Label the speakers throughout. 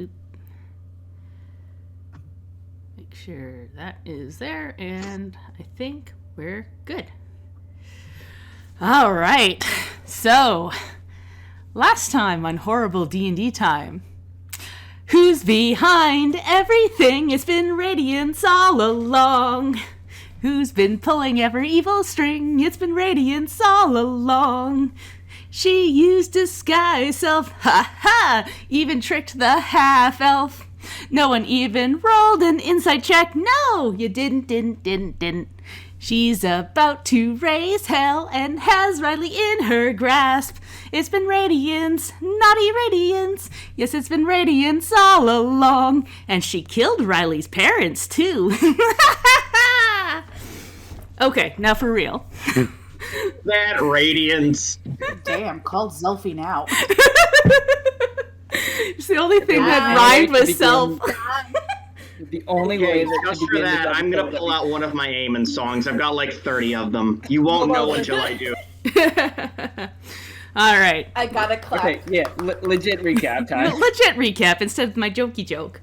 Speaker 1: boop. Make sure that is there, and I think we're good. All right. So, last time on Horrible D&D Time, who's behind everything? It's been Radiance all along. Who's been pulling every evil string? It's been Radiance all along. She used disguise self, ha ha, even tricked the half-elf. No one even rolled an insight check. No, you didn't. She's about to raise hell and has Riley in her grasp. It's been Radiance, naughty Radiance. Yes, it's been Radiance all along. And she killed Riley's parents, too. Okay, now for real.
Speaker 2: That Radiance.
Speaker 3: Damn, called Zelfie now.
Speaker 1: It's the only thing that rhymed was self.
Speaker 4: The only way that
Speaker 2: just for that, I'm gonna pull out one of my Eamon songs. I've got like 30 of them. You won't know until I do.
Speaker 1: All right.
Speaker 3: I gotta clap.
Speaker 4: Okay, yeah, legit recap time.
Speaker 1: Legit recap instead of my jokey joke.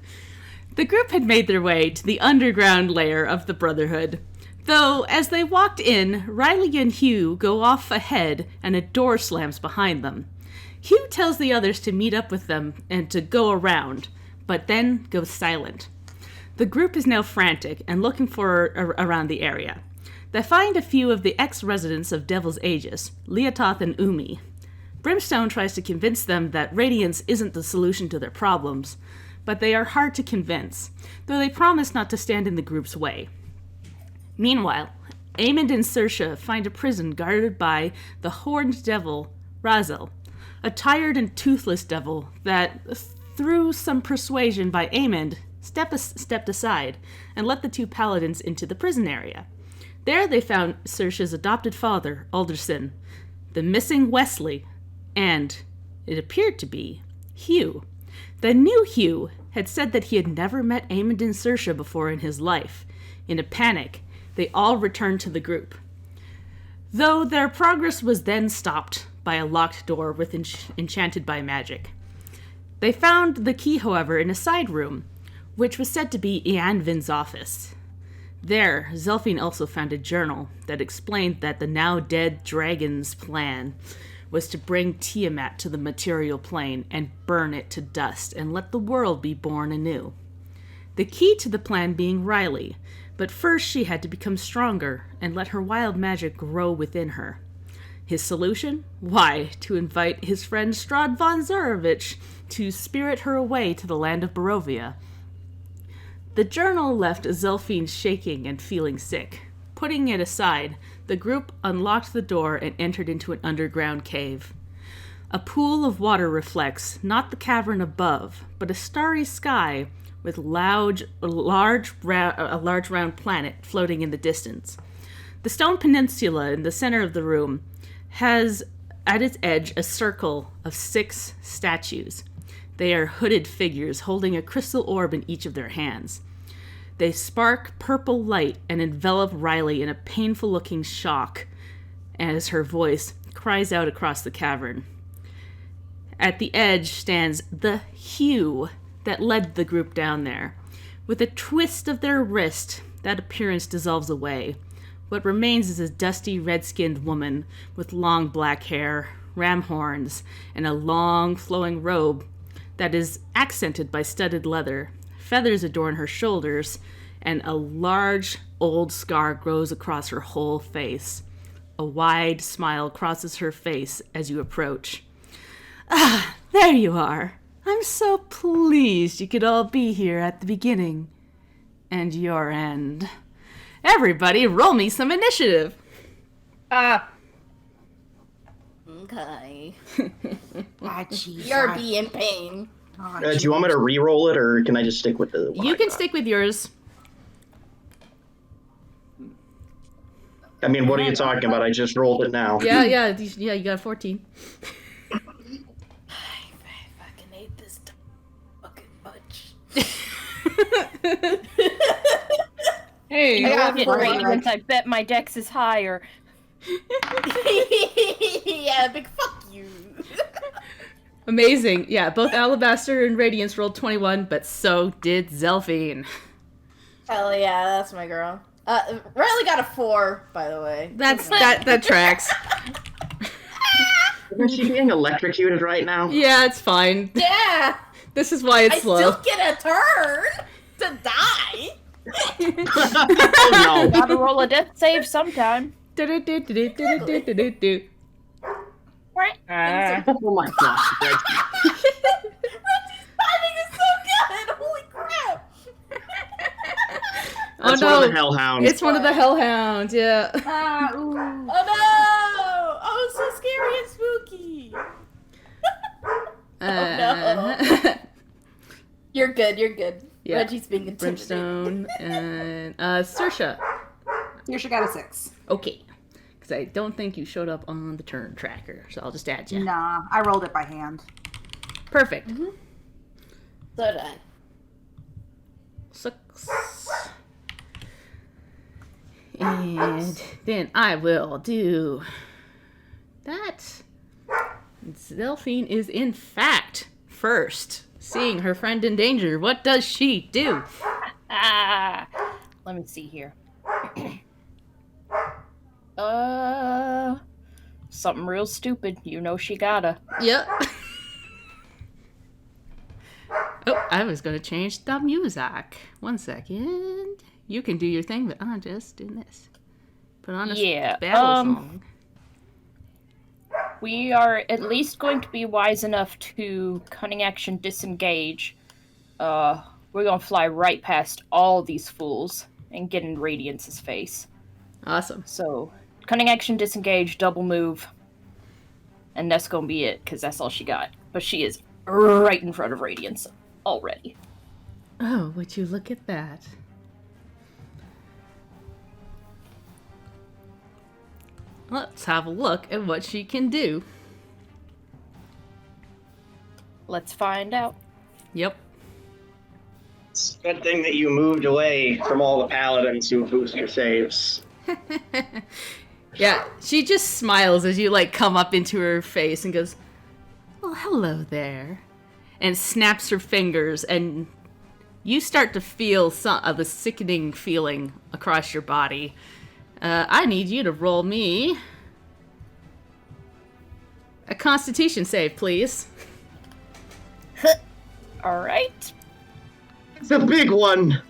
Speaker 1: The group had made their way to the underground lair of the Brotherhood. Though, as they walked in, Riley and Hugh go off ahead and a door slams behind them. Hugh tells the others to meet up with them and to go around, but then goes silent. The group is now frantic and looking for around the area. They find a few of the ex-residents of Devil's Aegis, Leototh and Umi. Brimstone tries to convince them that Radiance isn't the solution to their problems, but they are hard to convince, though they promise not to stand in the group's way. Meanwhile, Aemond and Saoirse find a prison guarded by the horned devil, Razel, a tired and toothless devil that, through some persuasion by Aemond, stepped aside and let the two paladins into the prison area. There they found Saoirse's adopted father, Alderson, the missing Wesley, and, it appeared to be, Hugh. The new Hugh had said that he had never met Aemond and Saoirse before in his life. In a panic, they all returned to the group. Though their progress was then stopped by a locked door with enchanted by magic. They found the key, however, in a side room, which was said to be Eanvin's office. There, Zelfine also found a journal that explained that the now-dead dragon's plan was to bring Tiamat to the material plane and burn it to dust and let the world be born anew. The key to the plan being Riley, but first she had to become stronger and let her wild magic grow within her. His solution? Why, to invite his friend Strahd von Zarovich to spirit her away to the land of Barovia. The journal left Zelfine shaking and feeling sick. Putting it aside, the group unlocked the door and entered into an underground cave. A pool of water reflects not the cavern above, but a starry sky with a large round planet floating in the distance. The stone peninsula in the center of the room has at its edge a circle of 6 statues. They are hooded figures holding a crystal orb in each of their hands. They spark purple light and envelop Riley in a painful-looking shock as her voice cries out across the cavern. At the edge stands the Hugh that led the group down there. With a twist of their wrist, that appearance dissolves away. What remains is a dusty, red-skinned woman with long black hair, ram horns, and a long, flowing robe that is accented by studded leather. Feathers adorn her shoulders, and a large, old scar grows across her whole face. A wide smile crosses her face as you approach. Ah, there you are. I'm so pleased you could all be here at the beginning and your end. Everybody, roll me some initiative.
Speaker 3: Okay.
Speaker 5: geez.
Speaker 3: You're being pain.
Speaker 2: Do you want me to re-roll it, or can I just stick with the one
Speaker 1: You
Speaker 2: I
Speaker 1: can
Speaker 2: got?
Speaker 1: stick with yours.
Speaker 2: I mean, what are you talking about? I just rolled it now.
Speaker 1: Yeah, you got a 14.
Speaker 3: I fucking hate this fucking much.
Speaker 4: Hey,
Speaker 3: I got
Speaker 5: Radiance, I bet my dex is higher.
Speaker 3: Yeah, big fuck you.
Speaker 1: Amazing. Yeah, both Alabaster and Radiance rolled 21, but so did Zelphine.
Speaker 3: Hell yeah, that's my girl. Riley got a 4, by the way.
Speaker 1: That tracks.
Speaker 2: Isn't she being electrocuted right now?
Speaker 1: Yeah, it's fine.
Speaker 3: Yeah!
Speaker 1: This is why it's slow.
Speaker 3: I still get a turn to die!
Speaker 2: Oh no.
Speaker 5: Gotta roll a death save sometime.
Speaker 2: Oh my gosh.
Speaker 3: Reggie's timing is so good! Holy crap!
Speaker 2: That's one of the hellhounds.
Speaker 1: It's one of the hellhounds, yeah.
Speaker 3: Oh no! Oh, so scary and spooky! Oh no. You're good.
Speaker 1: Yeah.
Speaker 3: Reggie's being intimidated.
Speaker 1: Brimstone and Saoirse.
Speaker 6: Saoirse got a 6.
Speaker 1: Okay. Because I don't think you showed up on the turn tracker, so I'll just add you.
Speaker 6: Nah, I rolled it by hand.
Speaker 1: Perfect.
Speaker 3: So did I.
Speaker 1: 6. And then I will do that. Zelphine is in fact first. Seeing her friend in danger, what does she do?
Speaker 5: Let me see here. Something real stupid. You know she gotta.
Speaker 1: Yep. Oh, I was going to change the music. 1 second. You can do your thing, but I'm just doing this. Put on a battle song.
Speaker 5: We are at least going to be wise enough to cunning action disengage. We're gonna fly right past all these fools and get in Radiance's face.
Speaker 1: Awesome.
Speaker 5: So, cunning action disengage, double move, and that's gonna be it, because that's all she got. But she is right in front of Radiance already.
Speaker 1: Oh, would you look at that? Let's have a look at what she can do.
Speaker 5: Let's find out.
Speaker 1: Yep.
Speaker 2: It's a good thing that you moved away from all the paladins who boost your saves.
Speaker 1: Yeah, she just smiles as you, like, come up into her face and goes, "Well, hello there." And snaps her fingers, and you start to feel some of the sickening feeling across your body. I need you to roll me a Constitution save, please.
Speaker 5: Alright.
Speaker 2: It's a big one.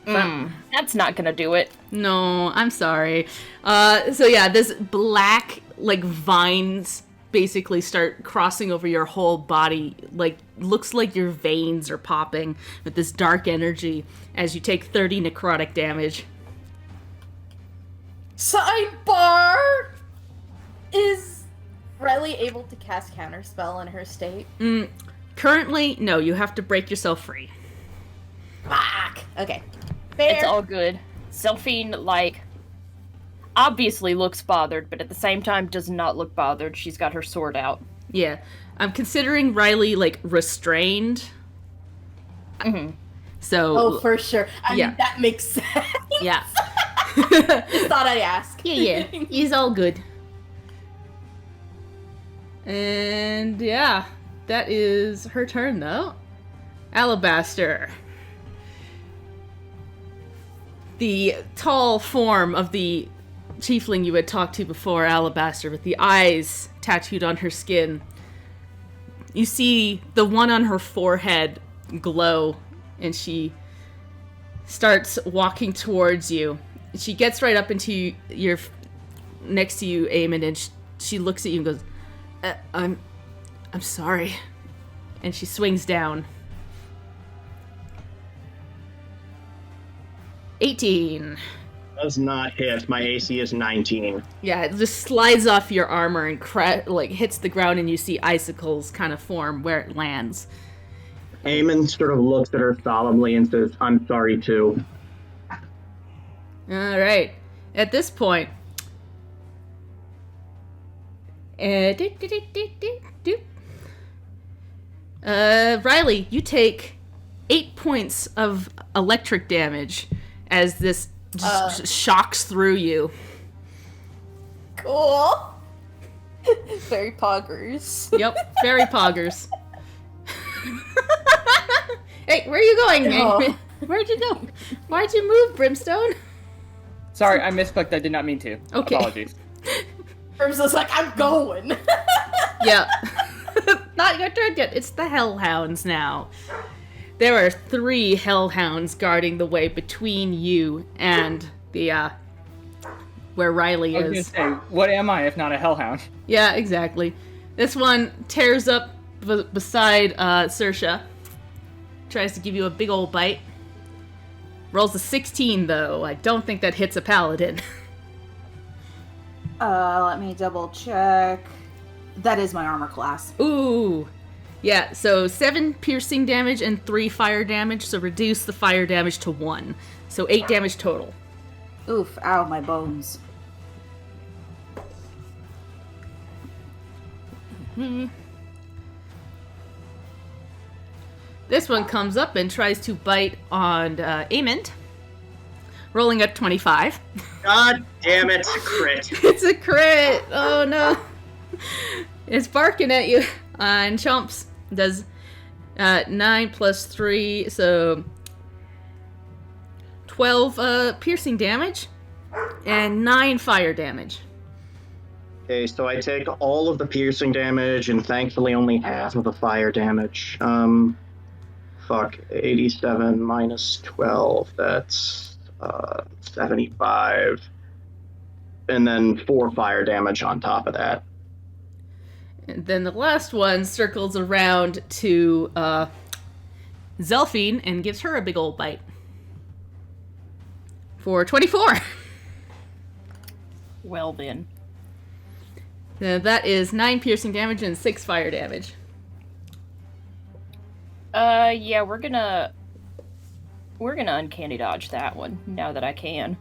Speaker 5: That's not gonna do it.
Speaker 1: No, I'm sorry. So yeah, this black, like, vines basically start crossing over your whole body. Like, looks like your veins are popping with this dark energy as you take 30 necrotic damage.
Speaker 3: Sidebar! Is Riley able to cast Counterspell in her state?
Speaker 1: Currently, no, you have to break yourself free.
Speaker 3: Fuck! Okay. Fair.
Speaker 5: It's all good. Zelphine, like, obviously looks bothered, but at the same time does not look bothered. She's got her sword out.
Speaker 1: Yeah. I'm considering Riley, like, restrained.
Speaker 5: Mm-hmm.
Speaker 1: So...
Speaker 3: Oh, for sure. I
Speaker 1: yeah.
Speaker 3: mean, that makes sense.
Speaker 1: Yeah.
Speaker 3: Just thought I'd ask.
Speaker 1: Yeah. He's all good. And, yeah. That is her turn, though. Alabaster. The tall form of the tiefling you had talked to before, Alabaster, with the eyes tattooed on her skin. You see the one on her forehead glow, and she starts walking towards you. She gets right up into your next to you, Eamon, and she looks at you and goes, I'm sorry. And she swings down. 18.
Speaker 2: Does not hit. My AC is 19.
Speaker 1: Yeah, it just slides off your armor and hits the ground, and you see icicles kind of form where it lands.
Speaker 2: Eamon sort of looks at her solemnly and says, "I'm sorry too."
Speaker 1: All right. At this point, Riley, you take 8 points of electric damage as this just shocks through you.
Speaker 3: Cool. Very poggers.
Speaker 1: Yep, very poggers. Hey, where are you going?
Speaker 3: Oh.
Speaker 1: Where'd you go? Why'd you move, Brimstone?
Speaker 4: Sorry, I misclicked. I did not mean to.
Speaker 1: Okay.
Speaker 4: Apologies.
Speaker 3: Brimstone's like, I'm going.
Speaker 1: Yeah. Not your turn yet. It's the Hellhounds now. There are 3 Hellhounds guarding the way between you and the, where Riley
Speaker 4: I was
Speaker 1: is.
Speaker 4: gonna say, what am I if not a hellhound?
Speaker 1: Yeah, exactly. This one tears up beside Saoirse. Tries to give you a big old bite. Rolls a 16, though. I don't think that hits a paladin.
Speaker 6: Let me double check. That is my armor class.
Speaker 1: Ooh. Yeah, so 7 piercing damage and 3 fire damage, so reduce the fire damage to 1. So 8 damage total.
Speaker 6: Oof, ow, my bones.
Speaker 1: This one comes up and tries to bite on Amond. Rolling at 25.
Speaker 2: God damn it, crit.
Speaker 1: It's a crit! Oh no. It's barking at you. And Chomps does 9 plus 3, so 12 piercing damage and 9 fire damage.
Speaker 2: Okay, so I take all of the piercing damage and thankfully only half of the fire damage. 87 minus 12, that's 75. And then 4 fire damage on top of that.
Speaker 1: And then the last one circles around to Zelphine and gives her a big old bite. For 24.
Speaker 5: Well then.
Speaker 1: That is 9 piercing damage and 6 fire damage.
Speaker 5: Yeah, we're gonna uncanny dodge that one now that I can.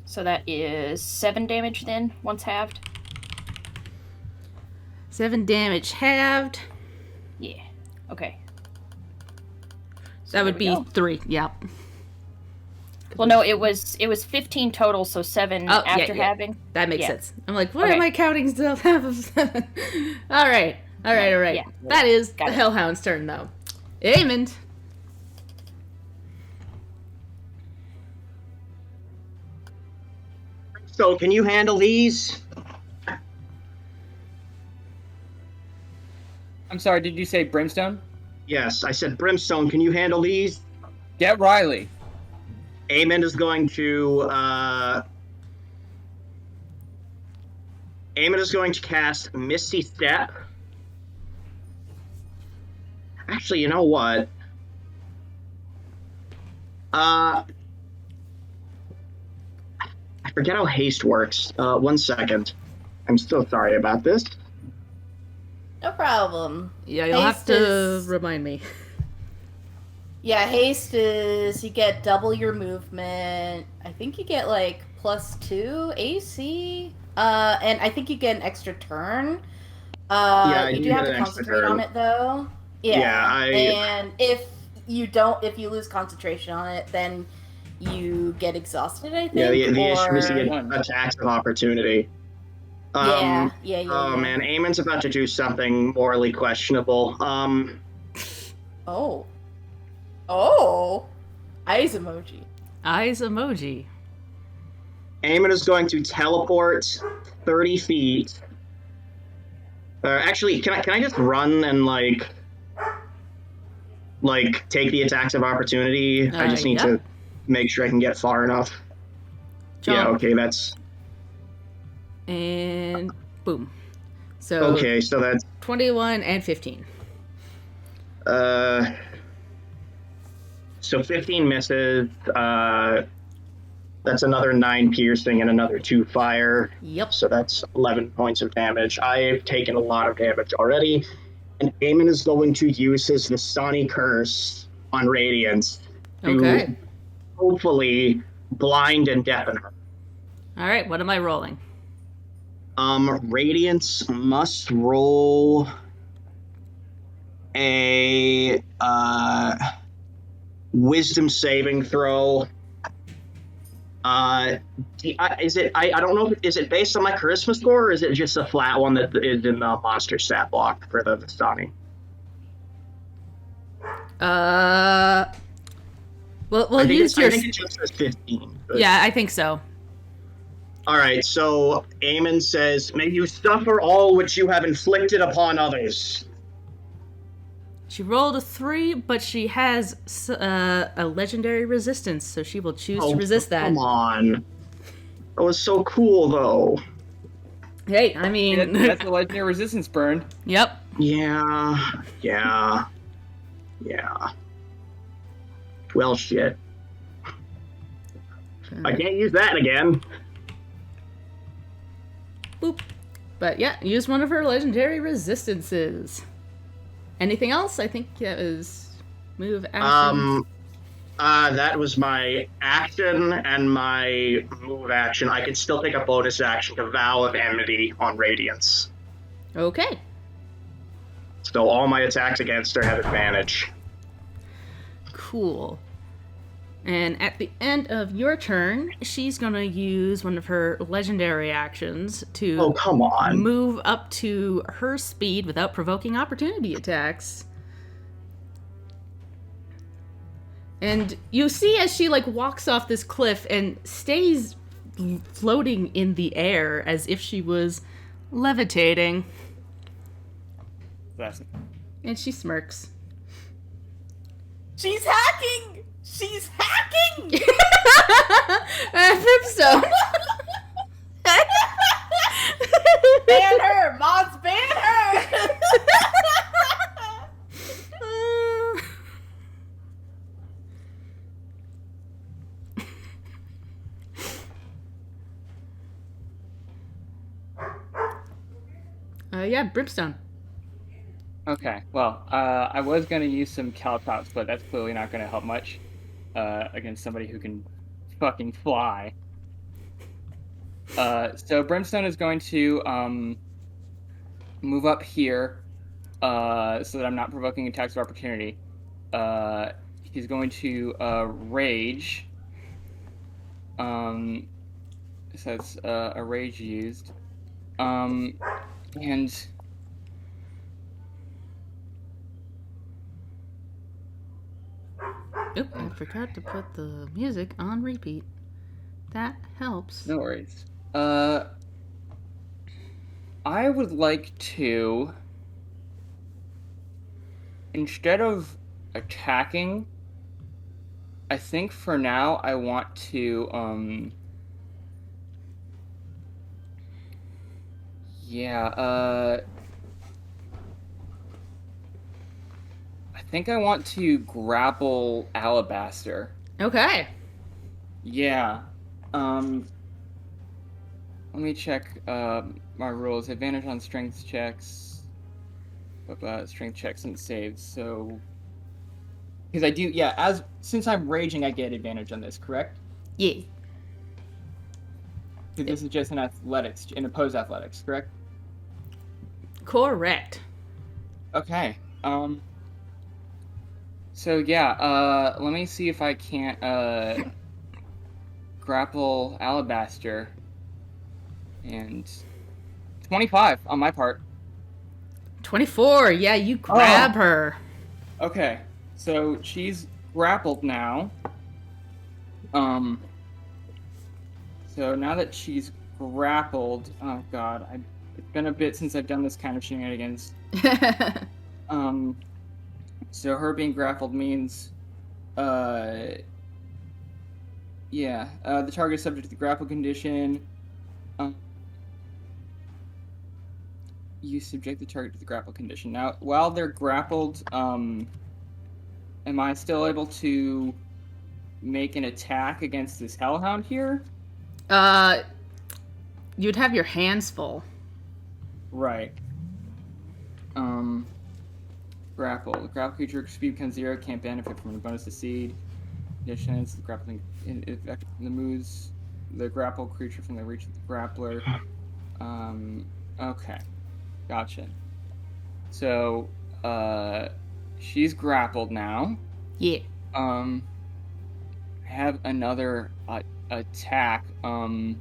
Speaker 5: So that is 7 damage then, once halved.
Speaker 1: 7 damage halved.
Speaker 5: Yeah. Okay. So
Speaker 1: That would be
Speaker 5: there we go.
Speaker 1: 3. Yep.
Speaker 5: Well, no, it was 15 total, so 7
Speaker 1: Oh,
Speaker 5: after
Speaker 1: yeah.
Speaker 5: halving.
Speaker 1: That makes
Speaker 5: Yeah.
Speaker 1: sense. I'm like, what
Speaker 5: Okay.
Speaker 1: am I counting still? Half of 7. All right.
Speaker 5: Yeah.
Speaker 1: That is
Speaker 5: Got
Speaker 1: the
Speaker 5: it.
Speaker 1: Hellhound's turn, though. Amond.
Speaker 2: So, can you handle these?
Speaker 4: I'm sorry, did you say Brimstone?
Speaker 2: Yes, I said Brimstone, can you handle these?
Speaker 4: Get Riley.
Speaker 2: Amond is going to cast Misty Step. Actually, you know what? I forget how haste works. 1 second. I'm so sorry about this.
Speaker 3: No problem.
Speaker 1: Yeah, you'll have
Speaker 3: Haste
Speaker 1: to
Speaker 3: is-
Speaker 1: remind me.
Speaker 3: Yeah, haste is you get double your movement. I think you get like +2 AC. And I think you get an extra turn.
Speaker 2: Yeah,
Speaker 3: you
Speaker 2: you
Speaker 3: do
Speaker 2: get
Speaker 3: have to
Speaker 2: an extra
Speaker 3: concentrate
Speaker 2: turn.
Speaker 3: on it though. Yeah.
Speaker 2: Yeah,
Speaker 3: And if you lose concentration on it, then you get exhausted, I think.
Speaker 2: Yeah, the issue is
Speaker 3: or...
Speaker 2: to get attacks of opportunity.
Speaker 3: Yeah.
Speaker 2: Oh man, Amon's about to do something morally questionable.
Speaker 3: Oh. Eyes emoji.
Speaker 1: Eyes emoji.
Speaker 2: Amon is going to teleport 30 feet. Actually, can I just run and like take the attacks of opportunity? I just need
Speaker 1: yeah.
Speaker 2: to make sure I can get far enough. Yeah,
Speaker 1: Jump.
Speaker 2: okay, that's
Speaker 1: And boom. So
Speaker 2: okay. So that's
Speaker 1: 21 and 15.
Speaker 2: so 15 misses. That's another 9 piercing and another 2 fire.
Speaker 1: Yep.
Speaker 2: So that's 11 points of damage. I've taken a lot of damage already. And Amon is going to use his Vistani Curse on Radiance to
Speaker 1: Okay.
Speaker 2: hopefully blind and deafen her.
Speaker 1: All right. What am I rolling?
Speaker 2: Radiance must roll a Wisdom saving throw. Is it? I don't know. Is it based on my charisma score, or is it just a flat one that is in the monster stat block for the Vistani?
Speaker 1: We'll use your.
Speaker 2: I think it just says 15. But...
Speaker 1: Yeah, I think so.
Speaker 2: All right. So Eamon says, "May you suffer all which you have inflicted upon others."
Speaker 1: She rolled a 3, but she has a legendary resistance, so she will choose to resist that.
Speaker 2: Come on. That was so cool, though.
Speaker 1: Hey, I mean...
Speaker 4: That's the legendary resistance burn.
Speaker 1: Yep.
Speaker 2: Yeah. Well, shit. I can't use that again.
Speaker 1: Boop. But yeah, use one of her legendary resistances. Anything else? I think that was move action.
Speaker 2: That was my action and my move action. I can still take a bonus action to Vow of Enmity on Radiance.
Speaker 1: Okay.
Speaker 2: So all my attacks against her have advantage.
Speaker 1: Cool. And at the end of your turn, she's going to use one of her legendary actions to move up to her speed without provoking opportunity attacks. And you see as she walks off this cliff and stays floating in the air as if she was levitating. And she smirks.
Speaker 3: She's hacking! She's hacking!
Speaker 1: Brimstone.
Speaker 3: Ban her! Mods, ban her!
Speaker 1: Yeah, Brimstone.
Speaker 4: Okay, well, I was going to use some Caltrops, but that's clearly not going to help much against somebody who can fucking fly. So Brimstone is going to move up here so that I'm not provoking attacks of opportunity. He's going to rage. So it's a rage used. And...
Speaker 1: Oop, I forgot to put the music on repeat. That helps.
Speaker 4: No worries. I would like to, instead of attacking, I think for now I want to, I think I want to grapple Alabaster.
Speaker 1: Okay.
Speaker 4: Yeah. Let me check my rules. Advantage on strength checks. Strength checks and saves. So, because I do, since I'm raging, I get advantage on this, correct?
Speaker 1: Yeah.
Speaker 4: Because this is just an athletics, in opposed athletics, correct?
Speaker 1: Correct.
Speaker 4: Okay. So yeah, let me see if I can't grapple Alabaster. And 25 on my part.
Speaker 1: 24. Yeah, you grab her.
Speaker 4: Okay, so she's grappled now. So now that she's grappled, oh god, it's been a bit since I've done this kind of shenanigans. So her being grappled means, the target is subject to the grapple condition. You subject the target to the grapple condition. Now, while they're grappled, am I still able to make an attack against this hellhound here?
Speaker 1: You'd have your hands full.
Speaker 4: Right. Grapple. The grapple creature speed becomes 0, can't benefit from a bonus to seed. Conditions, the grappling the moves the grapple creature from the reach of the grappler. Okay. Gotcha. So, she's grappled now.
Speaker 1: Yeah.
Speaker 4: I have another attack. Can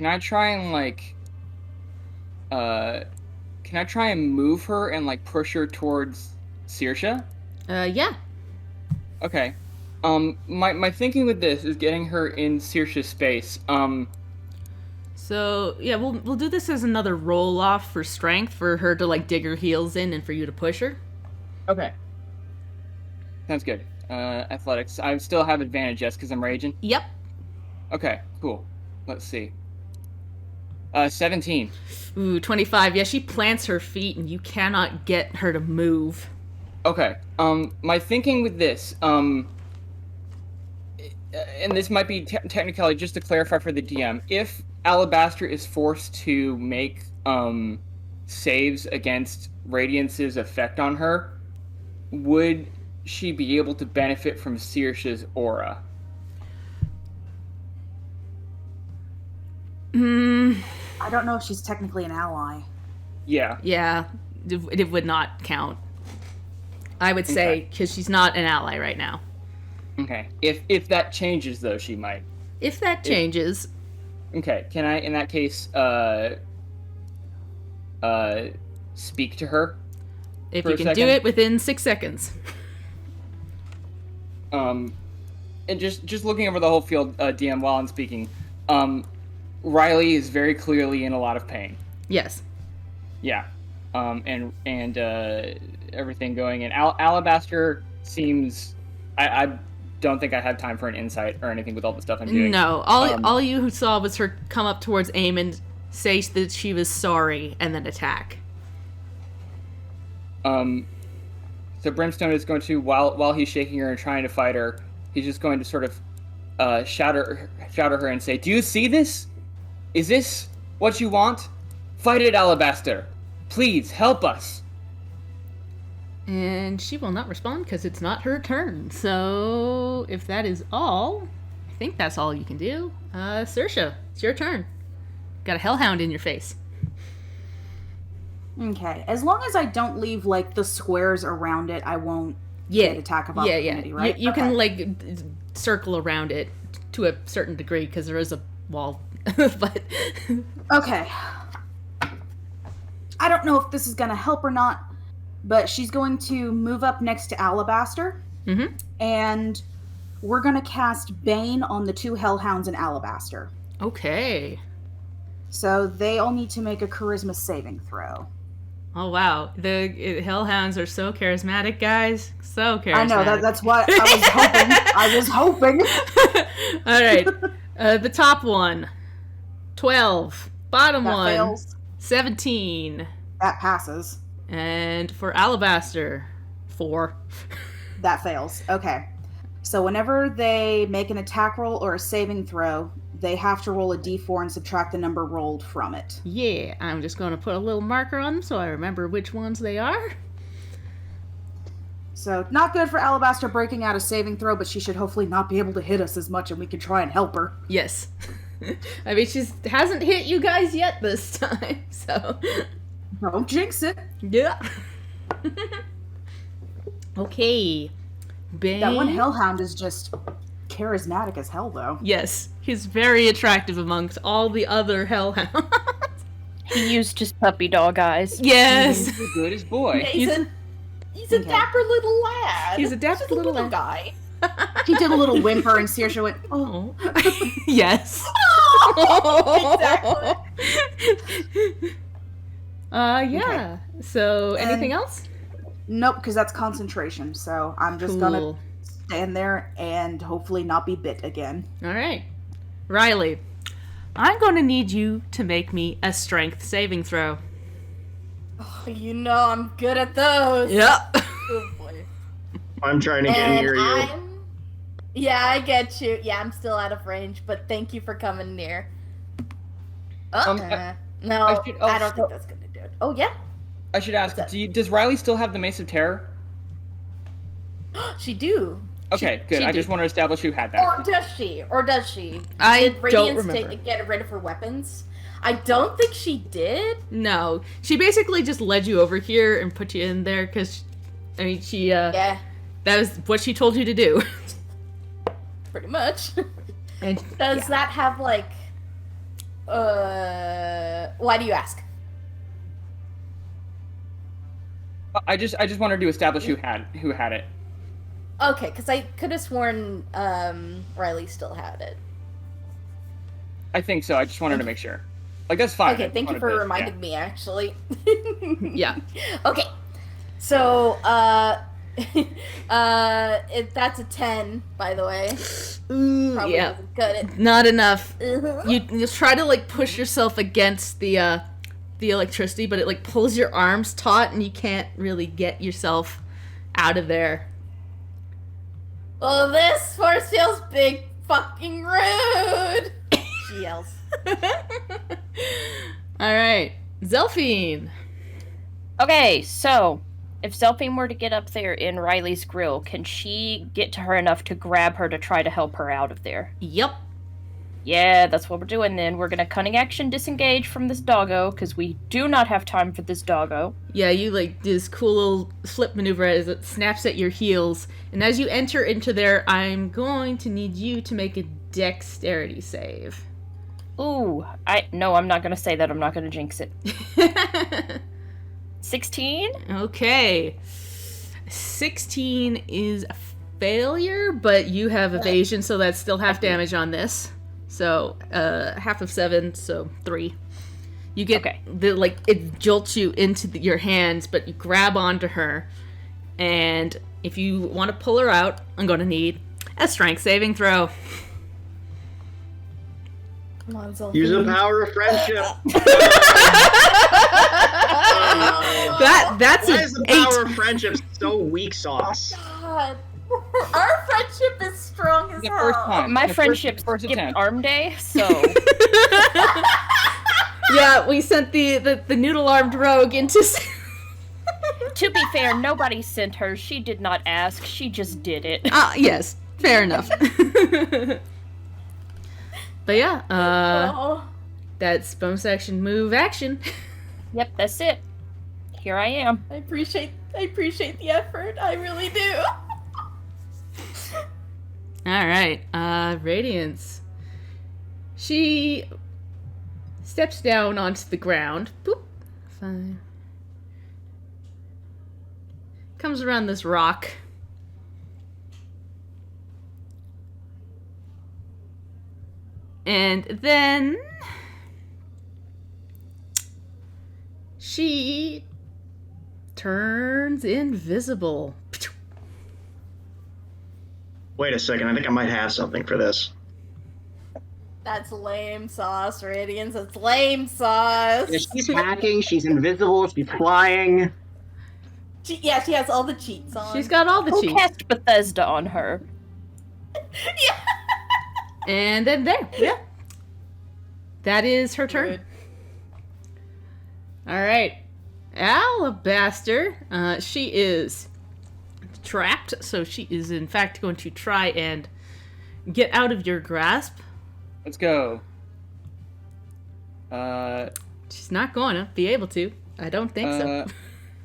Speaker 4: I try and can I try and move her and push her towards Saoirse?
Speaker 1: Yeah.
Speaker 4: Okay. My thinking with this is getting her in Saoirse's space.
Speaker 1: So yeah, we'll do this as another roll off for strength for her to dig her heels in and for you to push her.
Speaker 4: Okay. Sounds good. Athletics. I still have advantage, yes, because I'm raging.
Speaker 1: Yep.
Speaker 4: Okay, cool. Let's see. 17.
Speaker 1: Ooh, 25. Yeah, she plants her feet and you cannot get her to move.
Speaker 4: Okay. My thinking with this, and this might be technically just to clarify for the DM, if Alabaster is forced to make saves against Radiance's effect on her, would she be able to benefit from Saoirse's aura?
Speaker 6: I don't know if she's technically an ally.
Speaker 4: Yeah.
Speaker 1: Yeah, it would not count. I would say, because she's not an ally right now.
Speaker 4: Okay. If that changes, though, she might.
Speaker 1: If that changes...
Speaker 4: Okay, can I, in that case, speak to her?
Speaker 1: If
Speaker 4: for
Speaker 1: you
Speaker 4: a
Speaker 1: can
Speaker 4: second?
Speaker 1: do it within 6 seconds.
Speaker 4: And just looking over the whole field, DM, while I'm speaking, Riley is very clearly in a lot of pain.
Speaker 1: Yes.
Speaker 4: Yeah. And everything going, and Alabaster seems... I don't think I have time for an insight or anything with all the stuff I'm doing.
Speaker 1: No, all you saw was her come up towards Eamon, say that she was sorry, and then attack.
Speaker 4: So Brimstone is going to, while he's shaking her and trying to fight her, he's just going to sort of shout at her and say, "Do you see this? Is this what you want? Fight it, Alabaster. Please, help us."
Speaker 1: And she will not respond because it's not her turn. So, if that is all, I think that's all you can do. Saoirse, it's your turn. Got a hellhound in your face.
Speaker 6: Okay. As long as I don't leave, the squares around it, I won't get attack of opportunity, right?
Speaker 1: You can, circle around it to a certain degree because there is a wall. But...
Speaker 6: Okay. I don't know if this is going to help or not, but she's going to move up next to Alabaster, and we're going to cast Bane on the 2 Hellhounds in Alabaster.
Speaker 1: Okay.
Speaker 6: So they all need to make a charisma saving throw.
Speaker 1: Oh, wow. The Hellhounds are so charismatic, guys. So charismatic.
Speaker 6: I know, that's what I was hoping.
Speaker 1: All right. The top one, 12. Bottom
Speaker 6: That
Speaker 1: one,
Speaker 6: fails.
Speaker 1: 17.
Speaker 6: That passes.
Speaker 1: And for Alabaster, 4.
Speaker 6: That fails. Okay. So whenever they make an attack roll or a saving throw, they have to roll a d4 and subtract the number rolled from it.
Speaker 1: Yeah, I'm just going to put a little marker on them so I remember which ones they are.
Speaker 6: So, not good for Alabaster breaking out a saving throw, but she should hopefully not be able to hit us as much and we can try and help her.
Speaker 1: Yes. I mean, she hasn't hit you guys yet this time, so...
Speaker 6: Don't jinx it.
Speaker 1: Yeah. Okay. Bane.
Speaker 6: That one Hellhound is just charismatic as hell, though.
Speaker 1: Yes, he's very attractive amongst all the other Hellhounds.
Speaker 5: He used his puppy dog eyes.
Speaker 1: Yes.
Speaker 4: He's the goodest boy.
Speaker 3: He's a dapper little lad.
Speaker 1: He's a dapper
Speaker 3: Just a
Speaker 1: little lad.
Speaker 3: guy.
Speaker 6: He did a little whimper and Saoirse went, oh.
Speaker 1: Yes.
Speaker 3: Exactly.
Speaker 1: Yeah. So, anything else?
Speaker 6: Nope, because that's concentration. So I'm just gonna stand there and hopefully not be bit again.
Speaker 1: All right. Riley, I'm going to need you to make me a strength saving throw.
Speaker 3: Oh, you know I'm good at those.
Speaker 1: Yep.
Speaker 3: Oh boy.
Speaker 2: I'm trying to get near you.
Speaker 3: Yeah, I get you. Yeah, I'm still out of range, but thank you for coming near. No, I don't think that's gonna do it. Oh yeah,
Speaker 4: I should ask, does Riley still have the Mace of Terror?
Speaker 3: she do.
Speaker 4: Okay, good.
Speaker 1: she
Speaker 4: I
Speaker 1: did.
Speaker 4: just want to establish who had that.
Speaker 3: Or does she?
Speaker 1: I
Speaker 3: Did Radiance
Speaker 1: don't remember.
Speaker 3: get rid of her weapons? I don't think she did.
Speaker 1: No. She basically just led you over here and put you in there because, I mean,
Speaker 3: Yeah,
Speaker 1: that was what she told you to do.
Speaker 3: pretty much.
Speaker 1: And
Speaker 3: Does that have, like, why do you ask?
Speaker 4: I just wanted to establish who had it.
Speaker 3: Okay, because I could have sworn Riley still had it.
Speaker 4: I think so. I just wanted to make sure. Like, that's fine.
Speaker 3: Okay, thank you for reminding me, actually.
Speaker 1: yeah.
Speaker 3: Okay, so, that's a 10, by the way.
Speaker 1: Ooh,
Speaker 3: Probably
Speaker 1: yeah.
Speaker 3: wasn't good.
Speaker 1: Not enough.
Speaker 3: Uh-huh.
Speaker 1: You try to, like, push yourself against the electricity, but it, like, pulls your arms taut and you can't really get yourself out of there.
Speaker 3: Well, this force feels big fucking rude! She yells.
Speaker 1: Alright. Zelphine.
Speaker 5: Okay, so if Zelphine were to get up there in Riley's grill, can she get to her enough to grab her to try to help her out of there?
Speaker 1: Yep.
Speaker 5: Yeah, that's what we're doing then. We're gonna cunning action disengage from this doggo, because we do not have time for this doggo.
Speaker 1: Yeah, you, like, do this cool little flip maneuver as it snaps at your heels. And as you enter into there, I'm going to need you to make a dexterity save.
Speaker 5: Ooh, no, I'm not gonna say that. I'm not gonna jinx it. 16?
Speaker 1: Okay. 16 is a failure, but you have evasion, so that's still half damage on this. So, half of 7, so 3. You get it jolts you into your hands, but you grab onto her. And if you want to pull her out, I'm going to need a strength saving throw.
Speaker 3: Come on, Zelphine.
Speaker 2: Use the power of friendship.
Speaker 1: That's
Speaker 2: Why
Speaker 1: an
Speaker 2: is the
Speaker 1: 8.
Speaker 2: power of friendship so weak sauce?
Speaker 3: God. Our friendship is strong as
Speaker 4: The first
Speaker 3: hell.
Speaker 4: time.
Speaker 5: My
Speaker 4: The
Speaker 5: friendship
Speaker 4: first
Speaker 5: skipped
Speaker 4: attempt.
Speaker 5: arm day, so...
Speaker 1: Yeah, we sent the noodle-armed rogue into...
Speaker 5: To be fair, nobody sent her. She did not ask. She just did it.
Speaker 1: Yes, fair enough. But yeah,
Speaker 3: Oh.
Speaker 1: that's bonus action, move action.
Speaker 5: Yep, that's it. Here I am.
Speaker 3: I appreciate the effort. I really do.
Speaker 1: Alright, Radiance. She steps down onto the ground. Boop. Fine. Comes around this rock. And then she turns invisible.
Speaker 2: Wait a second, I think I might have something for this.
Speaker 3: That's lame sauce, Radiance. That's lame sauce.
Speaker 2: Yeah, she's hacking, she's invisible, she's flying.
Speaker 3: She has all the cheats on.
Speaker 1: She's got all the
Speaker 5: Who
Speaker 1: cheats.
Speaker 5: cast Bethesda on her?
Speaker 3: Yeah.
Speaker 1: And then there, yeah. That is her turn.
Speaker 3: Good.
Speaker 1: Alright. Alabaster, she is trapped, so she is in fact going to try and get out of your grasp.
Speaker 4: Let's go.
Speaker 1: She's not going to be able to. I don't think so.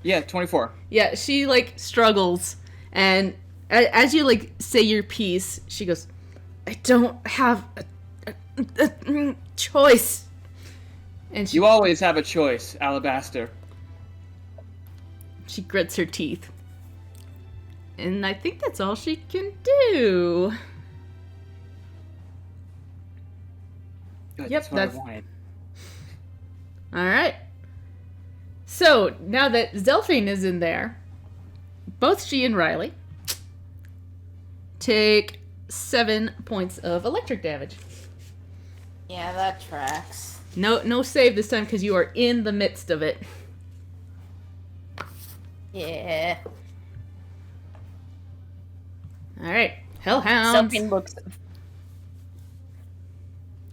Speaker 4: Yeah, 24.
Speaker 1: Yeah, she, like, struggles, and as you, like, say your piece, she goes, I don't have a choice. And she
Speaker 4: You always have a choice, Alabaster.
Speaker 1: She grits her teeth. And I think that's all she can do.
Speaker 4: Good,
Speaker 1: Yep,
Speaker 4: what I
Speaker 1: that's-
Speaker 4: wanted.
Speaker 1: Alright. So, now that Zelphine is in there, both she and Riley take 7 points of electric damage.
Speaker 3: Yeah, that tracks.
Speaker 1: No save this time because you are in the midst of it.
Speaker 3: Yeah.
Speaker 1: Alright. Hellhounds.
Speaker 5: Zelphine looks...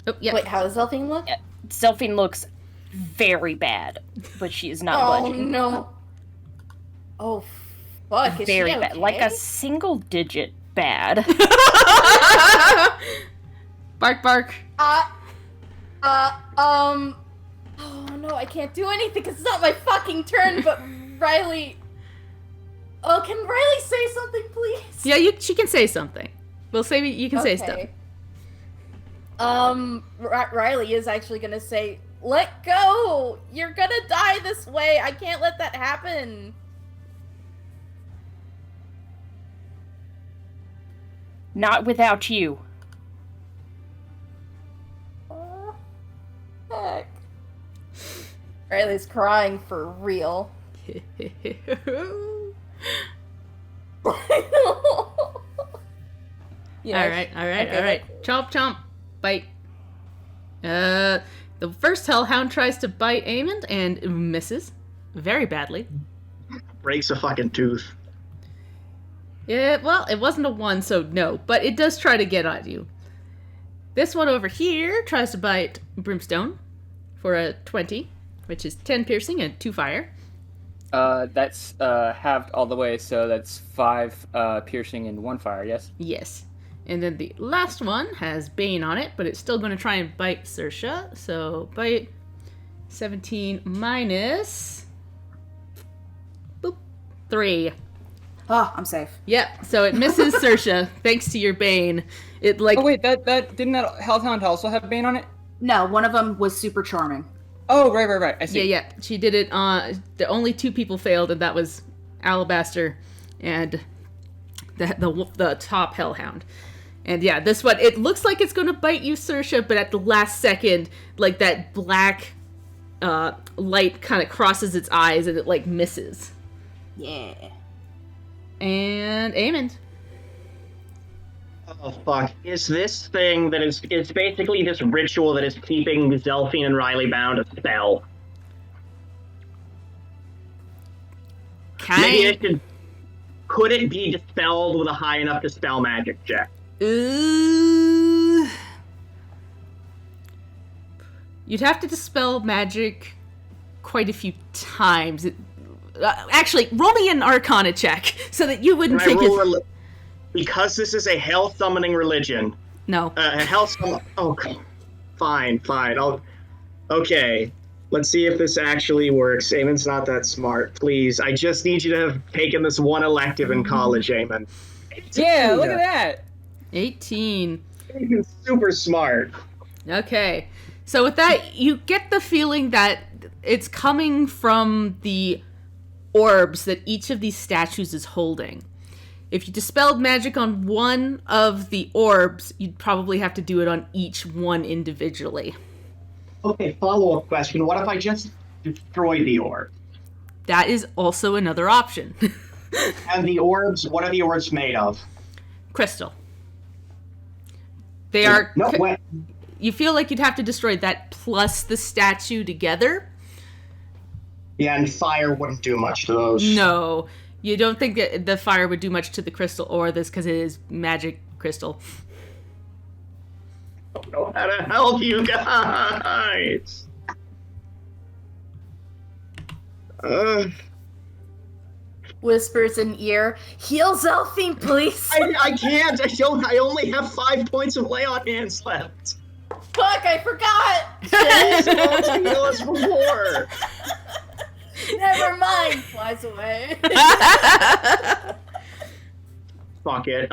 Speaker 1: Oh, yeah.
Speaker 3: Wait, how does Zelphine look?
Speaker 5: Zelphine looks very bad, but she is not
Speaker 3: Oh
Speaker 5: budging.
Speaker 3: no. Oh fuck. Is
Speaker 5: Very
Speaker 3: she
Speaker 5: bad.
Speaker 3: okay?
Speaker 5: Like a single digit bad.
Speaker 1: Bark, bark.
Speaker 3: Oh no, I can't do anything because it's not my fucking turn, but Riley... Oh, can Riley say something, please?
Speaker 1: Yeah, she can say something. We'll say you can say stuff.
Speaker 3: Riley is actually gonna say, let go! You're gonna die this way! I can't let that happen!
Speaker 5: Not without you.
Speaker 3: Heck. Riley's crying for real.
Speaker 1: All right. Chomp, chomp, bite. The first hellhound tries to bite Aemond and misses very badly.
Speaker 2: Breaks a fucking tooth.
Speaker 1: Yeah, well, it wasn't a 1, so no, but it does try to get at you. This one over here tries to bite Brimstone for a 20, which is 10 piercing and 2 fire.
Speaker 4: That's halved all the way, so that's 5 piercing and 1 fire, yes?
Speaker 1: Yes. And then the last one has Bane on it, but it's still going to try and bite Saoirse. So bite 17 minus 3.
Speaker 6: Oh, I'm safe.
Speaker 1: Yep. So it misses Saoirse thanks to your Bane. It like.
Speaker 4: Oh wait, that didn't that Hellhound also have Bane on it?
Speaker 6: No, one of them was super charming.
Speaker 4: Oh right. I see.
Speaker 1: Yeah. She did it. The only 2 people failed, and that was Alabaster and the top Hellhound. And yeah, this one, it looks like it's going to bite you, Saoirse, but at the last second, like that black light kind of crosses its eyes and it like misses.
Speaker 6: Yeah.
Speaker 1: And Aemond.
Speaker 2: Oh fuck! Is this thing that is? It's basically this ritual that is keeping Zelphine and Riley bound a spell. Maybe it could. Could it be dispelled with a high enough dispel magic check?
Speaker 1: You'd have to dispel magic quite a few times. Actually, roll me an Arcana check so that you wouldn't think it.
Speaker 2: Because this is a hell summoning religion.
Speaker 1: No.
Speaker 2: Hell summon. Oh, fine. Okay. Let's see if this actually works. Eamon's not that smart. Please, I just need you to have taken this one elective in college, Eamon.
Speaker 4: Yeah, look at that.
Speaker 1: 18.
Speaker 2: He's super smart.
Speaker 1: Okay. So with that, you get the feeling that it's coming from the orbs that each of these statues is holding. If you dispelled magic on one of the orbs, you'd probably have to do it on each one individually.
Speaker 2: Okay, follow-up question. What if I just destroy the orb?
Speaker 1: That is also another option.
Speaker 2: And the orbs, what are the orbs made of?
Speaker 1: Crystal. They are...
Speaker 2: No, wait.
Speaker 1: You feel like you'd have to destroy that plus the statue together?
Speaker 2: Yeah, and fire wouldn't do much to those.
Speaker 1: No. You don't think that the fire would do much to the crystal or this because it is magic crystal.
Speaker 2: I don't know how to help you guys.
Speaker 3: Whispers in ear, heal Zelphine, please.
Speaker 2: I can't. I only have 5 points of lay on hands left.
Speaker 3: Fuck, I forgot.
Speaker 2: Please don't heal us before.
Speaker 3: Never mind. Flies away.
Speaker 2: Fuck it.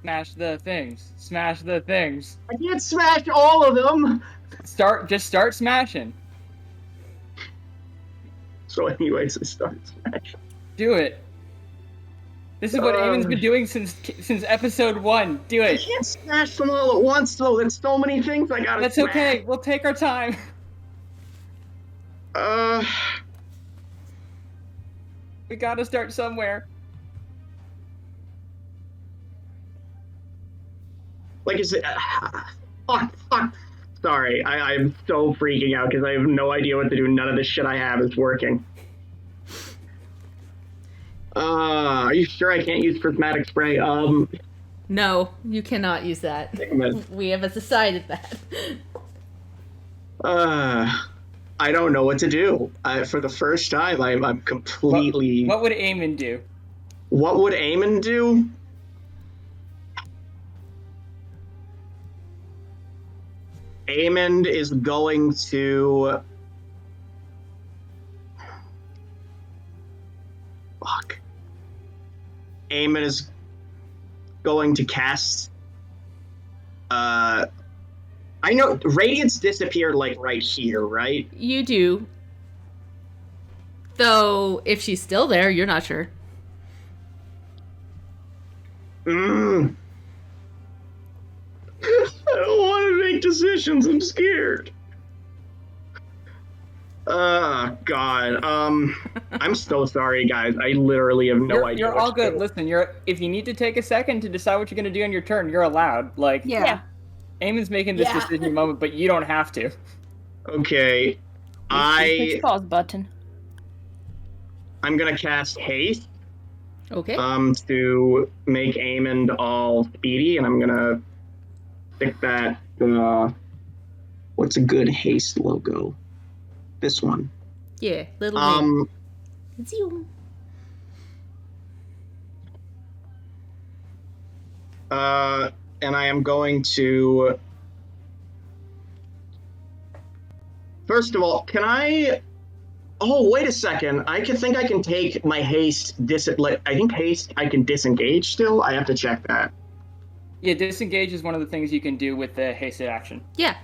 Speaker 4: Smash the things.
Speaker 2: I can't smash all of them.
Speaker 4: Just start smashing.
Speaker 2: So anyways, I start smashing.
Speaker 4: Do it. This is what Eamon's been doing since episode 1. Do
Speaker 2: I
Speaker 4: it.
Speaker 2: can't smash them all at once, though. There's so many things I gotta
Speaker 4: That's
Speaker 2: smash.
Speaker 4: okay. We'll take our time. We gotta start somewhere.
Speaker 2: Like, is it... fuck. Sorry, I'm so freaking out because I have no idea what to do. None of the shit I have is working. Are you sure I can't use prismatic spray?
Speaker 1: No, you cannot use that. We have decided that.
Speaker 2: I don't know what to do. For the first time, I'm completely...
Speaker 4: What would Eamon do?
Speaker 2: What would Eamon do? Amond is going to... Fuck. Amond is going to cast... I know Radiance disappeared, like, right here, right?
Speaker 1: You do. Though, if she's still there, you're not sure.
Speaker 2: I don't want to make decisions. I'm scared. God. I'm so sorry, guys. I literally have no idea.
Speaker 4: You're all good. Listen, if you need to take a second to decide what you're gonna do on your turn, you're allowed. Like,
Speaker 6: Yeah.
Speaker 4: Eamon's making this decision in a moment, but you don't have to.
Speaker 2: Okay.
Speaker 5: Push the pause button.
Speaker 2: I'm gonna cast haste.
Speaker 1: Okay.
Speaker 2: To make Amond all speedy, and I'm gonna pick that. What's a good haste logo? This one.
Speaker 1: Yeah, little Zoom.
Speaker 2: And I am going to. First of all, can I? Oh, wait a second. I think I can take my haste. I think haste I can disengage still. I have to check that.
Speaker 4: Yeah, disengage is one of the things you can do with the hasted action.
Speaker 1: Yeah.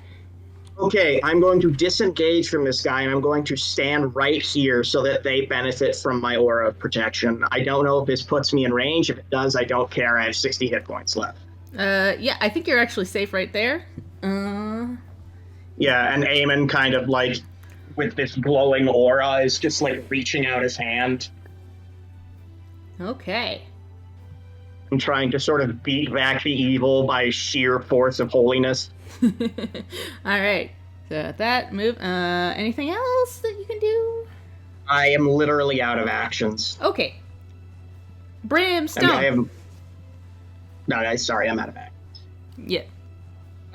Speaker 2: Okay, I'm going to disengage from this guy, and I'm going to stand right here so that they benefit from my aura of protection. I don't know if this puts me in range. If it does, I don't care. I have 60 hit points left.
Speaker 1: Yeah, I think you're actually safe right there.
Speaker 2: Yeah, and Eamon kind of like, with this glowing aura, is just like reaching out his hand.
Speaker 1: Okay.
Speaker 2: And trying to sort of beat back the evil by sheer force of holiness.
Speaker 1: All right. So that move. Anything else that you can do?
Speaker 2: I am literally out of actions.
Speaker 1: Okay. Brimstone.
Speaker 2: I am. No, sorry, I'm out of actions.
Speaker 1: Yeah.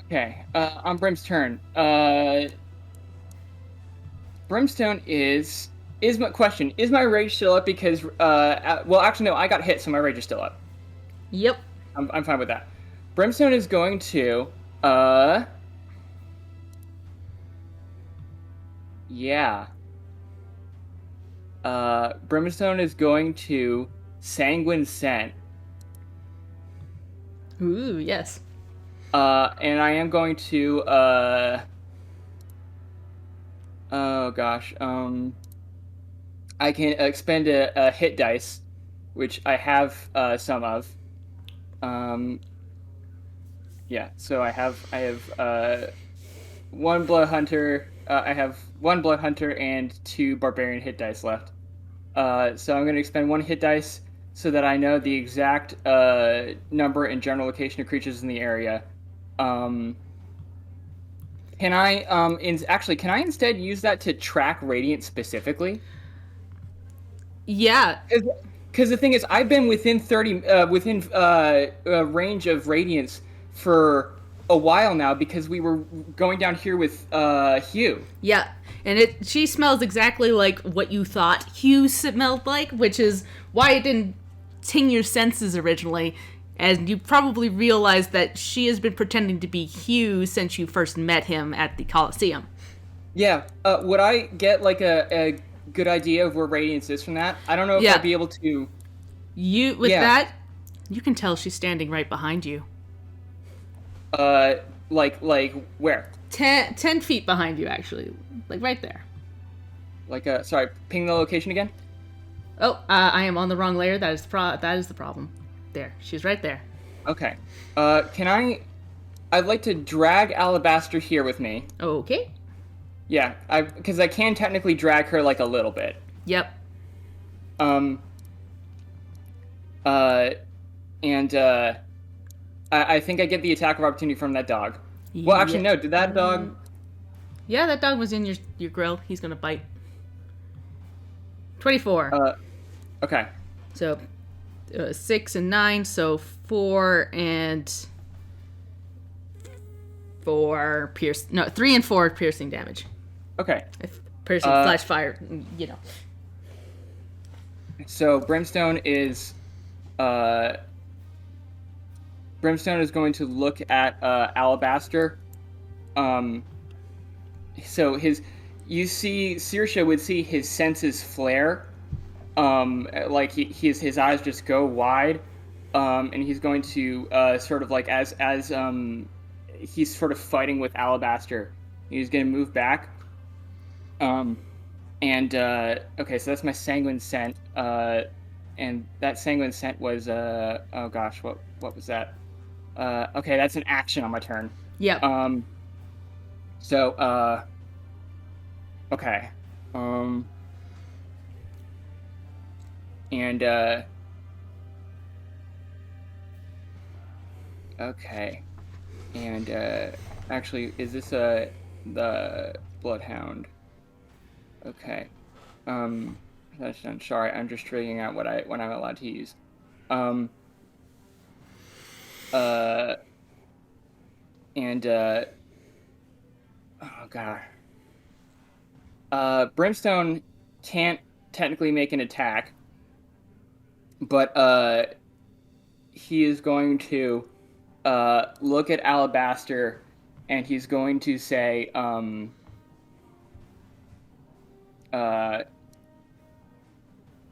Speaker 4: Okay. On Brim's turn. Brimstone is my question. Is my rage still up? Because well, actually no, I got hit, so my rage is still up.
Speaker 1: Yep.
Speaker 4: I'm fine with that. Brimstone is going to yeah. Brimstone is going to Sanguine Scent.
Speaker 1: Ooh, yes.
Speaker 4: And I am going to oh gosh, I can expend a hit dice, which I have some of. Yeah, so I have one blood hunter. I have one blood hunter and 2 barbarian hit dice left. So I'm going to expend 1 hit dice so that I know the exact number and general location of creatures in the area. Can I can I instead use that to track Radiance specifically?
Speaker 1: Yeah.
Speaker 4: Because the thing is, I've been within range of Radiance for a while now because we were going down here with Hugh.
Speaker 1: Yeah, and she smells exactly like what you thought Hugh smelled like, which is why it didn't ting your senses originally. And you probably realized that she has been pretending to be Hugh since you first met him at the Coliseum.
Speaker 4: Yeah, would I get like a good idea of where Radiance is from that? I don't know if I'd be able to.
Speaker 1: That, you can tell she's standing right behind you.
Speaker 4: Like where?
Speaker 1: 10 feet behind you, actually. Like right there.
Speaker 4: Like, sorry, ping the location again?
Speaker 1: Oh, I am on the wrong layer. That is the problem. There, she's right there.
Speaker 4: Okay. I'd like to drag Alabaster here with me.
Speaker 1: Okay.
Speaker 4: Yeah, because I can technically drag her like a little bit.
Speaker 1: Yep.
Speaker 4: I think I get the attack of opportunity from that dog. Well, actually, no. Did that dog?
Speaker 1: Yeah, that dog was in your grill. He's gonna bite. 24.
Speaker 4: Okay.
Speaker 1: So, 6 and 9. So 4 and 4 pierce. No, 3 and 4 piercing damage.
Speaker 4: Okay.
Speaker 1: If piercing slash fire, you know.
Speaker 4: So Brimstone is going to look at Alabaster So Saoirse would see his senses flare, like his eyes just go wide, and he's going to sort of like as he's sort of fighting with Alabaster, he's going to move back, okay, so that's my sanguine scent, and that sanguine scent was oh gosh, what was that? Okay, that's an action on my turn.
Speaker 1: Yep.
Speaker 4: So, okay. And, okay. And, actually, is this, the Bloodhound? Okay. I'm sorry, I'm just figuring out what I'm allowed to use. And, oh god. Brimstone can't technically make an attack, but he is going to look at Alabaster, and he's going to say,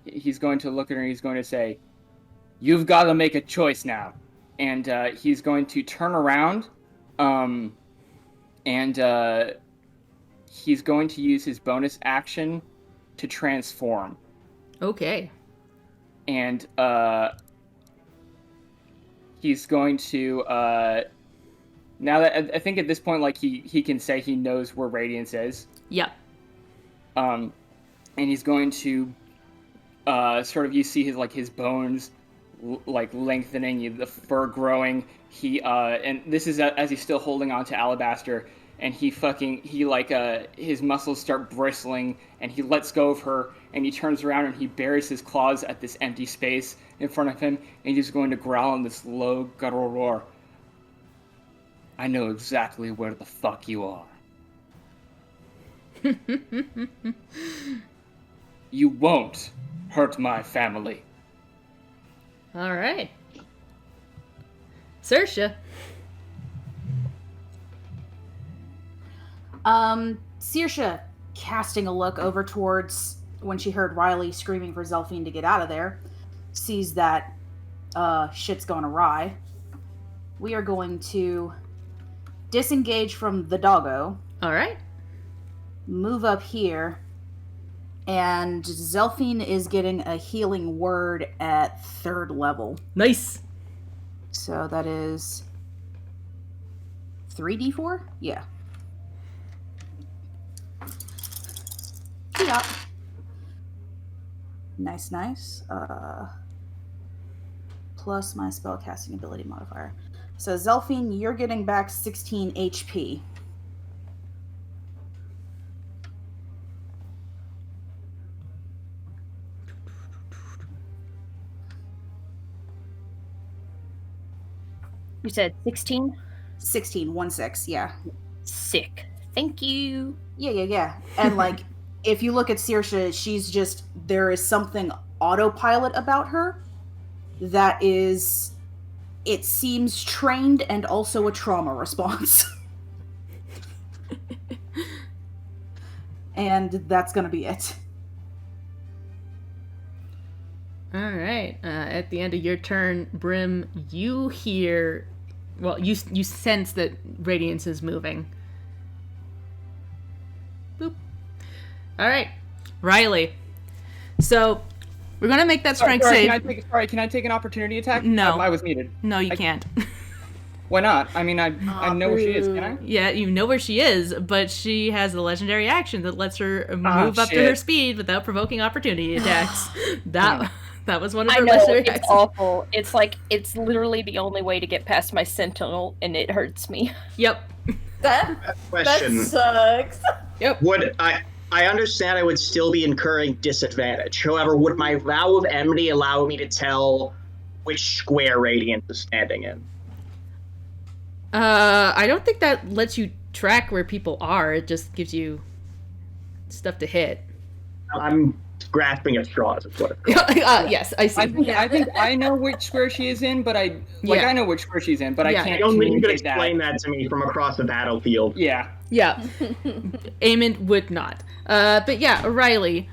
Speaker 4: he's going to look at her and he's going to say, "You've got to make a choice now." And he's going to turn around, and he's going to use his bonus action to transform.
Speaker 1: Okay.
Speaker 4: And he's going to now that I think at this point, like he can say he knows where Radiance is.
Speaker 1: Yep.
Speaker 4: And he's going to sort of, you see his bones like lengthening, the fur growing. And this is as he's still holding on to Alabaster, and he his muscles start bristling, and he lets go of her, and he turns around and he buries his claws at this empty space in front of him, and he's going to growl in this low guttural roar. "I know exactly where the fuck you are. You won't hurt my family."
Speaker 1: All right. Saoirse.
Speaker 6: Saoirse, casting a look over towards when she heard Riley screaming for Zelphine to get out of there, sees that shit's going awry. We are going to disengage from the doggo.
Speaker 1: All right.
Speaker 6: Move up here. And Zelphine is getting a healing word at 3rd level.
Speaker 1: Nice.
Speaker 6: So that is 3d4? Yeah. Yeah. Nice. Plus my spellcasting ability modifier. So Zelphine, you're getting back 16 HP.
Speaker 5: You said 16?
Speaker 6: 16, 16, yeah.
Speaker 5: Sick. Thank you.
Speaker 6: Yeah. And like, if you look at Saoirse, she's just, there is something autopilot about her that is, it seems trained and also a trauma response. And that's gonna be it.
Speaker 1: All right. At the end of your turn, Brim, you hear... Well, you sense that Radiance is moving. Boop. All right. Riley. So, we're going to make that strength save.
Speaker 4: Can I take an opportunity attack?
Speaker 1: No.
Speaker 4: I was muted.
Speaker 1: No, you can't.
Speaker 4: Why not? I mean, I know where she is, can I?
Speaker 1: Yeah, you know where she is, but she has a legendary action that lets her move up to her speed without provoking opportunity attacks. That was one of her legendary actions.
Speaker 5: It's awful. It's like, it's literally the only way to get past my sentinel, and it hurts me.
Speaker 1: Yep.
Speaker 3: That
Speaker 2: Question.
Speaker 3: sucks.
Speaker 1: Yep.
Speaker 2: Would I understand I would still be incurring disadvantage. However, would my vow of enmity allow me to tell which square Radiance is standing in?
Speaker 1: I don't think that lets you track where people are. It just gives you stuff to hit.
Speaker 2: grasping at straws is what it's called.
Speaker 1: Yes, I see.
Speaker 4: I think I know which square she is in, but I know which square she's in, but I
Speaker 1: Yeah.
Speaker 4: can't
Speaker 2: I don't think you could
Speaker 4: communicate that.
Speaker 2: explain that to me from across the battlefield.
Speaker 4: Yeah.
Speaker 1: Yeah. Eamon would not. But yeah, Riley,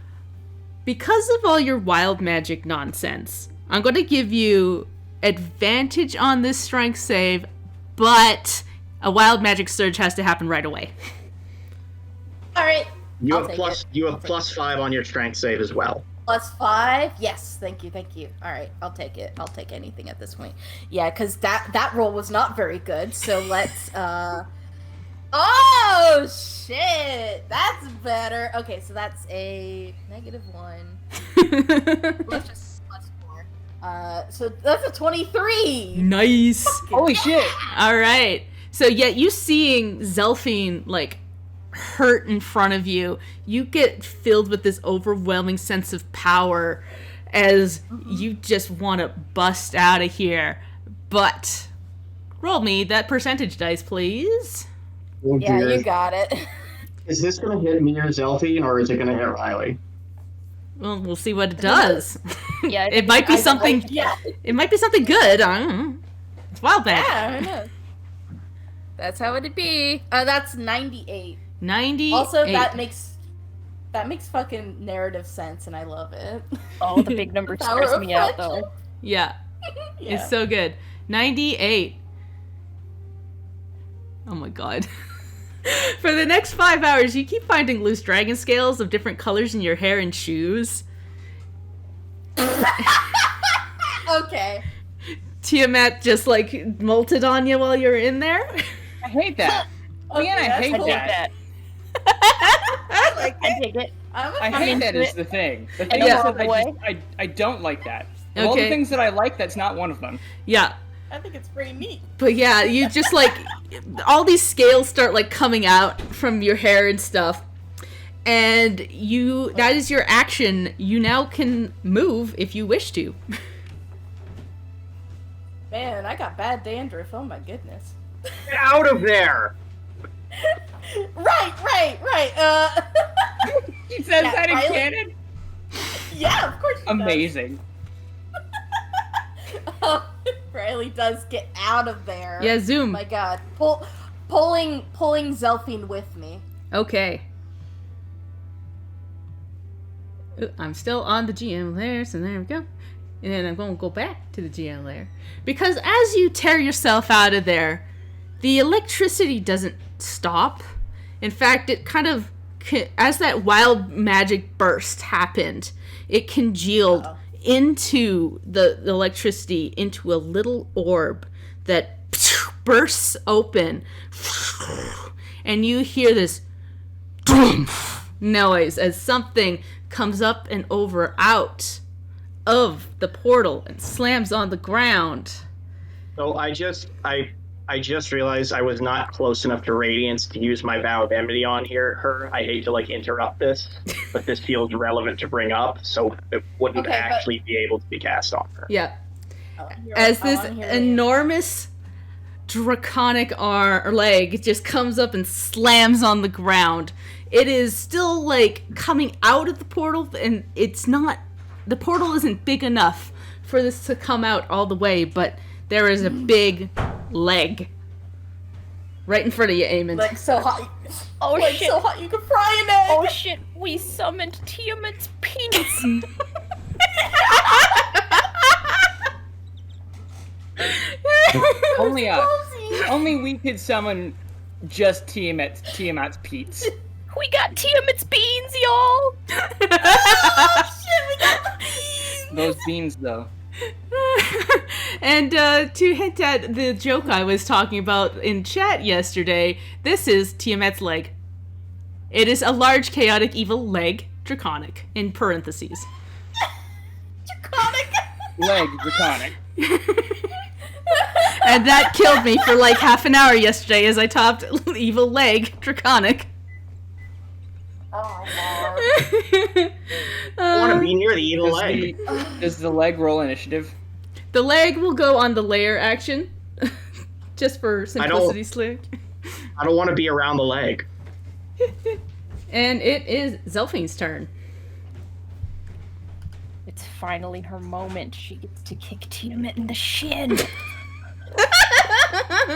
Speaker 1: because of all your wild magic nonsense, I'm going to give you advantage on this strength save, but a wild magic surge has to happen right away.
Speaker 3: All right.
Speaker 2: You
Speaker 3: I'll
Speaker 2: have
Speaker 3: take
Speaker 2: plus
Speaker 3: it.
Speaker 2: you have +5 on your strength save as well.
Speaker 3: +5. Yes, thank you. All right, I'll take it. I'll take anything at this point. Yeah, because that roll was not very good. So let's. Oh shit, that's better. Okay, so that's a -1. Let's just +4. So that's a 23.
Speaker 1: Nice.
Speaker 4: Holy shit!
Speaker 1: All right. So yeah, you seeing Zelphine like hurt in front of you, you get filled with this overwhelming sense of power as you just want to bust out of here. But roll me that percentage dice, please.
Speaker 2: Oh,
Speaker 3: Yeah,
Speaker 2: dear.
Speaker 3: you got it.
Speaker 2: Is this gonna hit me or Zelphine, or is it gonna hit Riley?
Speaker 1: Well, we'll see what it does.
Speaker 5: Yeah,
Speaker 1: It might be something.
Speaker 3: Yeah,
Speaker 1: It might be something good. I don't know. It's wild magic.
Speaker 3: yeah, I know. That's how it'd be. That's 98.
Speaker 1: 98.
Speaker 3: Also, that makes fucking narrative sense, and I love it.
Speaker 5: Oh, the big number
Speaker 3: Power
Speaker 5: stress
Speaker 3: of
Speaker 5: me out,
Speaker 3: friendship.
Speaker 5: though.
Speaker 1: Yeah,
Speaker 3: Yeah.
Speaker 1: it's so good. 98. Oh my god. For the next 5 hours, you keep finding loose dragon scales of different colors in your hair and shoes.
Speaker 3: Okay.
Speaker 1: Tiamat just like molted on you while you're in there.
Speaker 4: I hate that.
Speaker 3: Okay,
Speaker 4: Man, I
Speaker 3: that's
Speaker 4: hate
Speaker 5: I
Speaker 3: cool.
Speaker 5: dig
Speaker 4: that.
Speaker 5: that.
Speaker 3: I like
Speaker 5: I
Speaker 3: it.
Speaker 5: dig it.
Speaker 3: I'm a
Speaker 4: I
Speaker 3: fan.
Speaker 4: hate that is the thing. The thing
Speaker 1: Yeah.
Speaker 4: is that I don't like that. Of all the
Speaker 1: Okay.
Speaker 4: things that I like, that's not one of them.
Speaker 1: Yeah.
Speaker 3: I think it's pretty neat.
Speaker 1: But yeah, you just like all these scales start like coming out from your hair and stuff. And that is your action. You now can move if you wish to.
Speaker 3: Man, I got bad dandruff. Oh my goodness.
Speaker 2: Get out of there!
Speaker 3: Right.
Speaker 4: He says
Speaker 3: Yeah,
Speaker 4: that in
Speaker 3: Riley-
Speaker 4: canon?
Speaker 3: Yeah, of course. She
Speaker 4: Amazing.
Speaker 3: Does. Riley does get out of there.
Speaker 1: Yeah,
Speaker 3: Oh
Speaker 1: zoom.
Speaker 3: my god. Pulling Zelphine with me.
Speaker 1: Okay. Ooh, I'm still on the GM layer, so there we go. And then I'm going to go back to the GM layer. Because as you tear yourself out of there, the electricity doesn't stop. In fact, it kind of, as that wild magic burst happened, it congealed into the electricity into a little orb that bursts open. And you hear this noise as something comes up and over out of the portal and slams on the ground.
Speaker 2: So I just realized I was not close enough to Radiance to use my vow of enmity on her. I hate to like interrupt this, but this feels relevant to bring up, so it wouldn't
Speaker 3: Okay, but-
Speaker 2: actually be able to be cast on her.
Speaker 1: Yeah.
Speaker 3: Oh,
Speaker 1: As
Speaker 3: I
Speaker 1: this
Speaker 3: wanna hear it.
Speaker 1: enormous draconic leg just comes up and slams on the ground. It is still like coming out of the portal, and it's not, the portal isn't big enough for this to come out all the way, but there is a big leg right in front of you, Eamon.
Speaker 3: Like so hot.
Speaker 5: Oh
Speaker 3: Like
Speaker 5: shit.
Speaker 3: so hot you could fry an egg.
Speaker 5: Oh shit, we summoned Tiamat's penis.
Speaker 4: Only we could summon just Tiamat's Pete's.
Speaker 5: We got Tiamat's beans, y'all.
Speaker 4: Those beans, though.
Speaker 1: And to hint at the joke I was talking about in chat yesterday, this is Tiamat's leg. It is a large, chaotic, evil leg, draconic, in parentheses.
Speaker 3: Draconic.
Speaker 4: Leg, draconic.
Speaker 1: And that killed me for like half an hour yesterday as I topped evil leg, draconic.
Speaker 3: Oh my
Speaker 2: I want to be near the evil leg.
Speaker 4: Does the leg roll initiative?
Speaker 1: The leg will go on the layer action, just for simplicity's sake.
Speaker 2: I don't want to be around the leg.
Speaker 1: And it is Zelphine's turn.
Speaker 5: It's finally her moment. She gets to kick Tiamat in the shin.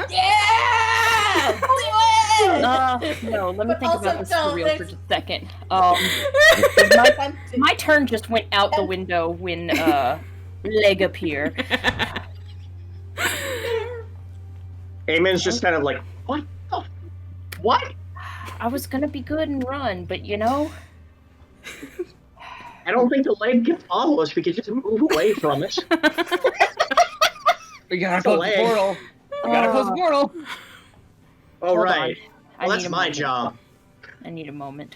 Speaker 3: Yeah! Do it!
Speaker 5: No, let me
Speaker 3: But
Speaker 5: think
Speaker 3: also
Speaker 5: about this
Speaker 3: don't,
Speaker 5: for real for
Speaker 3: there's-
Speaker 5: just a second.
Speaker 3: Time to-
Speaker 5: My turn just went out the window when leg appear.
Speaker 2: Eamon's just kind of like, what? The what?
Speaker 5: I was gonna be good and run, but you know,
Speaker 2: I don't think the leg can follow us. We could just move away from it.
Speaker 4: We gotta
Speaker 2: It's a
Speaker 4: close the
Speaker 2: leg.
Speaker 4: portal. We gotta close the portal.
Speaker 2: Oh,
Speaker 5: Hold
Speaker 2: right.
Speaker 5: on.
Speaker 2: Well,
Speaker 5: I
Speaker 2: that's
Speaker 5: need a
Speaker 2: my
Speaker 5: moment.
Speaker 2: job.
Speaker 5: I need a moment.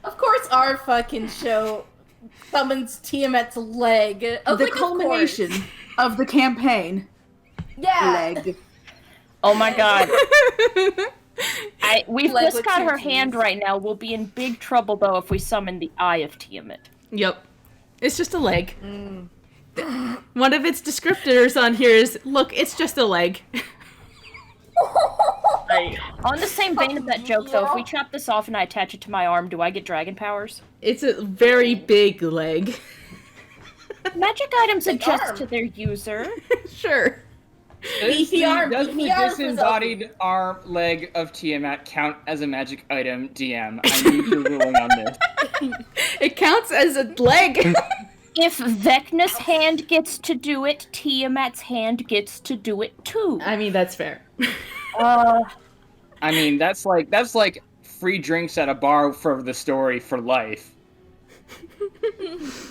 Speaker 3: Of course, our fucking show summons Tiamat's leg.
Speaker 6: The culmination of the campaign.
Speaker 3: Yeah.
Speaker 6: Leg.
Speaker 5: Oh my god. We've
Speaker 3: Leg
Speaker 5: just
Speaker 3: with
Speaker 5: got
Speaker 3: two
Speaker 5: her hand
Speaker 3: Gs.
Speaker 5: right now. We'll be in big trouble though if we summon the Eye of Tiamat.
Speaker 1: Yep. It's just a leg. One of its descriptors on here is, look, it's just a leg.
Speaker 5: On the same vein of that joke though, if we chop this off and I attach it to my arm, do I get dragon powers?
Speaker 1: It's a very big leg.
Speaker 5: Magic items
Speaker 3: Big
Speaker 5: adjust
Speaker 3: arm.
Speaker 5: to their user.
Speaker 1: Sure.
Speaker 3: Beefy arm,
Speaker 4: Does the
Speaker 3: beefy arm for
Speaker 4: disembodied arm leg of Tiamat count as a magic item, DM? I need your ruling on this.
Speaker 1: It counts as a leg.
Speaker 5: If Vecna's hand gets to do it, Tiamat's hand gets to do it too.
Speaker 1: I mean, that's fair.
Speaker 4: I mean, that's like free drinks at a bar for the story for life.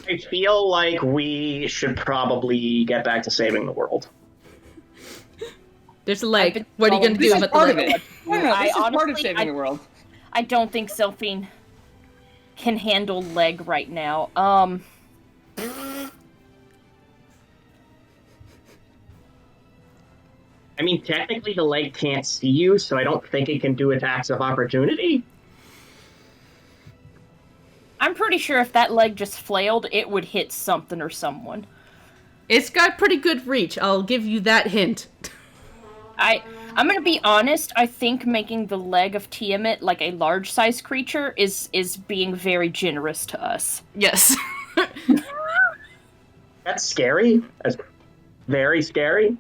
Speaker 2: I feel like we should probably get back to saving the world.
Speaker 1: There's a
Speaker 5: I've
Speaker 1: leg.
Speaker 5: been
Speaker 1: What are you going to
Speaker 4: This
Speaker 1: do
Speaker 4: is
Speaker 1: about the
Speaker 4: part of
Speaker 1: leg?
Speaker 4: it. No,
Speaker 5: I
Speaker 4: this is part of
Speaker 5: honestly-
Speaker 4: saving the world.
Speaker 5: I don't think Zelphine can handle leg right now.
Speaker 2: I mean, technically the leg can't see you, so I don't think it can do attacks of opportunity.
Speaker 5: I'm pretty sure if that leg just flailed, it would hit something or someone.
Speaker 1: It's got pretty good reach. I'll give you that hint.
Speaker 5: I'm gonna be honest, I think making the leg of Tiamat like a large size creature is being very generous to us.
Speaker 1: Yes.
Speaker 2: That's scary. That's very scary.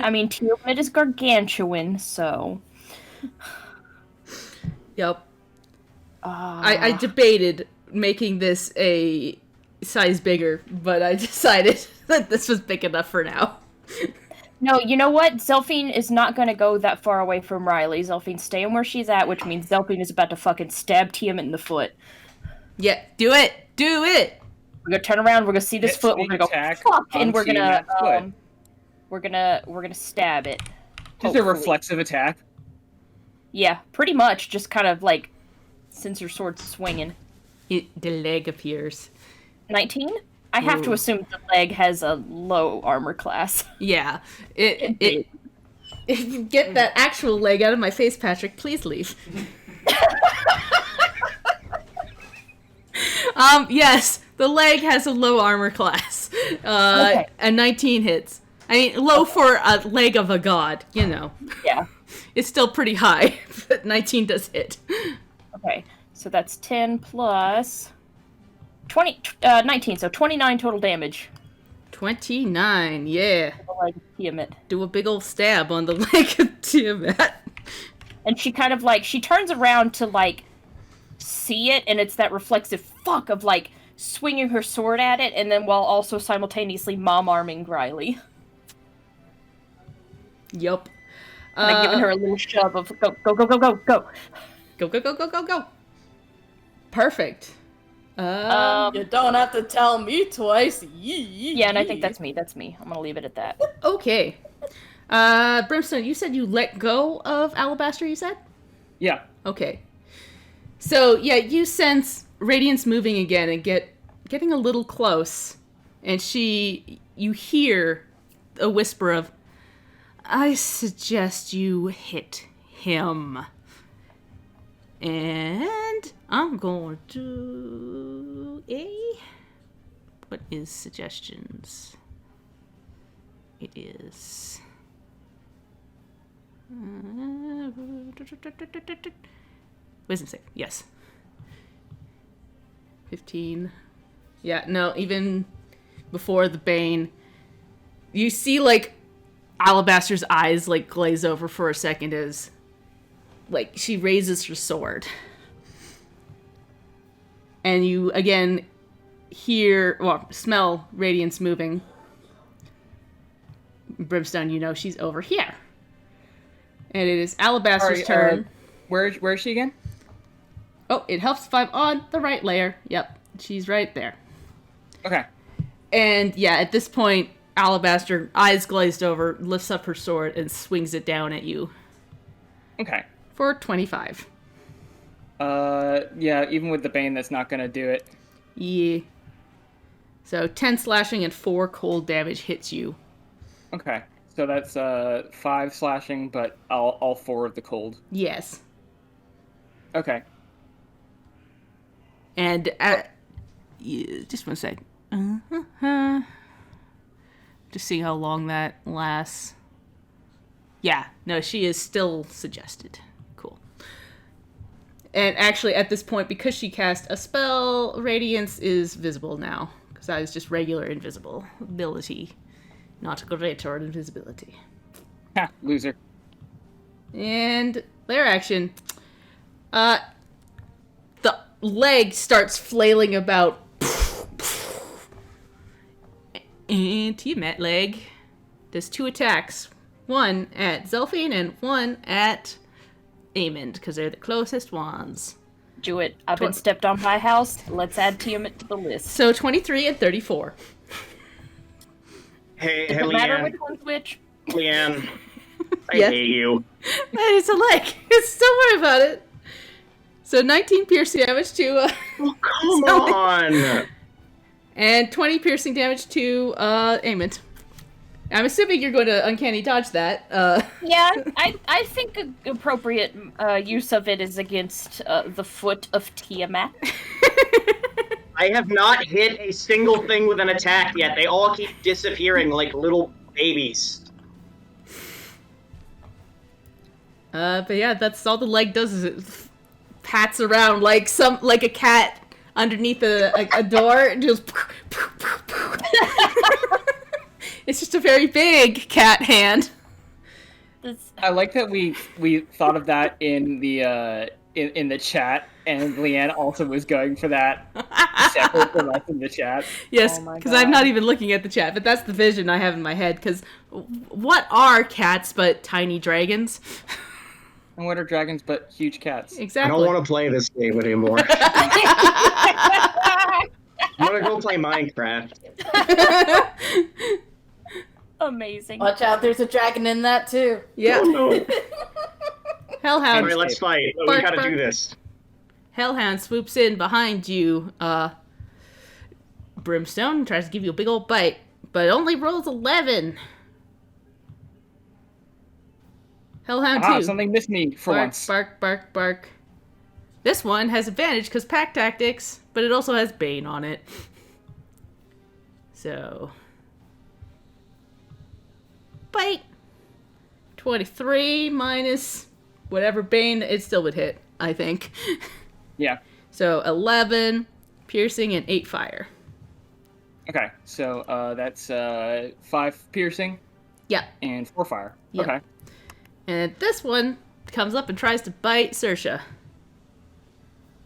Speaker 5: I mean, Tiamat is gargantuan, so...
Speaker 1: Yep. I debated making this a size bigger, but I decided that this was big enough for now.
Speaker 5: No, you know what? Zelphine is not gonna go that far away from Riley. Zelphine's staying where she's at, which means Zelphine is about to fucking stab Tiamat in the foot.
Speaker 1: Yeah, do it! Do it!
Speaker 5: We're gonna turn around, we're gonna see this
Speaker 4: Hit
Speaker 5: foot, we're
Speaker 4: sneak
Speaker 5: gonna go,
Speaker 4: attack
Speaker 5: fuck,
Speaker 4: on
Speaker 5: and we're gonna,
Speaker 4: Tiamat's foot.
Speaker 5: we're gonna stab it.
Speaker 4: Just a
Speaker 5: hopefully.
Speaker 4: reflexive attack.
Speaker 5: Yeah, pretty much, just kind of like, since your sword's swinging.
Speaker 1: The leg appears.
Speaker 5: 19? I have to
Speaker 1: Ooh.
Speaker 5: assume the leg has a low armor class.
Speaker 1: Yeah. If you get that actual leg out of my face, Patrick, please leave. Yes, the leg has a low armor class.
Speaker 5: Okay.
Speaker 1: And 19 hits. I mean, low for a leg of a god, you know.
Speaker 5: Yeah.
Speaker 1: It's still pretty high, but 19 does hit.
Speaker 5: Okay, so that's 10 plus 19, so 29 total damage.
Speaker 1: 29, yeah.
Speaker 5: The leg of Tiamat.
Speaker 1: Do a big old stab on the leg of Tiamat.
Speaker 5: And she kind of like, she turns around to like see it, and it's that reflexive fuck of like swinging her sword at it, and then while also simultaneously mom-arming Riley.
Speaker 1: Yup.
Speaker 5: And then giving her a little shove of go, go, go, go, go, go.
Speaker 1: Go, go, go, go, go, go. Perfect.
Speaker 3: You don't have to tell me twice.
Speaker 5: Yeah, and I think that's me. I'm gonna leave it at that.
Speaker 1: Okay. Brimstone, you said you let go of Alabaster, you said?
Speaker 4: Yeah.
Speaker 1: Okay. So, yeah, you sense Radiance moving again and getting a little close. And you hear a whisper of, I suggest you hit him. And I'm going to what is suggestions? It is Wisdom save. Yes. 15. Yeah, no, even before the Bane, you see, like, Alabaster's eyes, like, glaze over for a second as, like, she raises her sword. And you, again, smell Radiance moving. Brimstone, you know she's over here. And it is Alabaster's turn.
Speaker 4: Where is she again?
Speaker 1: Oh, it helps if I'm on the right layer. Yep, she's right there.
Speaker 4: Okay.
Speaker 1: And yeah, at this point, Alabaster, eyes glazed over, lifts up her sword and swings it down at you.
Speaker 4: Okay.
Speaker 1: For 25.
Speaker 4: Yeah, even with the Bane, that's not gonna do it.
Speaker 1: Yeah. So 10 slashing and 4 cold damage hits you.
Speaker 4: Okay. So that's 5 slashing, but all 4 of the cold.
Speaker 1: Yes.
Speaker 4: Okay.
Speaker 1: And just one sec. Just seeing how long that lasts. Yeah, no, she is still suggested. Cool. And actually, at this point, because she cast a spell, Radiance is visible now. Because that is just regular invisibility, not greater invisibility.
Speaker 4: Ha, loser.
Speaker 1: And their action. The leg starts flailing about. And Tiamat leg does 2 attacks. One at Zelphine and one at Amond, because they're the closest ones.
Speaker 5: Do it. I've been stepped on by house. Let's add Tiamat to the list.
Speaker 1: So 23 and 34.
Speaker 2: Hey,
Speaker 5: Does it matter
Speaker 2: Leanne.
Speaker 5: which one's which?
Speaker 2: Leanne. I
Speaker 1: Yes?
Speaker 2: hate you.
Speaker 1: It's a leg. Don't worry about it. So 19 piercing damage to...
Speaker 2: Oh, come on.
Speaker 1: and 20 piercing damage to Amond. I'm assuming you're going to uncanny dodge that.
Speaker 5: Yeah, I think an appropriate use of it is against the foot of Tiamat.
Speaker 2: I have not hit a single thing with an attack yet. They all keep disappearing like little babies.
Speaker 1: But yeah, that's all the leg does is it pats around like a cat underneath a door and just... It's just a very big cat hand.
Speaker 4: I like that we thought of that in the in the chat, and Leanne also was going for that separate from us in the chat.
Speaker 1: Yes,
Speaker 5: Oh my
Speaker 1: because I'm
Speaker 5: God.
Speaker 1: not even looking at the chat, but that's the vision I have in my head. Because what are cats but tiny dragons?
Speaker 4: And what are dragons but huge cats?
Speaker 2: I
Speaker 1: Exactly.
Speaker 2: don't want to play this game anymore. I'm gonna go play Minecraft.
Speaker 5: Amazing.
Speaker 3: Watch out, there's a dragon in that too.
Speaker 1: Yeah.
Speaker 2: Oh no.
Speaker 1: Hellhound.
Speaker 2: Alright, let's fight. We
Speaker 1: Bark,
Speaker 2: gotta
Speaker 1: bark.
Speaker 2: do this.
Speaker 1: Hellhound swoops in behind you. Brimstone tries to give you a big old bite, but only rolls 11. Hellhound 2.
Speaker 4: Something missed me for
Speaker 1: bark,
Speaker 4: once.
Speaker 1: bark, bark, bark. This one has advantage because pack tactics, but it also has Bane on it. So... Bite! 23 minus whatever Bane, it still would hit, I think.
Speaker 4: Yeah.
Speaker 1: So 11 piercing and 8 fire.
Speaker 4: Okay, so that's 5 piercing
Speaker 1: Yeah.
Speaker 4: and 4 fire.
Speaker 1: Yep.
Speaker 4: Okay.
Speaker 1: And this one comes up and tries to bite Saoirse.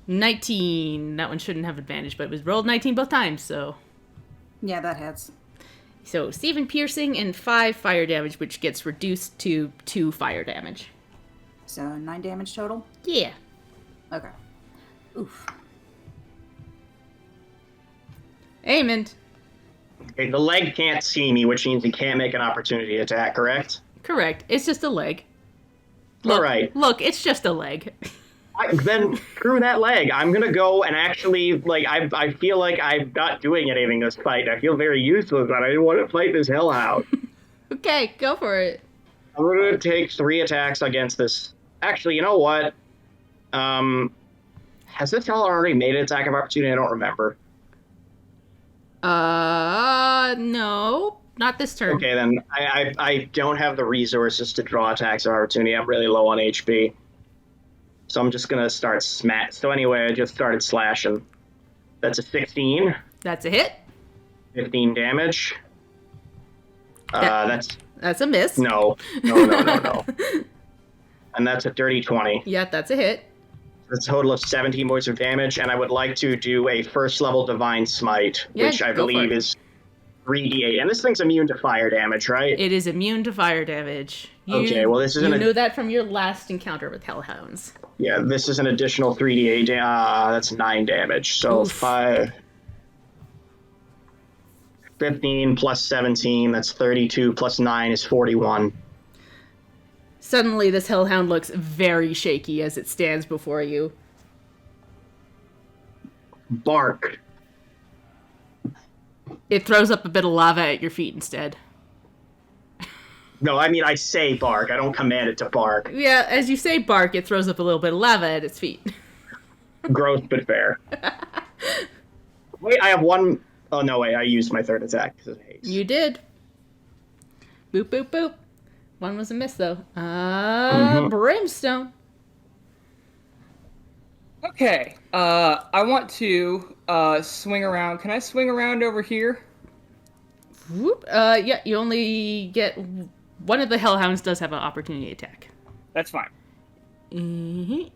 Speaker 1: 19. That one shouldn't have advantage, but it was rolled 19 both times, so...
Speaker 6: Yeah, that hits.
Speaker 1: So 7 piercing and 5 fire damage, which gets reduced to 2 fire damage.
Speaker 6: So 9 damage total?
Speaker 1: Yeah.
Speaker 6: Okay. Oof.
Speaker 1: Amond.
Speaker 2: Okay, the leg can't see me, which means he can't make an opportunity attack, correct?
Speaker 1: Correct. It's just a leg. Look,
Speaker 2: Alright.
Speaker 1: Look, it's just a leg.
Speaker 2: Then screw that leg. I'm gonna go and actually, like, I feel like I'm not doing anything this fight. I feel very useless, but I didn't want to fight this hellhound.
Speaker 1: Okay, go for it.
Speaker 2: I'm gonna take 3 attacks against this. Actually, you know what? Has this hell already made an attack of opportunity? I don't remember.
Speaker 1: No. not this turn.
Speaker 2: Okay, then I don't have the resources to draw attacks of opportunity. I'm really low on HP. So I'm just going to start smash. So anyway, I just started slashing. That's a 16.
Speaker 1: That's a hit.
Speaker 2: 15 damage.
Speaker 1: That's a miss.
Speaker 2: No. And that's a dirty 20.
Speaker 1: Yeah, that's a hit.
Speaker 2: That's a total of 17 points of damage, and I would like to do a first level Divine Smite,
Speaker 1: Yeah,
Speaker 2: which I
Speaker 1: go for
Speaker 2: believe
Speaker 1: it.
Speaker 2: is 3d8. And this thing's immune to fire damage, right?
Speaker 1: It is immune to fire damage.
Speaker 2: Okay, well, this is
Speaker 1: you
Speaker 2: an-
Speaker 1: know that from your last encounter with Hellhounds.
Speaker 2: Yeah, this is an additional 3d8. That's 9 damage. So
Speaker 1: Oof.
Speaker 2: 15 plus 17, that's 32, plus 9 is 41.
Speaker 1: Suddenly, this Hellhound looks very shaky as it stands before you.
Speaker 2: Bark.
Speaker 1: It throws up a bit of lava at your feet instead.
Speaker 2: No, I mean, I say bark. I don't command it to bark.
Speaker 1: Yeah, as you say bark, it throws up a little bit of lava at its feet.
Speaker 2: Gross, but fair. Wait, I have one... Oh, no, wait, I used my third attack because of haste.
Speaker 1: You did. Boop, boop, boop. One was a miss, though. Brimstone.
Speaker 4: Okay. I want to swing around. Can I swing around over here?
Speaker 1: Whoop. Yeah, you only get... One of the Hellhounds does have an opportunity attack.
Speaker 4: That's fine.
Speaker 1: Mm-hmm.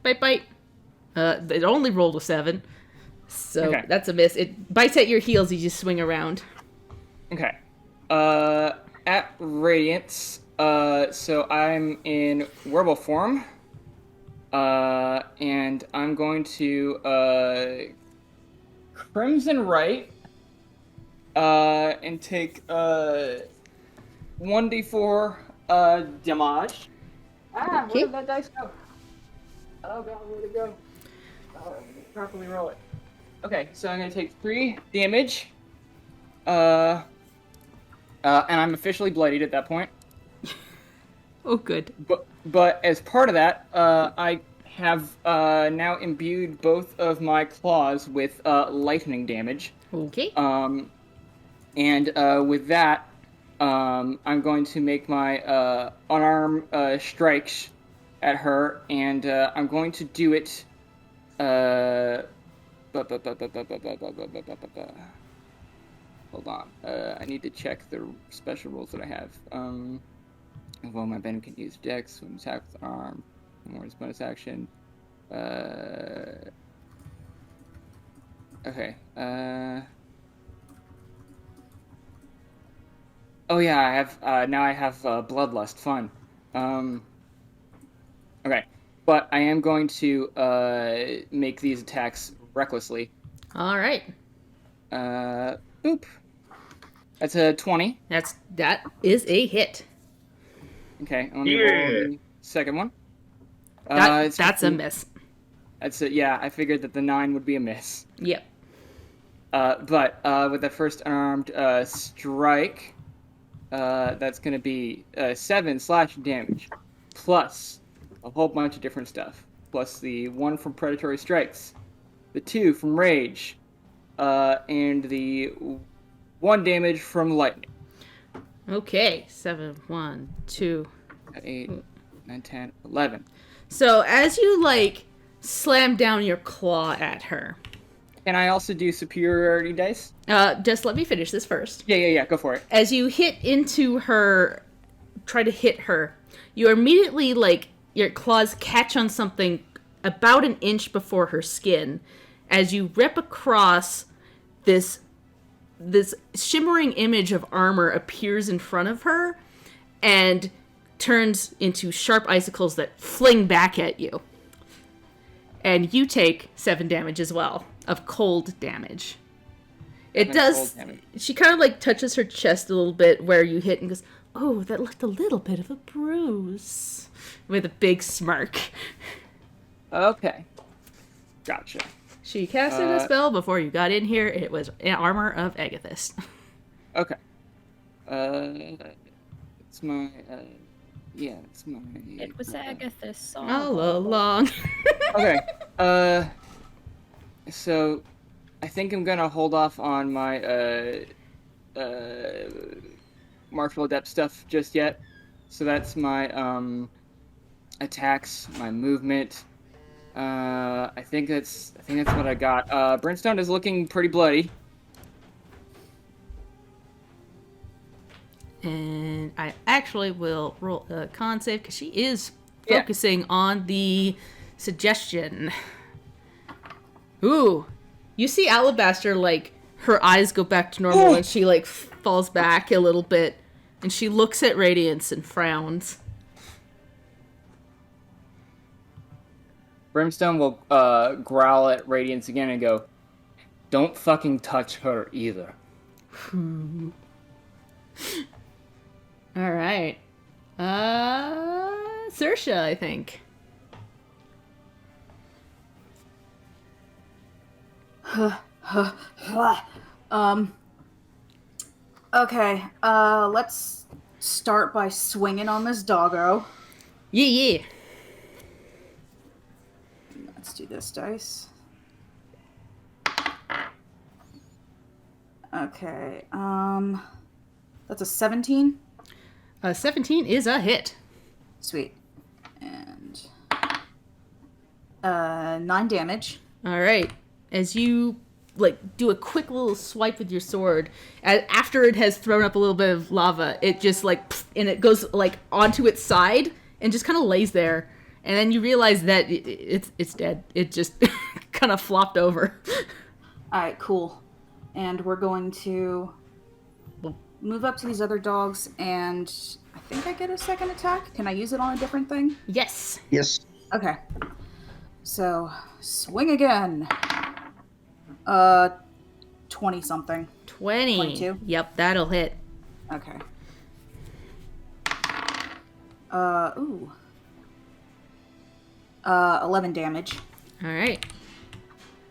Speaker 1: Bite, bite. It only rolled a 7. So
Speaker 4: Okay.
Speaker 1: that's a miss. It bites at your heels, you just swing around.
Speaker 4: Okay. At Radiance, so I'm in werewolf form. And I'm going to, Crimson Right, and take, 1d4, damage. Ah,
Speaker 1: Okay.
Speaker 4: where did that dice go? Oh god, where'd it go? Oh, properly roll it. Okay, so I'm gonna take 3 damage. And I'm officially bloodied at that point.
Speaker 1: Oh, good.
Speaker 4: But as part of that, I have now imbued both of my claws with lightning damage.
Speaker 1: Okay.
Speaker 4: And with that, I'm going to make my unarmed strikes at her, and I'm going to do it. Hold on. I need to check the special rules that I have. Well, my venom can use dex when attack with arm. More is bonus action. Okay. Oh yeah, I have. Now I have bloodlust. Fun. Okay, but I am going to make these attacks recklessly.
Speaker 1: All right.
Speaker 4: Boop. That's a 20.
Speaker 1: That is a hit.
Speaker 4: Okay, let me roll the second one.
Speaker 1: That's a miss.
Speaker 4: That's it. Yeah, I figured that the 9 would be a miss.
Speaker 1: Yep.
Speaker 4: But with the first unarmed strike, that's going to be 7 slashing damage, plus a whole bunch of different stuff, plus the 1 from predatory strikes, the 2 from rage, and the 1 damage from lightning.
Speaker 1: Okay. 7, 1, 2.
Speaker 4: 8, 9, 10, 11.
Speaker 1: So as you, slam down your claw at her.
Speaker 4: Can I also do superiority dice?
Speaker 1: Just let me finish this first.
Speaker 4: Yeah, go for it.
Speaker 1: As you hit into her, try to hit her, you immediately, your claws catch on something about an inch before her skin. As you rip across, this shimmering image of armor appears in front of her and turns into sharp icicles that fling back at you. And you take 7 damage as well, of cold damage. It does. She kind of touches her chest a little bit where you hit and goes, "Oh, that left a little bit of a bruise," with a big smirk.
Speaker 4: Okay. Gotcha.
Speaker 1: She casted a spell before you got in here. It was Armor of Agathis.
Speaker 4: Okay. It's my, it's my...
Speaker 5: It was Agathis all
Speaker 1: All along.
Speaker 4: Okay. So I think I'm gonna hold off on my martial adept stuff just yet. So that's my attacks, my movement. I think that's what I got. Brimstone is looking pretty bloody.
Speaker 1: And I actually will roll a con save because she is focusing on the suggestion. Ooh. You see Alabaster, like, her eyes go back to normal and she, like, falls back a little bit. And she looks at Radiance and frowns.
Speaker 4: Brimstone will growl at Radiance again and go, "Don't fucking touch her either."
Speaker 1: All right. Saoirse, I think.
Speaker 6: Okay, let's start by swinging on this doggo.
Speaker 1: Yeah.
Speaker 6: Let's do this dice. Okay, that's a 17.
Speaker 1: 17 is a hit.
Speaker 6: Sweet. And 9 damage.
Speaker 1: All right. As you like do a quick little swipe with your sword, after it has thrown up a little bit of lava, it just like and it goes like onto its side and just kind of lays there. And then you realize that it's dead. It just kind of flopped over.
Speaker 6: All right, cool. And we're going to move up to these other dogs, and I think I get a second attack. Can I use it on a different thing?
Speaker 1: Yes.
Speaker 2: Yes.
Speaker 6: Okay. So, swing again. 20 something.
Speaker 1: 20.
Speaker 6: 22.
Speaker 1: Yep, that'll hit.
Speaker 6: Okay. 11 damage.
Speaker 1: All right.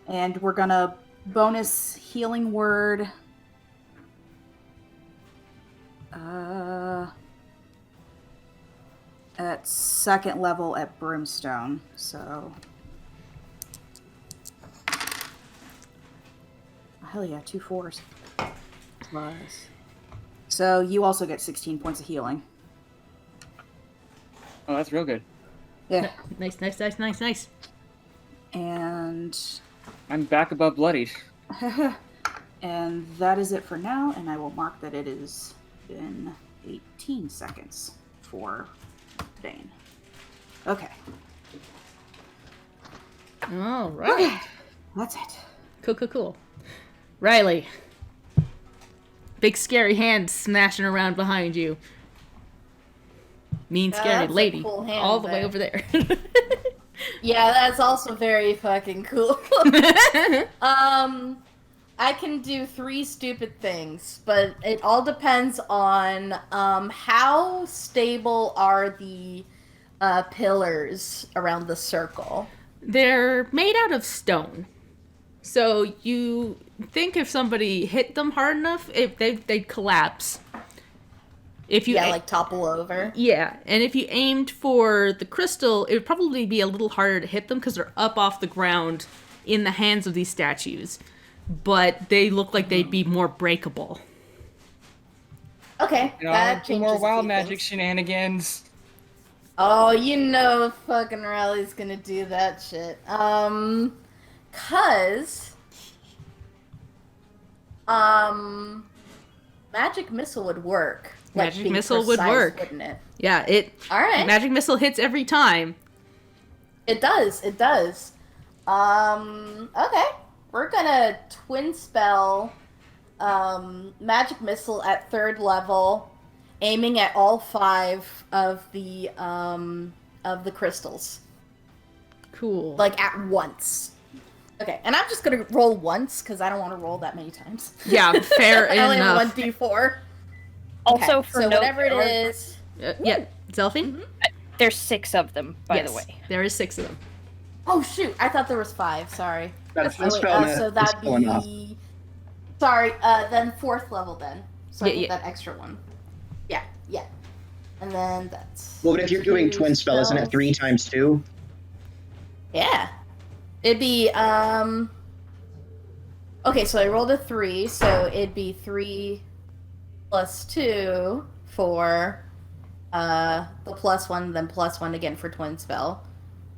Speaker 6: And we're gonna bonus healing word. At second level at Brimstone, so. Hell yeah, 2 4s. Plus. So you also get 16 points of healing.
Speaker 4: Oh, that's real good.
Speaker 6: Yeah.
Speaker 1: Nice.
Speaker 6: And
Speaker 4: I'm back above bloodied.
Speaker 6: and that is it for now, and I will mark that it has been 18 seconds for Bane. Okay.
Speaker 1: All right.
Speaker 6: That's it.
Speaker 1: Cool. Riley. Big scary hand smashing around behind you. Mean scary
Speaker 3: that's a
Speaker 1: lady.
Speaker 3: cool hand
Speaker 1: All the way
Speaker 3: there.
Speaker 1: over there.
Speaker 3: Yeah, that's also very fucking cool. I can do 3 stupid things, but it all depends on how stable are the pillars around the circle.
Speaker 1: They're made out of stone. So you think if somebody hit them hard enough, they'd collapse. If you
Speaker 3: like topple over.
Speaker 1: Yeah, and if you aimed for the crystal, it would probably be a little harder to hit them because they're up off the ground in the hands of these statues. But they look like they'd be more breakable.
Speaker 3: Okay, that changes
Speaker 4: more
Speaker 3: a
Speaker 4: wild
Speaker 3: few
Speaker 4: magic
Speaker 3: things.
Speaker 4: shenanigans.
Speaker 3: Oh, you know fucking Riley's gonna do that shit. Magic missile would work.
Speaker 1: Magic
Speaker 3: being
Speaker 1: missile would
Speaker 3: precise,
Speaker 1: work.
Speaker 3: wouldn't it?
Speaker 1: Yeah,
Speaker 3: All right.
Speaker 1: Magic missile hits every time.
Speaker 3: It does. Okay. We're gonna twin spell magic missile at 3rd level, aiming at all 5 of the crystals.
Speaker 1: Cool.
Speaker 3: Like at once. Okay, and I'm just gonna roll once because I don't want to roll that many times.
Speaker 1: Yeah, fair
Speaker 3: I only have
Speaker 1: enough.
Speaker 3: 1d4.
Speaker 5: Also,
Speaker 3: Okay,
Speaker 5: for
Speaker 3: so
Speaker 5: note,
Speaker 3: whatever it is.
Speaker 1: Yeah, Zelfie?
Speaker 5: there's 6 of them, by
Speaker 1: Yes,
Speaker 5: the way.
Speaker 1: there is 6 of them.
Speaker 3: Oh shoot! I thought there was 5. Sorry.
Speaker 2: That's
Speaker 3: Oh, wait, so that'd be. Sorry. Then 4th level then. So I
Speaker 1: Yeah,
Speaker 3: get
Speaker 1: yeah.
Speaker 3: that extra one. Yeah. And then that's.
Speaker 2: Well, but if you're doing twin spell, isn't it 3 times 2?
Speaker 3: Yeah. It'd be Okay, so I rolled a 3, so it'd be 3 +2 for the +1, then +1 again for twin spell.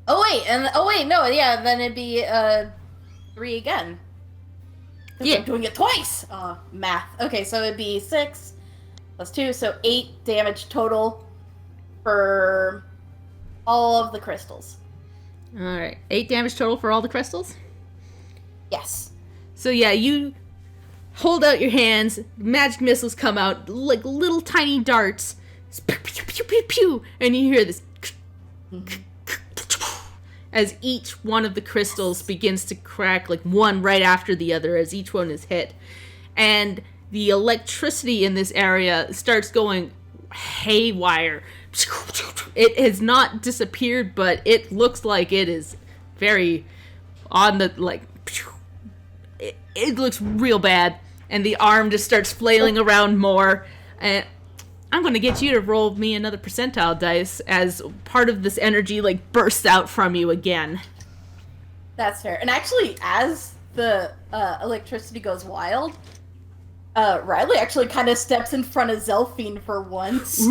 Speaker 3: Oh wait, no, yeah, then it'd be 3 again.
Speaker 1: Yeah.
Speaker 3: I'm doing it twice. Math. Okay, so it'd be 6 +2, so 8 damage total for all of the crystals.
Speaker 1: All right, 8 damage total for all the crystals.
Speaker 3: Yes.
Speaker 1: So yeah, you hold out your hands. Magic missiles come out like little tiny darts. Pew, pew, pew, pew, pew, and you hear this as each one of the crystals begins to crack, like one right after the other as each one is hit. And the electricity in this area starts going haywire. It has not disappeared, but it looks like it is very on the, like, it looks real bad. And the arm just starts flailing around more. And I'm going to get you to roll me another percentile dice as part of this energy, like, bursts out from you again.
Speaker 3: That's fair. And actually, as the electricity goes wild, Riley actually kind of steps in front of Zelphine for once.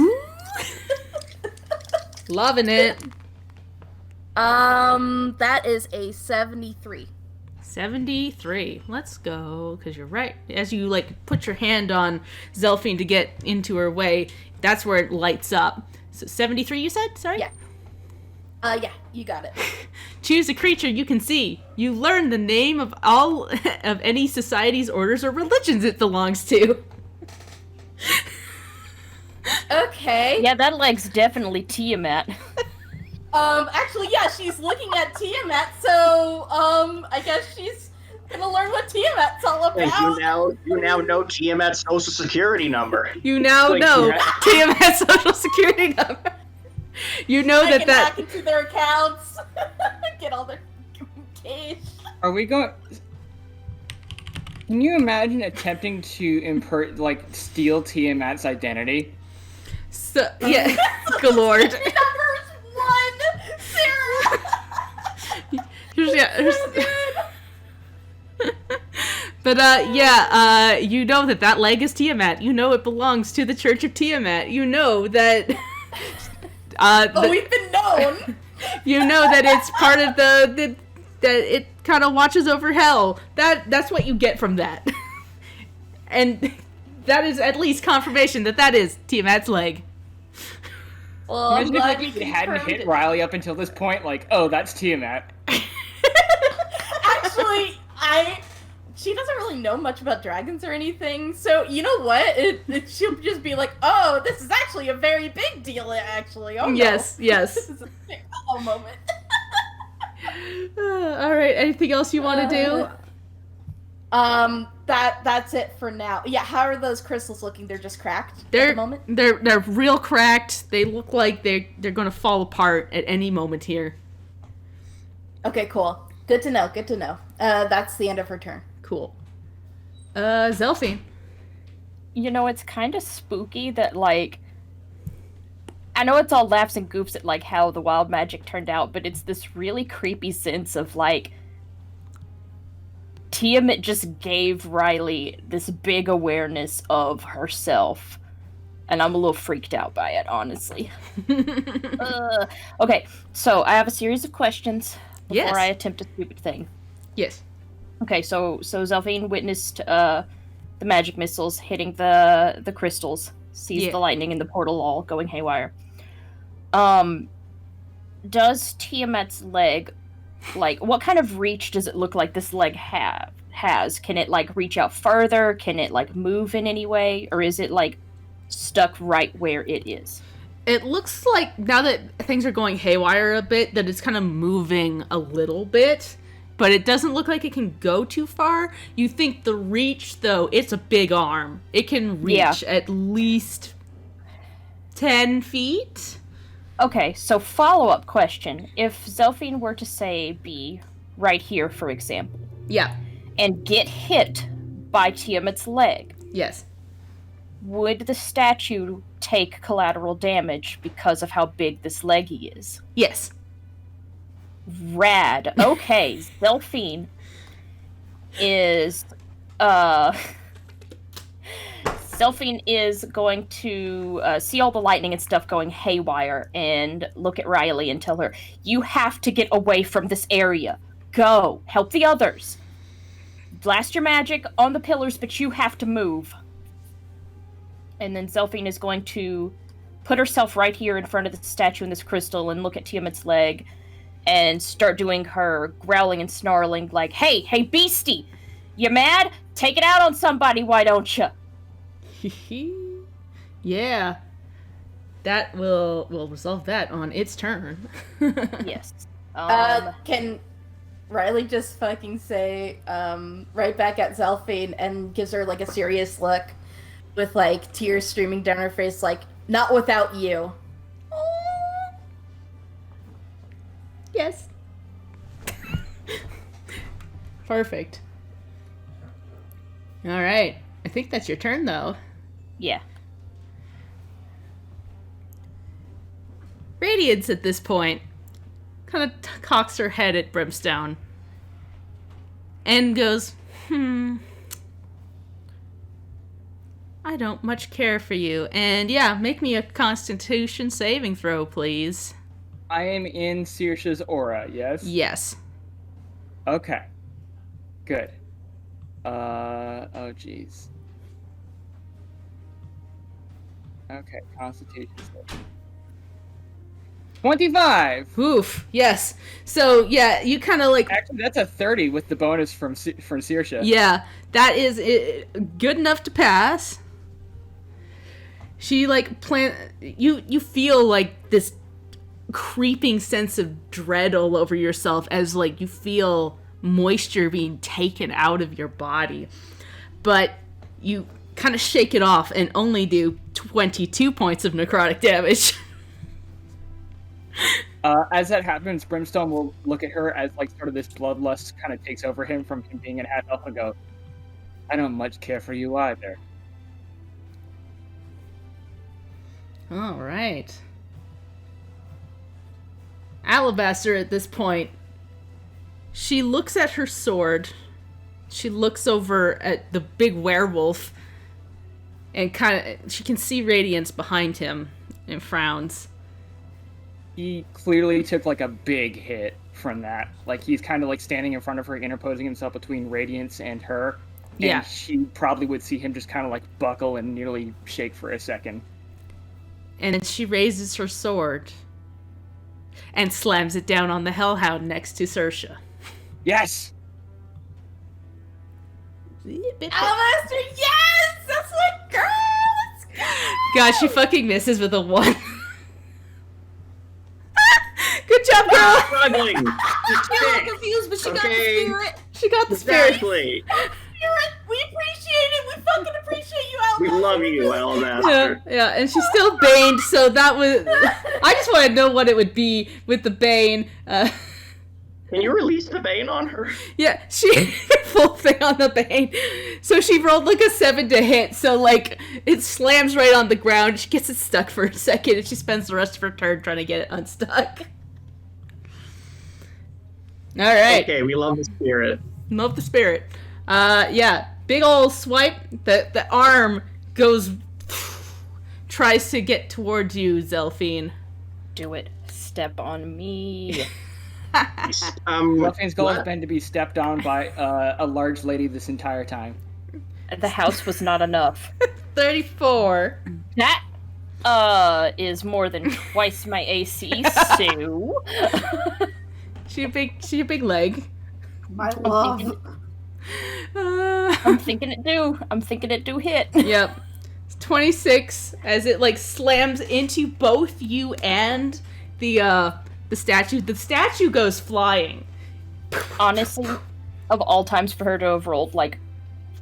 Speaker 1: Loving it.
Speaker 3: That is a 73.
Speaker 1: 73. Let's go, because you're right. As you, like, put your hand on Zelphine to get into her way, that's where it lights up. So 73, you said? Sorry?
Speaker 3: Yeah. Yeah, you got it.
Speaker 1: Choose a creature you can see. You learn the name of all of any societies, orders, or religions it belongs to.
Speaker 3: Okay.
Speaker 5: Yeah, that leg's definitely Tiamat.
Speaker 3: Actually, yeah, she's looking at Tiamat, so, I guess she's gonna learn what Tiamat's all about.
Speaker 2: Hey, you now know Tiamat's social security number.
Speaker 1: You now
Speaker 2: Like,
Speaker 1: know
Speaker 2: yeah.
Speaker 1: Tiamat's social security number. You know
Speaker 3: I
Speaker 1: that
Speaker 3: can hack into their accounts, get all their cash.
Speaker 4: Are we going? Can you imagine attempting to steal Tiamat's identity?
Speaker 1: So, yeah, Galord.
Speaker 3: Number 1, Sarah.
Speaker 1: But you know that leg is Tiamat. You know it belongs to the Church of Tiamat. You know that.
Speaker 3: We've been known.
Speaker 1: You know that it's part of that it kind of watches over hell. That's what you get from that, and that is at least confirmation that is Tiamat's leg.
Speaker 3: Well, I'm
Speaker 4: Imagine
Speaker 3: glad
Speaker 4: if
Speaker 3: you
Speaker 4: we hadn't
Speaker 3: confirmed
Speaker 4: hit
Speaker 3: it.
Speaker 4: Riley up until this point, like, oh, that's Tiamat.
Speaker 3: Actually, she doesn't really know much about dragons or anything, so you know what? She'll just be like, oh, this is actually a very big deal, actually. Oh, no.
Speaker 1: Yes.
Speaker 3: This is a big moment.
Speaker 1: All right. Anything else you want to do?
Speaker 3: That's it for now. Yeah, how are those crystals looking? They're just cracked at the moment?
Speaker 1: They're real cracked. They look like they're going to fall apart at any moment here.
Speaker 3: Okay, cool. Good to know. That's the end of her turn.
Speaker 1: Cool. Zelphine.
Speaker 5: You know, it's kind of spooky that, like, I know it's all laughs and goofs at, like, how the wild magic turned out, but it's this really creepy sense of, like, Tiamat just gave Riley this big awareness of herself. And I'm a little freaked out by it, honestly. Okay, so I have a series of questions before I attempt a stupid thing.
Speaker 1: Yes.
Speaker 5: Okay, so Zelphine witnessed the magic missiles hitting the crystals, sees the lightning in the portal all going haywire. Does Tiamat's leg, like, what kind of reach does it look like this leg has? Can it, like, reach out further? Can it, like, move in any way? Or is it, like, stuck right where it is?
Speaker 1: It looks like, now that things are going haywire a bit, that it's kind of moving a little bit, but it doesn't look like it can go too far. You think the reach, though, it's a big arm. It can reach at least 10 feet.
Speaker 5: Okay, so follow-up question. If Zelphine were to, say, be right here, for example,
Speaker 1: Yeah.
Speaker 5: and get hit by Tiamat's leg,
Speaker 1: Yes.
Speaker 5: would the statue take collateral damage because of how big this leggy is?
Speaker 1: Yes.
Speaker 5: Rad. Okay, Zelphine is Zelphine is going to see all the lightning and stuff going haywire and look at Riley and tell her, "You have to get away from this area. Go. Help the others. Blast your magic on the pillars, but you have to move." And then Zelphine is going to put herself right here in front of the statue in this crystal and look at Tiamat's leg and start doing her growling and snarling like, hey, beastie! You mad? Take it out on somebody, why don't you?
Speaker 1: Yeah. That will resolve that on its turn.
Speaker 5: Yes.
Speaker 3: Can Riley just fucking say, right back at Zelphine and gives her, like, a serious look with, like, tears streaming down her face, like, not without you.
Speaker 1: Yes. Perfect. All right. I think that's your turn, though.
Speaker 5: Yeah.
Speaker 1: Radiance, at this point, kind of cocks her head at Brimstone and goes, I don't much care for you. And yeah, make me a Constitution saving throw, please.
Speaker 4: I am in Saoirse's aura, yes?
Speaker 1: Yes.
Speaker 4: Okay. Good. Oh jeez. Okay, Constitution saving. 25!
Speaker 1: Oof, yes. So, yeah, you kind of like...
Speaker 4: Actually, that's a 30 with the bonus from Saoirse.
Speaker 1: Yeah, that is good enough to pass. She, like, you feel, like, this creeping sense of dread all over yourself as, like, you feel moisture being taken out of your body. But you kind of shake it off and only do 22 points of necrotic damage.
Speaker 4: As that happens, Brimstone will look at her as, like, sort of this bloodlust kind of takes over him from him being an half-elf and go, I don't much care for you either.
Speaker 1: All right. Alabaster, at this point, she looks at her sword. She looks over at the big werewolf and she can see Radiance behind him and frowns.
Speaker 4: He clearly took, like, a big hit from that. Like, he's kind of, like, standing in front of her, interposing himself between Radiance and her. And
Speaker 1: yeah.
Speaker 4: She probably would see him just kind of, like, buckle and nearly shake for a second.
Speaker 1: And then she raises her sword and slams it down on the Hellhound next to Saoirse.
Speaker 4: Yes!
Speaker 3: Alabaster, yes! That's my girl! Let's go!
Speaker 1: God, she fucking misses with a 1. Good job, girl!
Speaker 2: Struggling.
Speaker 6: She's a little confused, but she got the spirit.
Speaker 1: She got the spirit.
Speaker 2: Exactly.
Speaker 3: Spirit, we appreciate it! We fucking appreciate you, Alabaster!
Speaker 2: We love you, Alabaster.
Speaker 1: Yeah, and she's still baned, so that was... I just want to know what it would be with the bane.
Speaker 2: Can you release the Bane on her?
Speaker 1: Yeah, she... full thing on the bane. So she rolled like a 7 to hit, so like, it slams right on the ground. She gets it stuck for a second, and she spends the rest of her turn trying to get it unstuck. All right.
Speaker 2: Okay, we love the spirit.
Speaker 1: Love the spirit. Yeah, big ol' swipe. The arm goes, tries to get towards you, Zelphine.
Speaker 5: Do it. Step on me.
Speaker 4: Zelphine's goal has been to be stepped on by a large lady this entire time.
Speaker 5: The house was not enough.
Speaker 1: 34.
Speaker 5: That is more than twice my AC, so...
Speaker 1: She a big leg.
Speaker 6: My love.
Speaker 5: I'm thinking it do hit.
Speaker 1: Yep. 26 as it like slams into both you and the statue. The statue goes flying.
Speaker 5: Honestly, of all times for her to have rolled like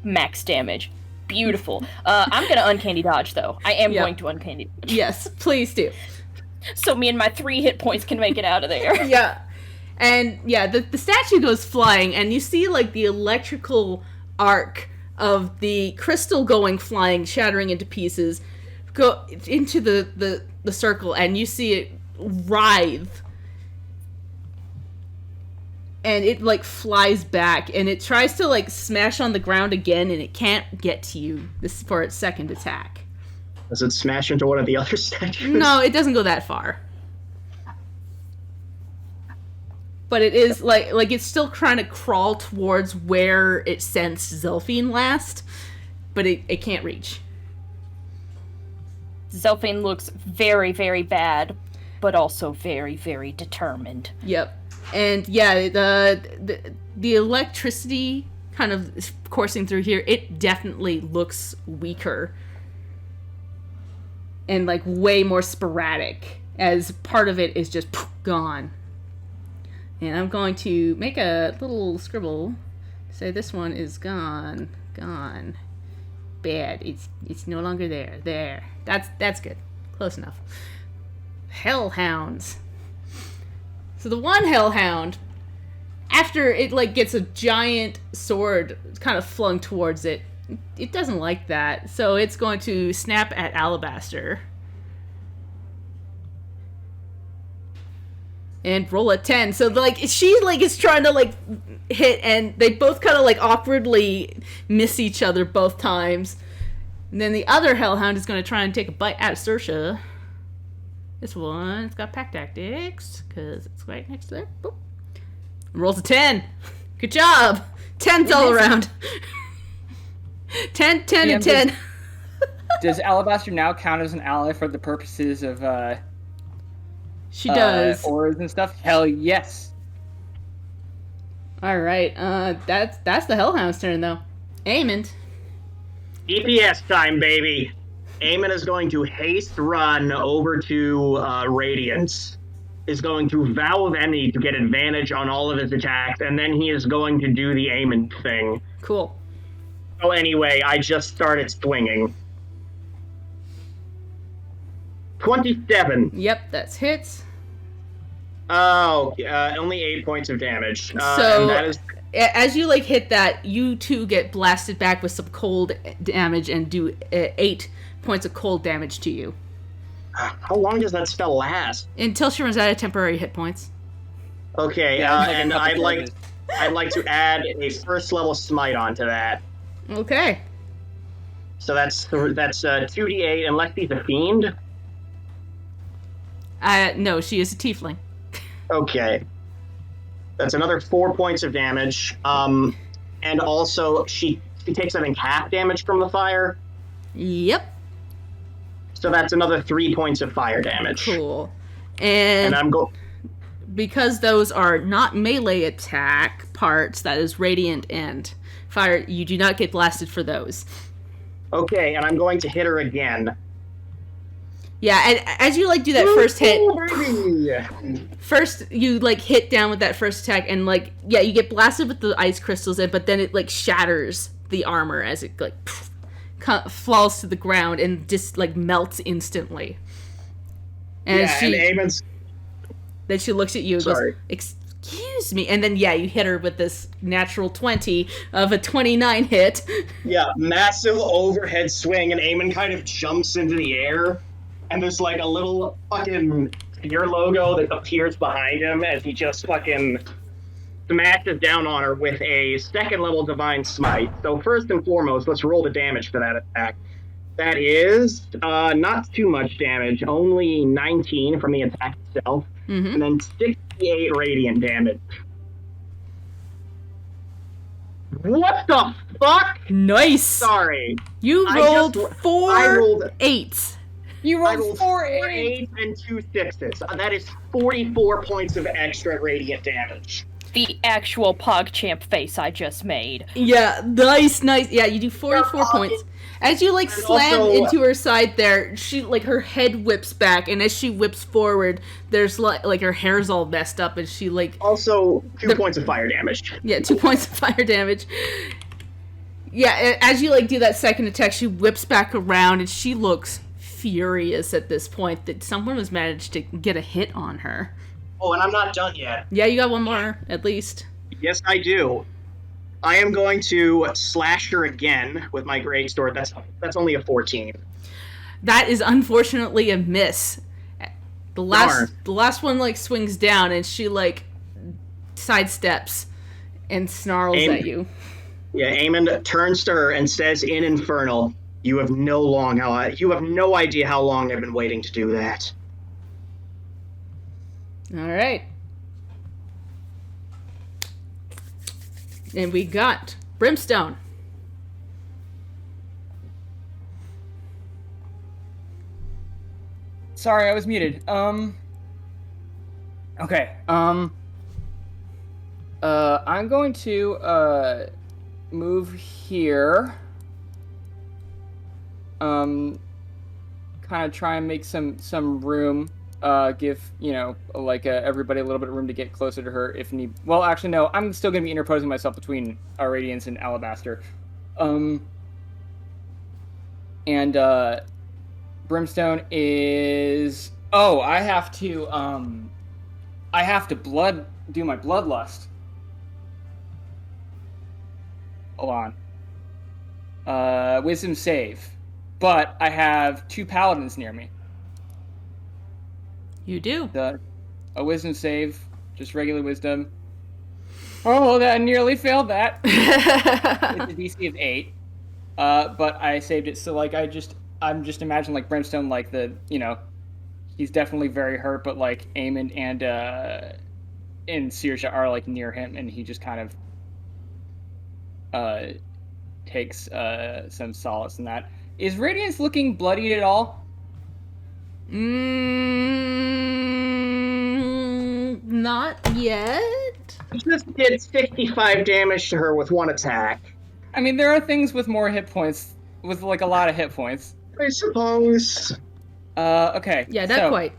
Speaker 5: max damage. Beautiful. I'm gonna uncanny dodge though. I am going to uncanny dodge.
Speaker 1: Yes, please do.
Speaker 5: So me and my 3 hit points can make it out of there.
Speaker 1: Yeah. And yeah, the statue goes flying, and you see like the electrical arc of the crystal going flying, shattering into pieces, go into the circle, and you see it writhe. and it like flies back, and it tries to like smash on the ground again, and it can't get to you. This is for its second attack.
Speaker 2: Does it smash into one of the other statues?
Speaker 1: No, it doesn't go that far. But it is like it's still trying to crawl towards where it sensed Zelphine last, but it can't reach.
Speaker 5: Zelphine looks very, very bad, but also very, very determined.
Speaker 1: Yep. And yeah, the electricity kind of coursing through here, it definitely looks weaker. And like way more sporadic, as part of it is just gone. And I'm going to make a little scribble. Say this one is gone. Bad. It's no longer there. There. That's good. Close enough. Hellhounds. So the one hellhound, after it like gets a giant sword kind of flung towards it, it doesn't like that. So it's going to snap at Alabaster. And roll a 10. So like she like is trying to like hit, and they both kind of like awkwardly miss each other both times. And then the other hellhound is going to try and take a bite at Saoirse. This one, it's got pack tactics because it's right next to there. Boop. Rolls a 10. Good job. 10's all around. 10, and 10.
Speaker 4: Does Alabaster now count as an ally for the purposes of
Speaker 1: she does.
Speaker 4: Auras and stuff? Hell yes.
Speaker 1: All right. That's the hellhound's turn though. Aemond.
Speaker 2: EPS time, baby. Eamon is going to haste run over to Radiance, is going to Vow of Envy to get advantage on all of his attacks, and then he is going to do the Eamon thing.
Speaker 1: Cool.
Speaker 2: So anyway, I just started swinging. 27.
Speaker 1: Yep, that's hits.
Speaker 2: Oh, only 8 points of damage.
Speaker 1: So
Speaker 2: and that is...
Speaker 1: as you like hit that, you too get blasted back with some cold damage and do 8 points of cold damage to you.
Speaker 2: How long does that spell last?
Speaker 1: Until she runs out of temporary hit points.
Speaker 2: Okay,
Speaker 4: Yeah,
Speaker 2: and I'd like to add a first level smite onto that.
Speaker 1: Okay.
Speaker 2: So that's 2d8 unless he's a fiend.
Speaker 1: No, she is a tiefling.
Speaker 2: Okay. That's another 4 points of damage. And also she takes, I think, half damage from the fire.
Speaker 1: Yep.
Speaker 2: So that's another 3 points of fire damage.
Speaker 1: Cool. And
Speaker 2: I'm
Speaker 1: because those are not melee attack parts, that is radiant and fire, you do not get blasted for those.
Speaker 2: Okay, and I'm going to hit her again.
Speaker 1: Yeah, and as you like do that first hit,
Speaker 2: Yeah.
Speaker 1: first you like hit down with that first attack, and like you get blasted with the ice crystals in, but then it like shatters the armor as it like falls to the ground and just like melts instantly. And then she looks at you and goes, "Excuse me," and then you hit her with this natural 20 of a 29 hit.
Speaker 2: Yeah, massive overhead swing, and Eamon kind of jumps into the air. And there's like a little fucking spear logo that appears behind him as he just fucking smashes down on her with a second level Divine Smite. So first and foremost, let's roll the damage for that attack. That is not too much damage, only 19 from the attack itself, and then 68 radiant damage. What the fuck?
Speaker 1: Nice.
Speaker 2: Sorry.
Speaker 1: You rolled
Speaker 2: I rolled
Speaker 1: 8s.
Speaker 4: You
Speaker 2: I
Speaker 4: rolled
Speaker 2: rolled
Speaker 4: 4
Speaker 2: 8s and 2 6s. That is 44 points of extra radiant damage.
Speaker 5: The actual PogChamp face I just made.
Speaker 1: Yeah, nice. Yeah, you do 44 points. As you like slam into her side there, she like her head whips back, and as she whips forward, there's like her hair's all messed up, and she like
Speaker 2: also 2 points of fire damage.
Speaker 1: Yeah, 2 points of fire damage. Yeah, as you like do that second attack, she whips back around, and she looks furious at this point that someone has managed to get a hit on her.
Speaker 2: Oh, and I'm not done yet.
Speaker 1: Yeah, you got one more, at least.
Speaker 2: Yes, I do. I am going to slash her again with my greatsword. That's only a 14.
Speaker 1: That is unfortunately a miss. The last one like swings down, and she like sidesteps and snarls at you.
Speaker 2: Yeah, Eamon turns to her and says in Infernal, you have no idea how long I've been waiting to do that.
Speaker 1: All right. And we got Brimstone.
Speaker 4: Sorry, I was muted. Okay. I'm going to move here. Kind of try and make some room. Give everybody a little bit of room to get closer to her if need. Well, actually, no. I'm still going to be interposing myself between Radiance and Alabaster. And Brimstone is. Oh, I have to do my bloodlust. Hold on. Wisdom save. But I have 2 paladins near me.
Speaker 1: You do.
Speaker 4: A wisdom save, just regular wisdom. Oh, that nearly failed that. It's a DC of 8. But I saved it, so like I'm just imagining like Brimstone, like he's definitely very hurt, but like Eamon and Saoirse are like near him, and he just kind of takes some solace in that. Is Radiance looking bloodied at all?
Speaker 1: Not yet.
Speaker 2: He just did 65 damage to her with 1 attack.
Speaker 4: I mean, there are things with more hit points, with like a lot of hit points.
Speaker 2: I suppose.
Speaker 4: Okay.
Speaker 1: Yeah, not quite.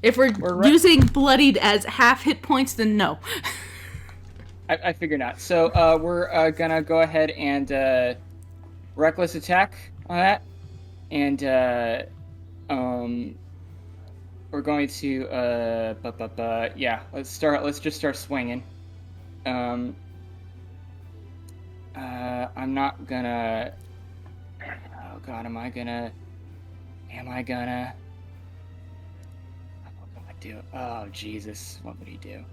Speaker 1: If we're using bloodied as half hit points, then no.
Speaker 4: I figure not. So we're gonna go ahead and reckless attack on that, and we're going to yeah. Let's just start swinging. I'm not gonna. Oh God, am I gonna? What would I do? Oh Jesus, what would he do?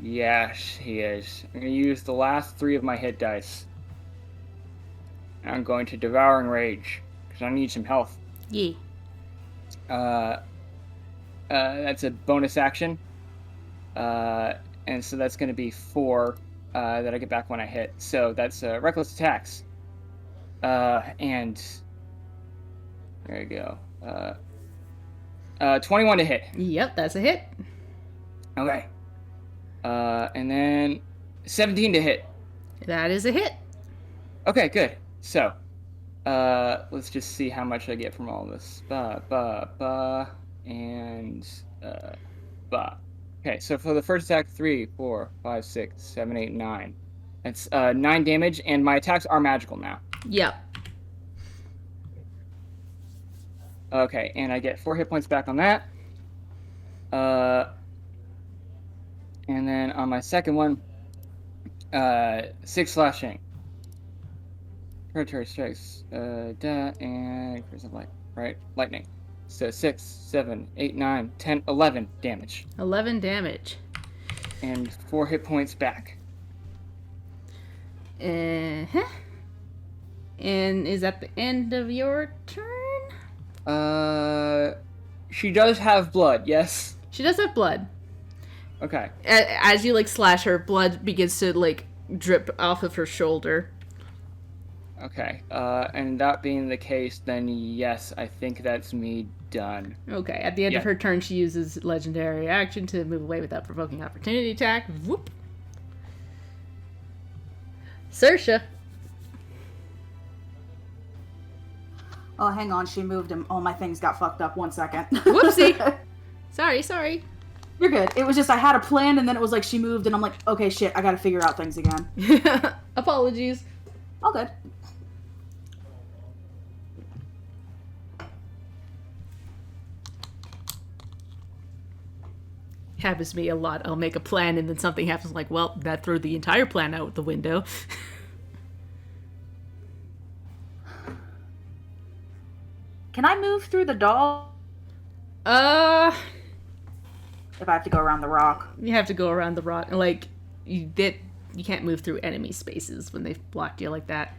Speaker 4: Yes, he is. I'm going to use the last 3 of my hit dice. I'm going to Devouring Rage, because I need some health.
Speaker 1: Yeah.
Speaker 4: That's a bonus action. And so that's going to be 4 that I get back when I hit. So that's Reckless Attacks. And there you go. 21 to hit.
Speaker 1: Yep, that's a hit.
Speaker 4: Okay. And then 17 to hit.
Speaker 1: That is a hit.
Speaker 4: Okay, good. So, let's just see how much I get from all this. And Okay, so for the first attack, 3, 4, 5, 6, 7, 8, 9. That's 9 damage, and my attacks are magical now.
Speaker 1: Yep.
Speaker 4: Okay, and I get 4 hit points back on that. And then on my second one, 6 slashing. Predatory strikes, and increase of light, right? Lightning. So 6, 7, 8, 9, 10, 11 damage.
Speaker 1: 11 damage.
Speaker 4: And 4 hit points back.
Speaker 1: Uh-huh. And is that the end of your turn?
Speaker 4: She does have blood, yes?
Speaker 1: She does have blood.
Speaker 4: Okay.
Speaker 1: As you, slash her, blood begins to, drip off of her shoulder.
Speaker 4: Okay. And that being the case, then yes, I think that's me done.
Speaker 1: Okay. At the end of her turn, she uses legendary action to move away without provoking opportunity attack. Whoop. Saoirse.
Speaker 6: Oh, hang on. She moved him. All my things got fucked up. 1 second.
Speaker 1: Whoopsie. Sorry.
Speaker 6: You're good. It was just I had a plan, and then it was like she moved, and I'm like, okay, shit, I gotta figure out things again.
Speaker 1: Apologies.
Speaker 6: All good.
Speaker 1: Happens to me a lot. I'll make a plan, and then something happens well, that threw the entire plan out the window.
Speaker 6: Can I move through the doll
Speaker 1: Uh,
Speaker 6: if I have to go around the rock?
Speaker 1: you have to go around the rock. Like, you can't move through enemy spaces when they've blocked you like that.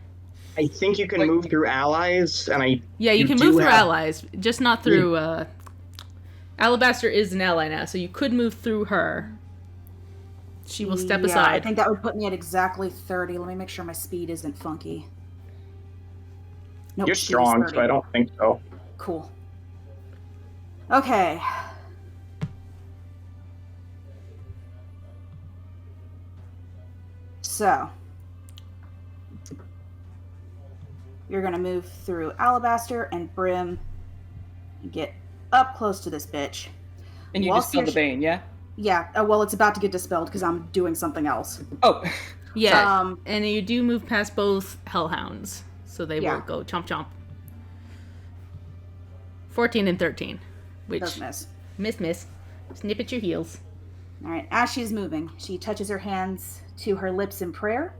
Speaker 2: I think you can move through allies, and
Speaker 1: Yeah, you can move through allies, just not through, Alabaster is an ally now, so you could move through her. She will step aside.
Speaker 6: I think that would put me at exactly 30. Let me make sure my speed isn't funky. Nope,
Speaker 2: You're
Speaker 6: speed is
Speaker 2: strong,
Speaker 6: 30.
Speaker 2: so I don't think so.
Speaker 6: Cool. Okay. So, you're going to move through Alabaster and Brim and get up close to this bitch.
Speaker 4: And you dispel the bane, yeah?
Speaker 6: Yeah, well, it's about to get dispelled because I'm doing something else.
Speaker 4: Oh.
Speaker 1: Yeah, and you do move past both hellhounds, so they
Speaker 6: Yeah.
Speaker 1: will go chomp chomp. 14 and 13, which
Speaker 6: Does miss.
Speaker 1: miss. Snip at your heels.
Speaker 6: All right, as she's moving, she touches her hands to her lips in prayer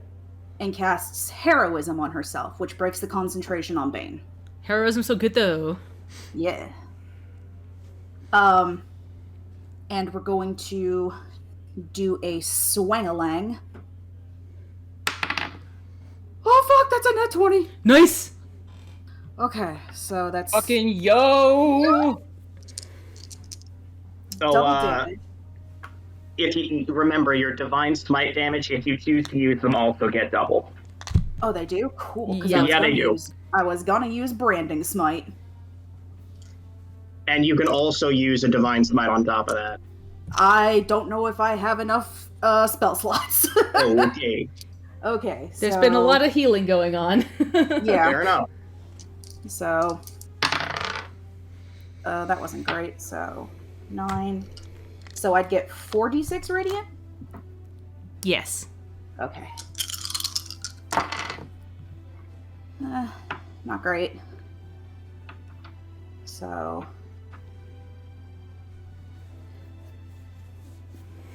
Speaker 6: and casts Heroism on herself, which breaks the concentration on Bane.
Speaker 1: Heroism's so good though.
Speaker 6: Yeah. And we're going to do a swang-a-lang. Oh fuck, that's a net 20.
Speaker 1: Nice.
Speaker 6: Okay, so that's
Speaker 4: Fucking yo!
Speaker 2: So,
Speaker 6: double damage.
Speaker 2: if you remember, your divine smite damage, if you choose to use them, also get double.
Speaker 6: Oh, they do? Cool. 'Cause
Speaker 1: Yeah,
Speaker 2: they do.
Speaker 6: I was gonna use Branding Smite.
Speaker 2: And you can also use a divine smite on top of that.
Speaker 6: I don't know if I have enough spell slots.
Speaker 2: Okay,
Speaker 6: Okay,
Speaker 1: There's been a lot of healing going on.
Speaker 6: Yeah.
Speaker 2: fair enough.
Speaker 6: So, that wasn't great. So, 9. So I'd get 4d6 radiant?
Speaker 1: Yes.
Speaker 6: Okay. Not great. So,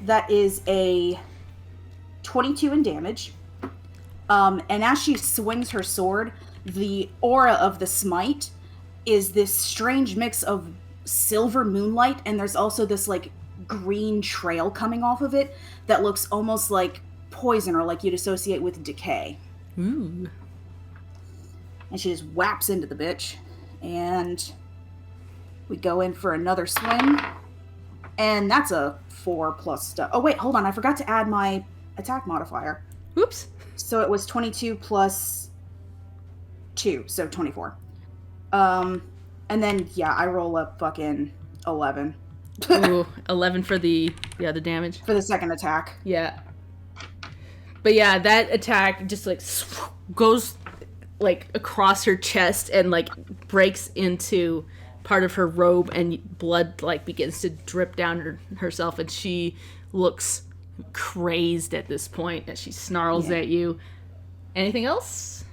Speaker 6: that is a 22 in damage. And as she swings her sword, the aura of the smite is this strange mix of silver moonlight, and there's also this like green trail coming off of it that looks almost like poison or like you'd associate with decay.
Speaker 1: Ooh.
Speaker 6: And she just whaps into the bitch, and we go in for another swing, and that's a 4 plus stuff. Oh wait, hold on, I forgot to add my attack modifier.
Speaker 1: Oops.
Speaker 6: So it was 22 plus 2, so 24. And then, yeah, I roll up fucking 11.
Speaker 1: Ooh, 11 for the other damage.
Speaker 6: For the second attack.
Speaker 1: Yeah. But yeah, that attack just like goes like across her chest and like breaks into part of her robe, and blood like begins to drip down herself, and she looks crazed at this point as she snarls at you. Anything else?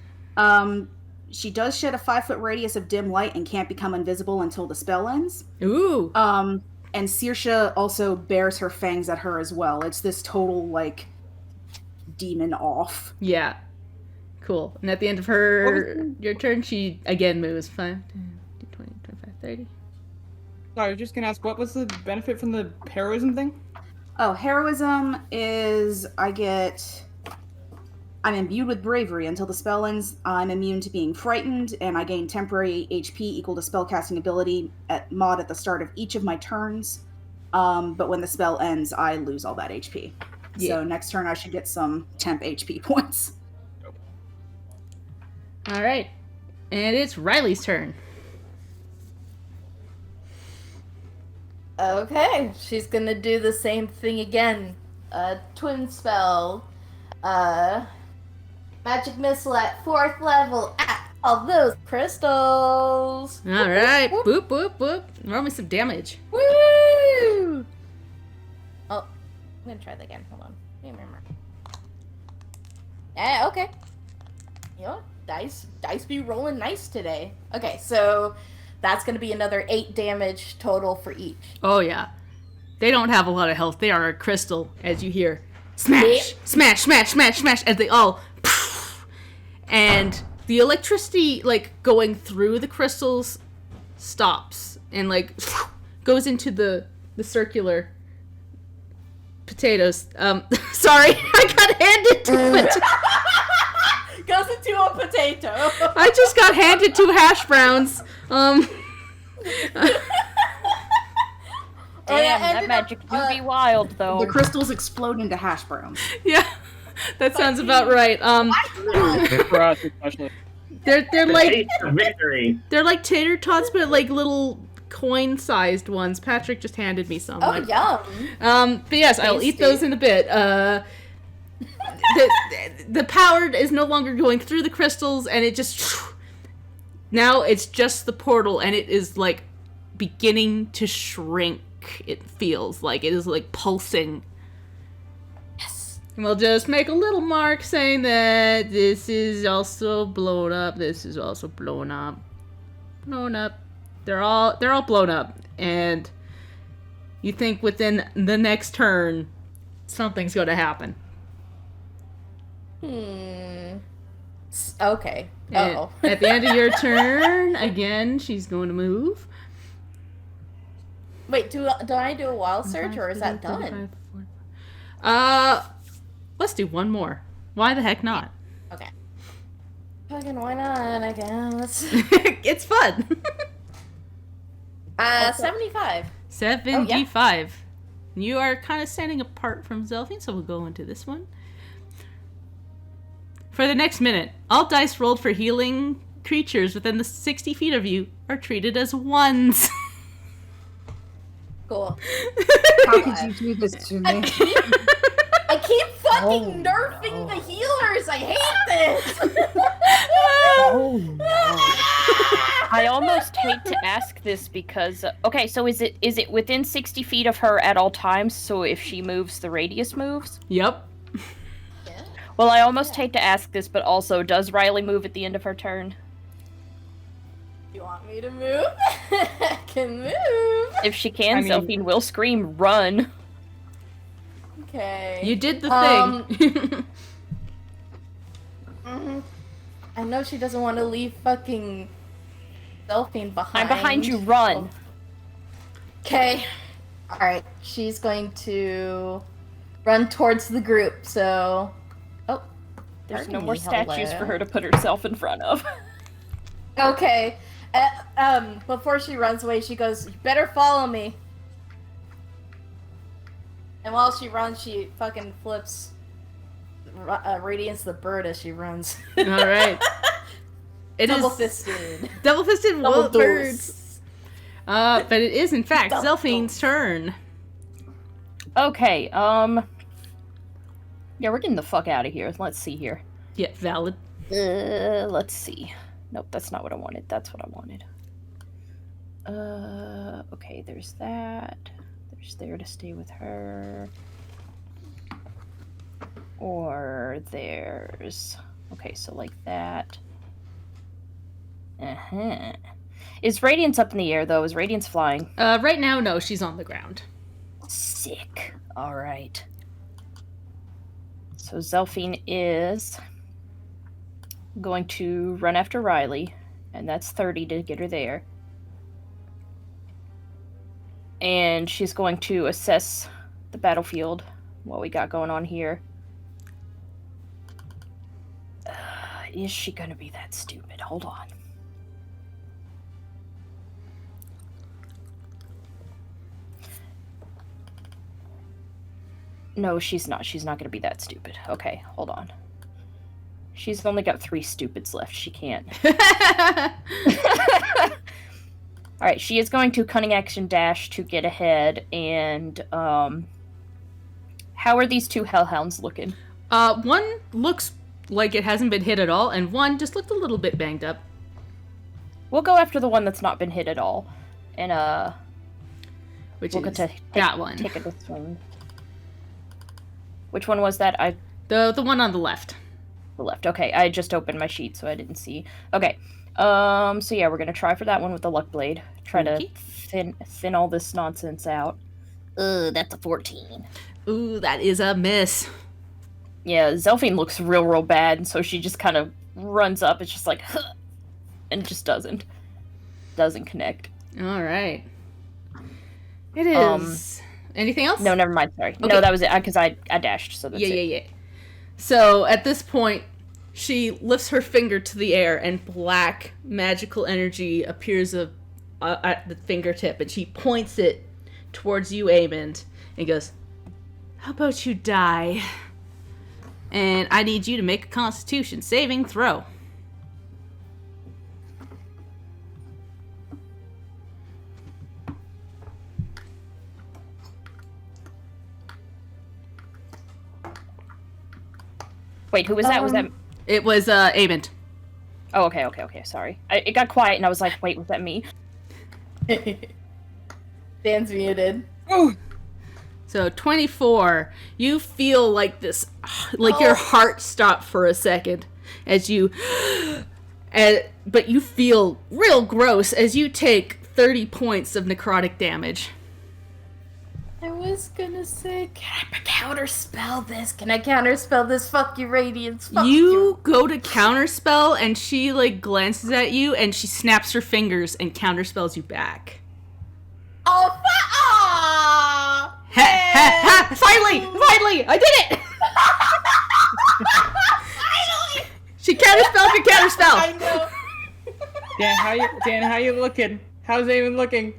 Speaker 6: She does shed a 5-foot radius of dim light and can't become invisible until the spell ends.
Speaker 1: Ooh.
Speaker 6: And Saoirse also bears her fangs at her as well. It's this total, like, demon off.
Speaker 1: Yeah. Cool. And at the end of your turn, she again moves 5, 10, 20, 25, 30.
Speaker 4: Sorry, I was just gonna ask, what was the benefit from the heroism thing?
Speaker 6: Oh, heroism is I'm imbued with bravery until the spell ends. I'm immune to being frightened, and I gain temporary HP equal to spellcasting ability at the start of each of my turns. But when the spell ends, I lose all that HP.
Speaker 1: Yeah.
Speaker 6: So next turn I should get some temp HP points.
Speaker 1: All right. And it's Riley's turn.
Speaker 3: Okay, she's gonna do the same thing again. Twin spell. Magic missile at 4th level. All those crystals.
Speaker 1: All right. Boop, boop, boop. Roll me some damage.
Speaker 3: Woo! Oh, I'm gonna try that again. Hold on. Okay. You know, dice be rolling nice today. Okay, so that's gonna be another 8 damage total for each.
Speaker 1: Oh, yeah. They don't have a lot of health. They are a crystal, as you hear. Smash, smash, smash, smash, smash, as they all... And the electricity, like, going through the crystals stops and like goes into the circular potatoes. Sorry, I got handed to it.
Speaker 3: Goes into a potato.
Speaker 1: I just got handed 2 hash browns.
Speaker 5: Damn, that
Speaker 3: ended
Speaker 5: magic
Speaker 3: up,
Speaker 5: do be wild, though.
Speaker 6: The crystals explode into hash browns.
Speaker 1: Yeah, that sounds about right.
Speaker 4: For us, especially.
Speaker 1: They're like
Speaker 2: Taste of victory.
Speaker 1: they're like tater tots, but like little coin-sized ones. Patrick just handed me some.
Speaker 3: Oh,
Speaker 1: Like,
Speaker 3: yum.
Speaker 1: but yes, I'll eat
Speaker 3: Tasty.
Speaker 1: those in a bit. The power is no longer going through the crystals, and it just now it's just the portal, and it is like beginning to shrink. It feels like it is like pulsing.
Speaker 3: Yes.
Speaker 1: And we'll just make a little mark saying that this is also blown up. This is also blown up. Blown up. They're all blown up, and you think within the next turn something's going to happen.
Speaker 3: Okay.
Speaker 1: And
Speaker 3: Uh-oh.
Speaker 1: at the end of your turn, again, she's going to move.
Speaker 3: Wait, do I do a wild surge, or is that done?
Speaker 1: Let's do one more. Why the heck not?
Speaker 3: Okay. Fucking why not, I guess.
Speaker 1: It's fun.
Speaker 3: 75.
Speaker 1: 75. You are kind of standing apart from Zelfine, so we'll go into this one. For the next minute, all dice rolled for healing creatures within the 60 feet of you are treated as ones.
Speaker 3: Cool.
Speaker 6: How could you do this to me?
Speaker 3: I keep fucking nerfing the healers. I hate this.
Speaker 6: Oh no.
Speaker 5: I almost hate to ask this because okay, so is it within 60 feet of her at all times? So if she moves, the radius moves.
Speaker 1: Yep.
Speaker 3: Yeah.
Speaker 5: Well, I almost hate to ask this, but also, does Riley move at the end of her turn?
Speaker 3: You want me to move? I can move.
Speaker 5: If she can,
Speaker 4: I mean-
Speaker 5: Zelfine will scream, "Run!"
Speaker 3: Okay.
Speaker 1: You did the thing.
Speaker 3: Mhm. I know she doesn't want to leave fucking Delphine behind.
Speaker 5: I'm behind you. Run!
Speaker 3: Okay. Alright. She's going to run towards the group, so... Oh.
Speaker 5: There's
Speaker 3: pardon
Speaker 5: no more
Speaker 3: me,
Speaker 5: statues
Speaker 3: hello.
Speaker 5: for her to put herself in front of.
Speaker 3: Okay. Before she runs away, she goes, "You better follow me." And while she runs, she fucking flips Radiance the bird as she runs.
Speaker 1: All right. It is
Speaker 3: Double-fisted.
Speaker 1: double-fisted
Speaker 3: Double
Speaker 1: birds. But it is in fact
Speaker 3: Double
Speaker 1: Zelfine's turn.
Speaker 5: Okay, yeah, we're getting the fuck out of here. Let's see here.
Speaker 1: Yeah, valid.
Speaker 5: Let's see. Nope, that's not what I wanted. That's what I wanted. Okay, there's that. There's there to stay with her. Or there's... Okay, so like that. Uh-huh. Is Radiance up in the air, though? Is Radiance flying?
Speaker 1: Right now, no, she's on the ground.
Speaker 5: Sick. Alright. So Zelfine is going to run after Riley, and that's 30 to get her there. And she's going to assess the battlefield, what we got going on here. Is she going to be that stupid? Hold on. No, she's not. She's not going to be that stupid. Okay, hold on. She's only got 3 stupids left. She can't. Alright, she is going to cunning action dash to get ahead, and, how are these 2 hellhounds looking?
Speaker 1: One looks like it hasn't been hit at all, and one just looked a little bit banged up.
Speaker 5: We'll go after the one that's not been hit at all. And,
Speaker 1: Which
Speaker 5: we'll
Speaker 1: is
Speaker 5: get to
Speaker 1: that one.
Speaker 5: take a swing. Which one was that?
Speaker 1: The one on the left.
Speaker 5: The left. Okay, I just opened my sheet, so I didn't see. Okay. So yeah, we're gonna try for that one with the luck blade. Try
Speaker 1: Okay.
Speaker 5: to thin all this nonsense out. That's a 14.
Speaker 1: Ooh, that is a miss.
Speaker 5: Yeah, Zelfine looks real bad, and so she just kind of runs up. It's just like, huh, and just doesn't. doesn't connect.
Speaker 1: All right. It is. Anything else?
Speaker 5: No, never mind. Sorry.
Speaker 1: Okay.
Speaker 5: No, that was it. Because I dashed, so that's it.
Speaker 1: Yeah. So at this point, she lifts her finger to the air, and black magical energy appears at the fingertip, and she points it towards you, Amond, and goes, "How about you die? And I need you to make a Constitution saving throw."
Speaker 5: Wait, who was that? Was that...
Speaker 1: It was Amond.
Speaker 5: Oh, okay. Sorry. It got quiet, and I was like, wait, was that me?
Speaker 3: Dan's muted.
Speaker 4: Oh,
Speaker 1: So 24, you feel like this, like your heart stopped for a second as you, but you feel real gross as you take 30 points of necrotic damage.
Speaker 3: I was gonna say, can I counterspell this? Can I counterspell this? Fuck you, Radiance. Fuck
Speaker 1: You go to counterspell, and she like glances at you, and she snaps her fingers and counterspells you back.
Speaker 3: Oh, aw!
Speaker 1: Finally, I did it!
Speaker 3: Finally!
Speaker 1: She counterspelled me,
Speaker 3: I
Speaker 1: counterspell.
Speaker 3: know.
Speaker 4: Dan, how you looking? How's Eamon looking?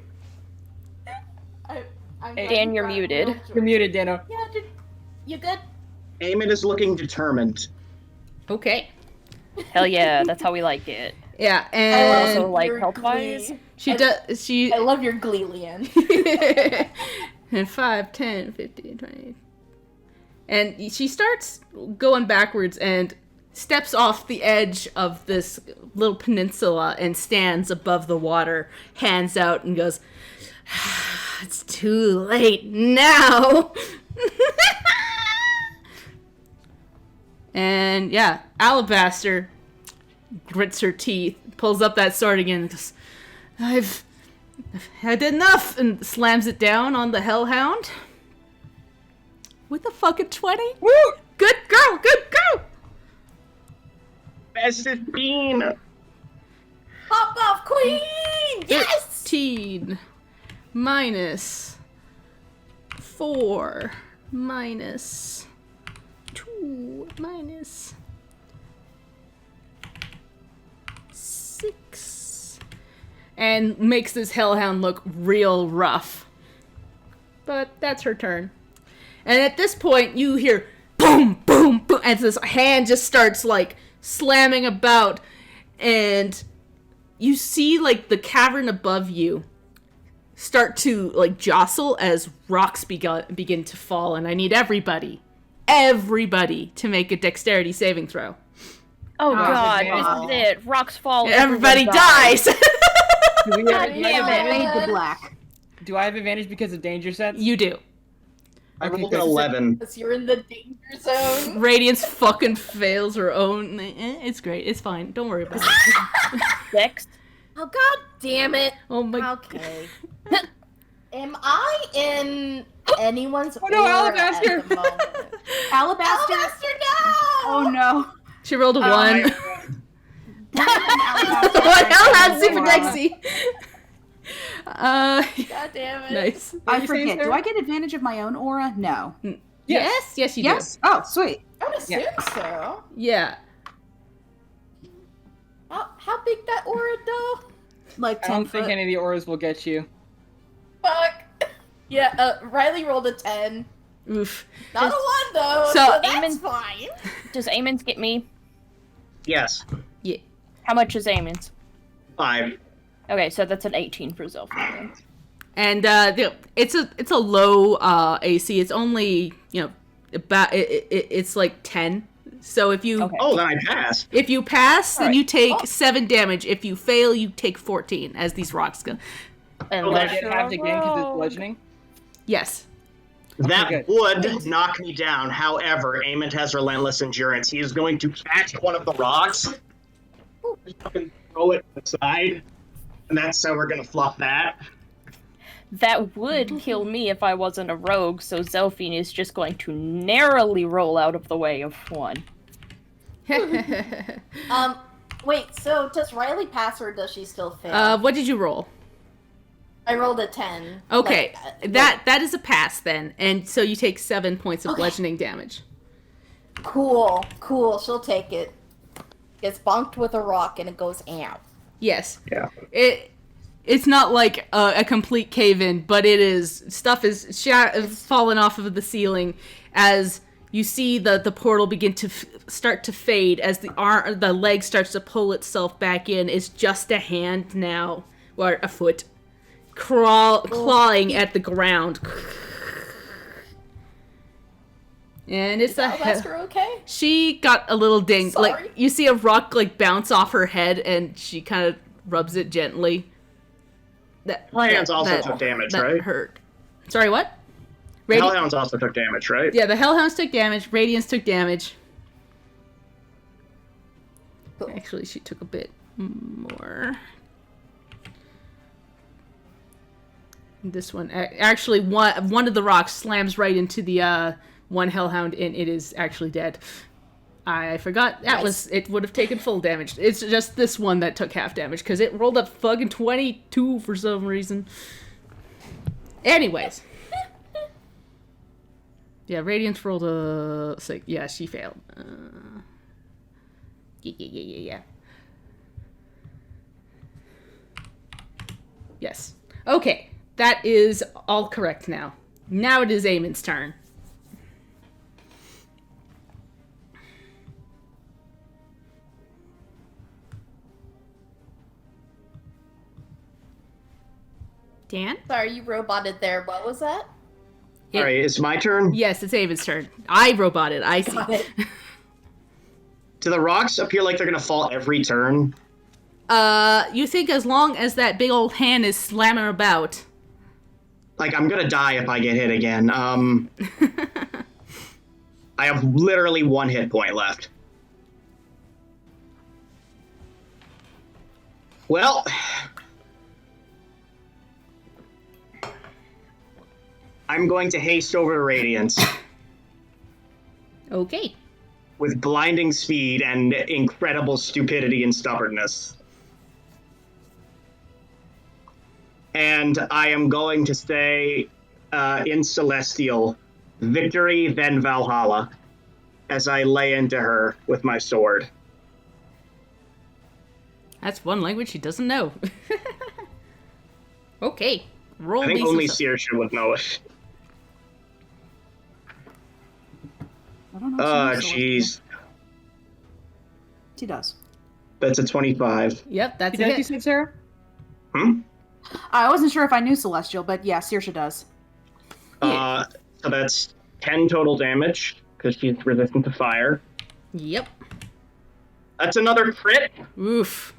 Speaker 5: Dan, you're muted.
Speaker 4: You're muted, Dano.
Speaker 3: Yeah, you good?
Speaker 2: Eamon is looking determined.
Speaker 1: Okay.
Speaker 5: Hell yeah, that's how we like it.
Speaker 1: Yeah,
Speaker 3: I
Speaker 1: and
Speaker 5: also like
Speaker 3: your
Speaker 5: health-wise.
Speaker 3: glee.
Speaker 1: she does. She
Speaker 3: I love your glee, Leanne.
Speaker 1: and 5, 10, 15, 20. And she starts going backwards and steps off the edge of this little peninsula and stands above the water, hands out, and goes, "It's too late now." And yeah, Alabaster grits her teeth, pulls up that sword again, and goes, I've had enough, and slams it down on the Hellhound with a fucking 20.
Speaker 4: Woo!
Speaker 1: Good girl.
Speaker 2: Best 15.
Speaker 3: Pop off, queen! Yes!
Speaker 1: 13 minus 4 minus 2 minus 6, and makes this Hellhound look real rough. But that's her turn. And at this point, you hear boom, boom, boom, as this hand just starts like slamming about, and you see like the cavern above you start to like jostle as rocks begin to fall, and I need everybody to make a dexterity saving throw.
Speaker 5: Oh god,
Speaker 4: advantage.
Speaker 5: this is it. Rocks fall.
Speaker 1: Everybody
Speaker 5: everyone
Speaker 1: dies.
Speaker 4: Do we
Speaker 5: God
Speaker 4: have,
Speaker 5: damn it.
Speaker 6: Fade to black.
Speaker 4: do I have advantage because of danger sets?
Speaker 1: You do.
Speaker 2: I
Speaker 4: Okay,
Speaker 2: rolled an
Speaker 4: good.
Speaker 2: 11.
Speaker 3: Because you're in the danger zone.
Speaker 1: Radiance fucking fails her own. It's great. It's fine. Don't worry about it.
Speaker 5: Dex.
Speaker 3: Oh, god damn it.
Speaker 1: Oh my.
Speaker 3: Okay. Am I in anyone's
Speaker 4: no,
Speaker 3: aura
Speaker 4: Alabaster!
Speaker 3: at the moment?
Speaker 6: Alabaster.
Speaker 3: Alabaster, no!
Speaker 6: Oh no.
Speaker 1: She rolled a 1.
Speaker 6: Alabaster.
Speaker 1: What hell has super dexy?
Speaker 3: God damn it.
Speaker 1: Nice.
Speaker 6: I
Speaker 4: you saying,
Speaker 6: forget. Do
Speaker 4: Sarah?
Speaker 6: I get advantage of my own aura? No.
Speaker 1: Yes, you
Speaker 6: Yes. Oh, sweet.
Speaker 3: I would assume
Speaker 4: Yeah.
Speaker 3: so.
Speaker 1: do. Yeah.
Speaker 3: How big that aura though?
Speaker 6: Like
Speaker 4: I
Speaker 6: 10
Speaker 4: don't
Speaker 6: foot.
Speaker 4: think any of the auras will get you.
Speaker 3: Fuck. Yeah, Riley rolled a 10.
Speaker 1: Oof.
Speaker 3: Not a 1 though,
Speaker 1: So,
Speaker 3: so that's
Speaker 5: Eamon-
Speaker 3: fine.
Speaker 5: Does Amon's get me?
Speaker 2: Yes.
Speaker 1: Yeah.
Speaker 5: How much is Amon's?
Speaker 2: 5.
Speaker 5: Okay, so that's an 18 for Zelfin.
Speaker 1: And it's a low AC. It's only about it's like 10. So if you
Speaker 5: Okay.
Speaker 2: Oh, then I pass.
Speaker 1: if you pass, then
Speaker 5: Alright.
Speaker 1: you take 7 damage. If you fail, you take 14 as these rocks go.
Speaker 5: And
Speaker 2: Oh,
Speaker 4: Will I
Speaker 2: that's
Speaker 4: get halved again because it's bludgeoning?
Speaker 1: Yes.
Speaker 2: That
Speaker 4: good.
Speaker 2: would knock me down. However, Amond has relentless endurance. He is going to catch one of the rocks, fucking throw it aside, and that's how we're going to fluff that.
Speaker 5: that would kill me if I wasn't a rogue, so Zelfine is just going to narrowly roll out of the way of one.
Speaker 3: Wait, so does Riley pass or does she still fail?
Speaker 1: What did you roll?
Speaker 3: I rolled a 10.
Speaker 1: Okay,
Speaker 3: Like,
Speaker 1: that is a pass then, and so you take 7 points of
Speaker 3: Okay.
Speaker 1: bludgeoning damage.
Speaker 3: Cool. She'll take it. Gets bonked with a rock and it goes ow.
Speaker 1: Yes.
Speaker 2: Yeah.
Speaker 1: It's not like a complete cave-in, but it is. Stuff is falling off of the ceiling as you see the portal begin to start to fade as the leg starts to pull itself back in. It's just a hand now, or a foot, clawing at the ground. And it's
Speaker 3: Is Alabaster okay?
Speaker 1: She got a little dinged.
Speaker 3: Sorry.
Speaker 1: Like, you see a rock, like, bounce off her head, and she kind of rubs it gently.
Speaker 2: Hellhounds also took damage,
Speaker 1: that
Speaker 2: right?
Speaker 1: hurt. Sorry, what?
Speaker 2: Hellhounds also took damage, right?
Speaker 1: Yeah, the Hellhounds took damage. Radiance took damage.
Speaker 3: Cool.
Speaker 1: Actually, she took a bit more. This one, actually, one of the rocks slams right into the one Hellhound, and it is actually dead. I forgot it would have taken full damage. It's just this one that took half damage because it rolled up fucking 22 for some reason. Anyways. Yeah, Radiance rolled a 6. Yeah, she failed. Yeah. Yes. Okay, that is all correct now. Now it is Eamon's turn. Dan?
Speaker 3: Sorry, you roboted there. What was that?
Speaker 2: All right, it's my turn.
Speaker 1: Yes, it's Eamon's turn. I roboted. I see.
Speaker 3: Got it.
Speaker 2: Do the rocks appear like they're gonna fall every turn?
Speaker 1: You think as long as that big old hand is slamming about.
Speaker 2: Like, I'm gonna die if I get hit again. I have literally 1 hit point left. Well, I'm going to haste over to Radiance
Speaker 1: Okay.
Speaker 2: with blinding speed and incredible stupidity and stubbornness. And I am going to say in Celestial, victory, then Valhalla, as I lay into her with my sword.
Speaker 1: That's one language she doesn't know. Okay. Roll
Speaker 2: I think
Speaker 1: me some
Speaker 2: only
Speaker 1: stuff.
Speaker 2: Saoirse would know it.
Speaker 6: I don't know.
Speaker 2: Jeez.
Speaker 6: She does.
Speaker 2: That's a 25.
Speaker 1: Yep, that's
Speaker 5: Is that what you
Speaker 1: it.
Speaker 5: said, Sarah?
Speaker 2: Hmm?
Speaker 6: I wasn't sure if I knew Celestial, but yeah, Saoirse does.
Speaker 1: Yeah.
Speaker 2: So that's 10 total damage, because she's resistant to fire.
Speaker 1: Yep.
Speaker 2: That's another crit,
Speaker 1: Oof.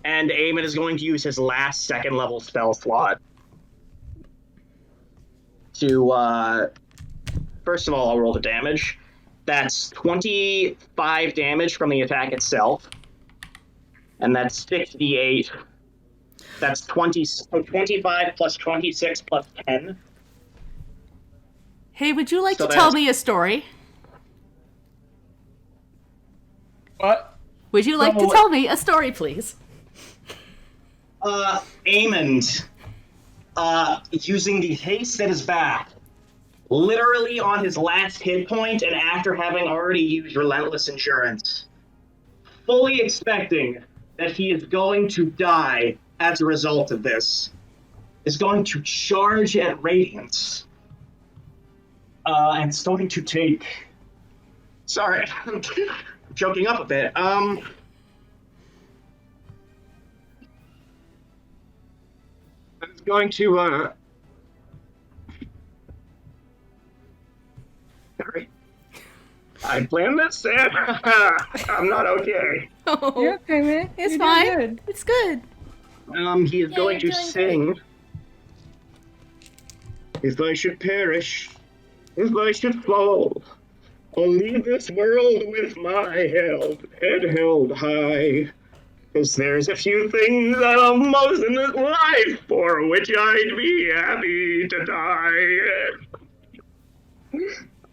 Speaker 2: and Eamon is going to use his last second-level spell slot to, first of all, I'll roll the damage. That's 25 damage from the attack itself, and that's 6d8. That's 25 plus 26 plus 10.
Speaker 1: Hey, would you like
Speaker 2: So
Speaker 1: to tell
Speaker 2: that's-
Speaker 1: me a story?
Speaker 4: What?
Speaker 1: Would you like
Speaker 2: No.
Speaker 1: to tell me a story, please?
Speaker 2: Aemond, using the haste that is back, literally on his last hit point, and after having already used Relentless Endurance, fully expecting that he is going to die as a result of this, is going to charge at Radiance, and it's going to take... Sorry, I'm joking up a bit. It's going to, Sorry. I planned this, Sam. I'm not okay.
Speaker 1: Oh,
Speaker 5: You're okay, man.
Speaker 1: it's
Speaker 5: You're doing
Speaker 1: fine.
Speaker 5: good.
Speaker 1: It's good.
Speaker 2: He is going to
Speaker 3: you're doing
Speaker 2: sing. If I should perish, if I should fall, I'll leave this world with my head held high. 'Cause there's a few things I love most in this life for which I'd be happy to die.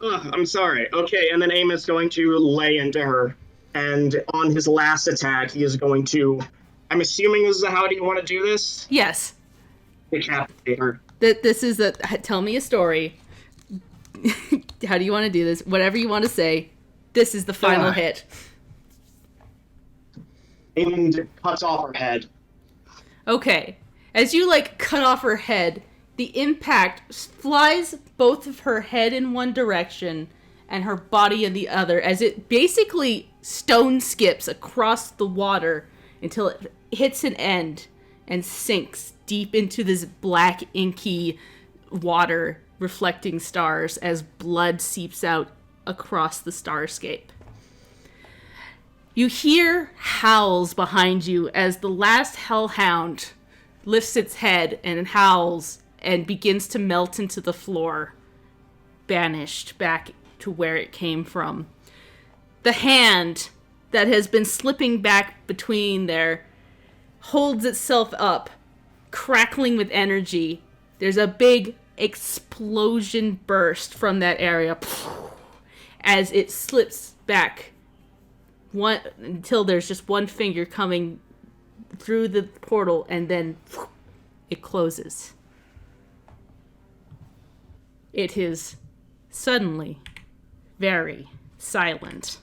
Speaker 2: I'm sorry. Okay, and then Amos going to lay into her and on his last attack, he is going to. I'm assuming this is how do you want to do this?
Speaker 1: Yes.
Speaker 2: Decapitate her.
Speaker 1: This is a tell me a story. How do you want to do this? Whatever you want to say. This is the final hit.
Speaker 2: And cuts off her head.
Speaker 1: Okay. As you cut off her head, the impact flies both of her head in one direction and her body in the other, as it basically stone skips across the water until it hits an end and sinks deep into this black, inky water reflecting stars as blood seeps out across the starscape. You hear howls behind you as the last hellhound lifts its head and howls and begins to melt into the floor, banished back to where it came from. The hand that has been slipping back between there holds itself up, crackling with energy. There's a big explosion burst from that area as it slips back until there's just one finger coming through the portal, and then it closes. It is suddenly very silent.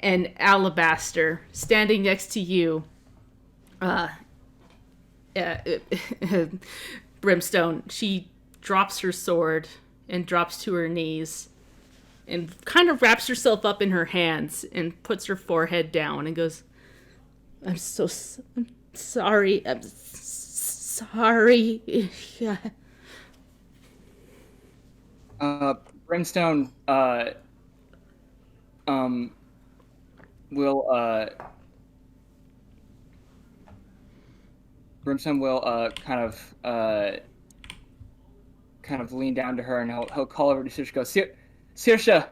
Speaker 1: And Alabaster, standing next to you, Brimstone, she drops her sword and drops to her knees and kind of wraps herself up in her hands and puts her forehead down and goes, I'm sorry. I'm sorry.
Speaker 4: Brimstone, Brimstone will kind of lean down to her, and he'll call over to Saoirse. Go, Saoirse.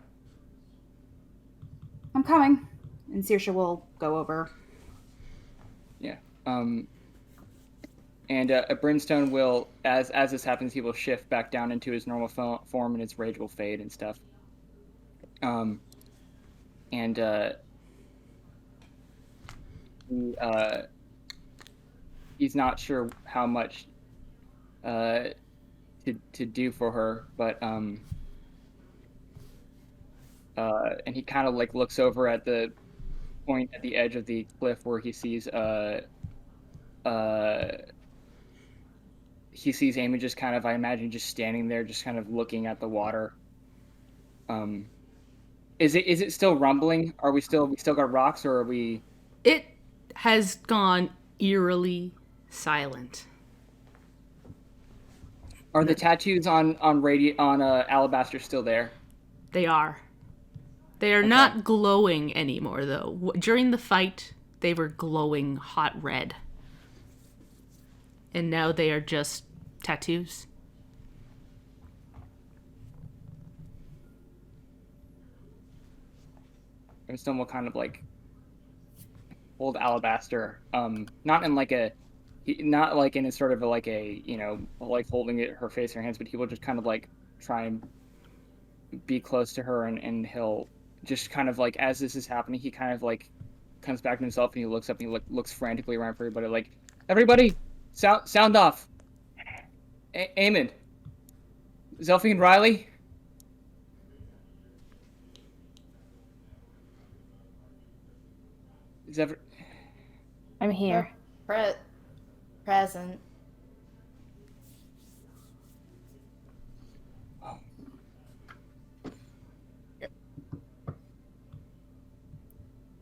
Speaker 6: I'm coming. And Saoirse will go over.
Speaker 4: Yeah. And Brimstone will, as this happens, he will shift back down into his normal form, and his rage will fade and stuff. He's not sure how much to do for her, but and he kind of looks over at the point at the edge of the cliff where he sees Amy just kind of, I imagine, just standing there, just kind of looking at the water. Is it still rumbling? We still got rocks, or are we?
Speaker 1: It has gone eerily silent.
Speaker 4: Are the tattoos on Alabaster still there?
Speaker 1: They are. They are not glowing anymore, though. During the fight, they were glowing hot red. And now they are just tattoos.
Speaker 4: Brimstone will kind of hold Alabaster, not in a sort of holding it her face in her hands, but he will just kind of try and be close to her, and he'll just kind of as this is happening, he kind of comes back to himself, and he looks up and he looks frantically around for everybody, everybody, sound off. Eamon, Zelfie and Riley.
Speaker 5: I'm here.
Speaker 3: Present.
Speaker 4: Oh.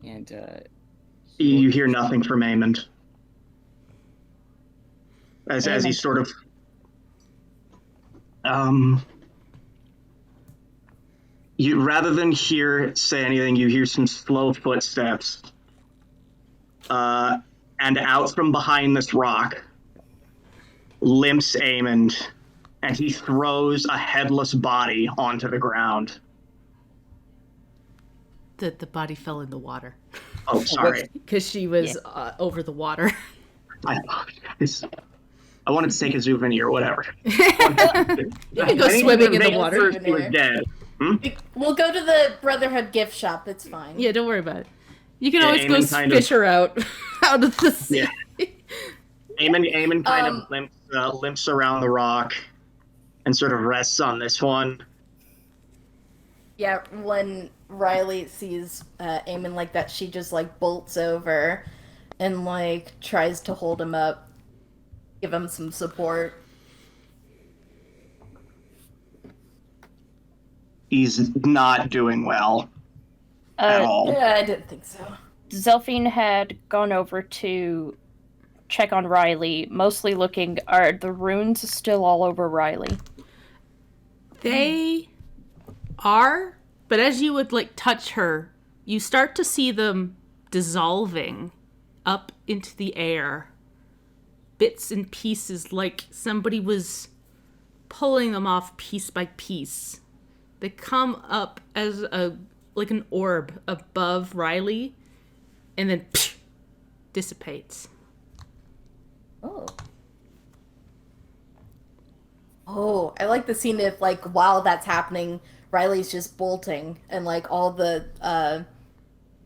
Speaker 4: And
Speaker 2: you hear nothing from Aemond. As he sort of you, rather than say anything, you hear some slow footsteps. And out from behind this rock limps Aemond, and he throws a headless body onto the ground.
Speaker 1: The body fell in the water.
Speaker 2: Oh, sorry.
Speaker 1: Because she was over the water.
Speaker 2: I apologize. I wanted to take a souvenir or whatever.
Speaker 1: You can go swimming in the water.
Speaker 2: He was dead.
Speaker 3: We'll go to the Brotherhood gift shop. It's fine.
Speaker 1: Yeah, don't worry about it. You can
Speaker 2: Yeah,
Speaker 1: always go
Speaker 2: Eamon
Speaker 1: fish her out of the sea.
Speaker 2: Yeah. Eamon kind of limps around the rock and sort of rests on this one.
Speaker 3: Yeah, when Riley sees Eamon like that, she just like bolts over and like tries to hold him up, give him some support.
Speaker 2: He's not doing well at all.
Speaker 3: Yeah, I didn't think so.
Speaker 5: Zelphine had gone over to check on Riley, mostly looking. Are the runes still all over Riley?
Speaker 1: They are, but as you would like touch her, you start to see them dissolving up into the air. Bits and pieces, like somebody was pulling them off piece by piece. They come up as like an orb above Riley, and then dissipates.
Speaker 3: Oh, I like the scene if, like, while that's happening, Riley's just bolting, and, like, all the,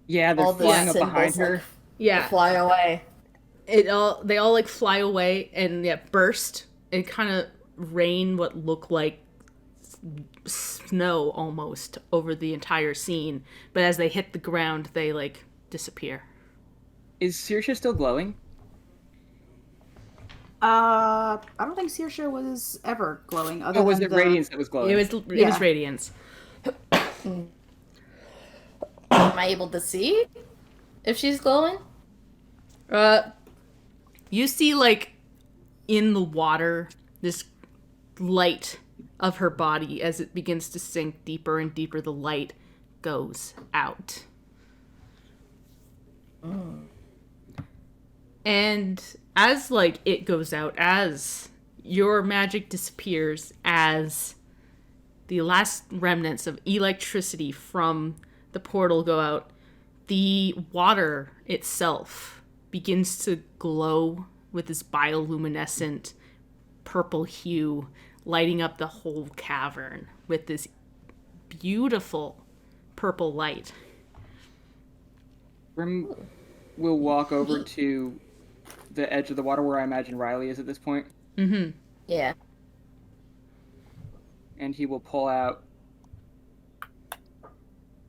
Speaker 4: Yeah, they're
Speaker 3: all the
Speaker 4: flying up behind
Speaker 3: symbols,
Speaker 4: her.
Speaker 3: like,
Speaker 1: Yeah,
Speaker 3: fly away.
Speaker 1: they all like fly away and burst and kind of rain what look like snow almost over the entire scene. But as they hit the ground, they like disappear.
Speaker 4: Is Saoirse still glowing?
Speaker 6: I don't think Saoirse was ever glowing. Other
Speaker 4: Oh, was
Speaker 6: than
Speaker 4: it
Speaker 6: the...
Speaker 4: Radiance that was glowing?
Speaker 1: It was
Speaker 6: Yeah.
Speaker 1: Radiance.
Speaker 3: Am I able to see if she's glowing?
Speaker 1: You see like in the water this light of her body as it begins to sink deeper and deeper. The light goes out. And as like it goes out, as your magic disappears, as the last remnants of electricity from the portal go out, the water itself begins to glow with this bioluminescent purple hue, lighting up the whole cavern with this beautiful purple light.
Speaker 4: Grim will walk over to the edge of the water where I imagine Riley is at this point,
Speaker 1: Mm-hmm.
Speaker 3: Yeah.
Speaker 4: and he will pull out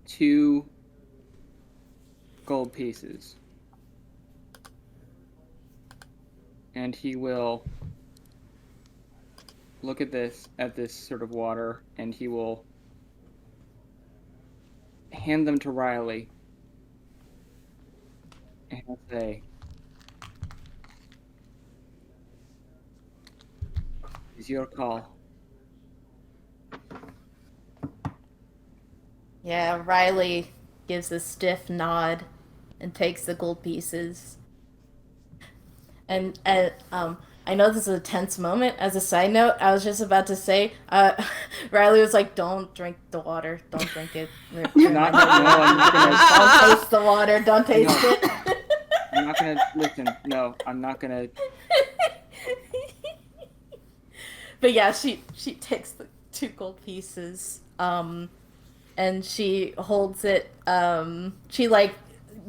Speaker 4: 2 gold pieces. And he will look at this sort of water, and he will hand them to Riley. And he'll say, "It's your call."
Speaker 3: Yeah, Riley gives a stiff nod and takes the gold pieces. And I know this is a tense moment. As a side note, I was just about to say, Riley was like, "Don't drink the water. Don't drink it.
Speaker 4: I'm not gonna,
Speaker 3: Don't taste the water. Don't taste
Speaker 4: No.
Speaker 3: it."
Speaker 4: I'm not gonna listen. No, I'm not gonna.
Speaker 3: But yeah, she takes the 2 gold pieces, and she holds it. She like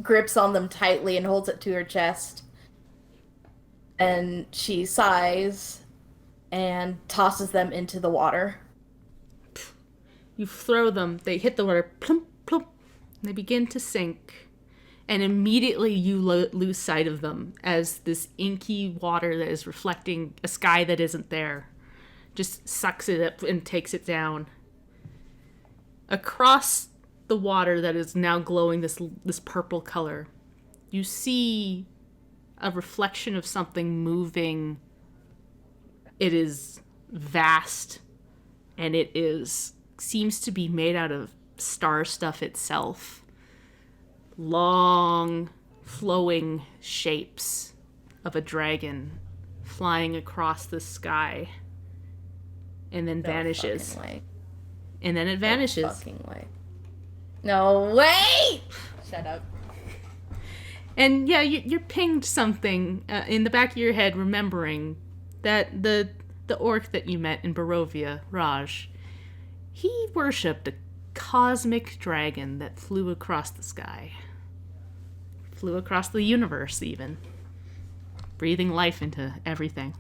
Speaker 3: grips on them tightly and holds it to her chest. And she sighs and tosses them into the water.
Speaker 1: You throw them, they hit the water, plump, plump, and they begin to sink. And immediately you lose sight of them as this inky water that is reflecting a sky that isn't there just sucks it up and takes it down. Across the water that is now glowing this purple color, you see a reflection of something moving. It is vast, and it seems to be made out of star stuff itself. Long, flowing shapes of a dragon flying across the sky, and then vanishes.
Speaker 3: No fucking way.
Speaker 1: And then it vanishes.
Speaker 3: No fucking way. No way! Shut up.
Speaker 1: And yeah, you're pinged something in the back of your head, remembering that the orc that you met in Barovia, Raj, He worshipped a cosmic dragon that flew across the sky. Flew across the universe, even. Breathing life into everything.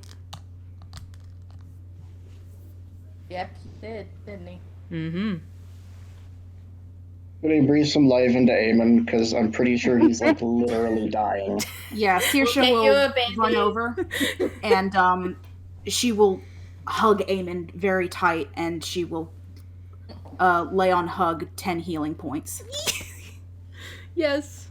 Speaker 3: Yep, he did, didn't he?
Speaker 1: Mm-hmm.
Speaker 2: Can you breathe some life into Eamon? Because I'm pretty sure he's like literally dying.
Speaker 6: Yeah, Saoirse
Speaker 3: Get you
Speaker 6: will
Speaker 3: a baby.
Speaker 6: run over and she will hug Eamon very tight and she will lay on Hug 10 healing points.
Speaker 1: Yes.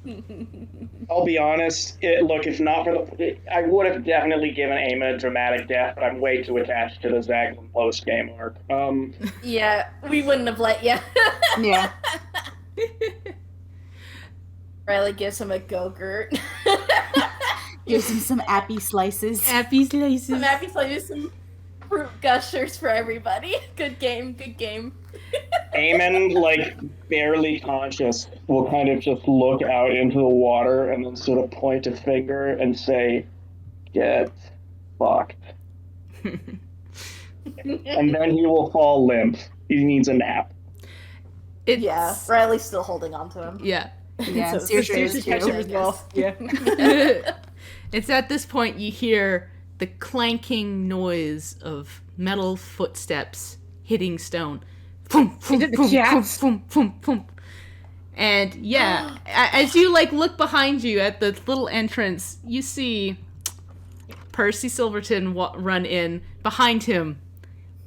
Speaker 2: I'll be honest. Look, if not for I would have definitely given Eamon a dramatic death, but I'm way too attached to the Zaglin post game arc.
Speaker 3: Yeah, we wouldn't have let you.
Speaker 6: Yeah.
Speaker 3: Riley gives him a go-gurt.
Speaker 6: Gives him some appy slices.
Speaker 1: Happy slices.
Speaker 3: Some happy slices, some fruit gushers for everybody. Good game, good game.
Speaker 2: Eamon, like, barely conscious, will kind of just look out into the water and then sort of point a finger and say, "Get fucked." And then he will fall limp. He needs a nap.
Speaker 1: It's,
Speaker 3: Yeah, Riley's still holding on to him.
Speaker 1: Yeah.
Speaker 6: Yeah,
Speaker 3: So
Speaker 6: Saoirse
Speaker 3: Saoirse
Speaker 6: is
Speaker 3: catch
Speaker 6: too.
Speaker 3: him as well. Yeah.
Speaker 1: It's at this point you hear the clanking noise of metal footsteps hitting stone. Boom, boom,
Speaker 4: Is it the
Speaker 1: boom, boom,
Speaker 4: cats?
Speaker 1: boom, boom, boom. And yeah, as you like look behind you at the little entrance, you see Percy Silverton run in. Behind him,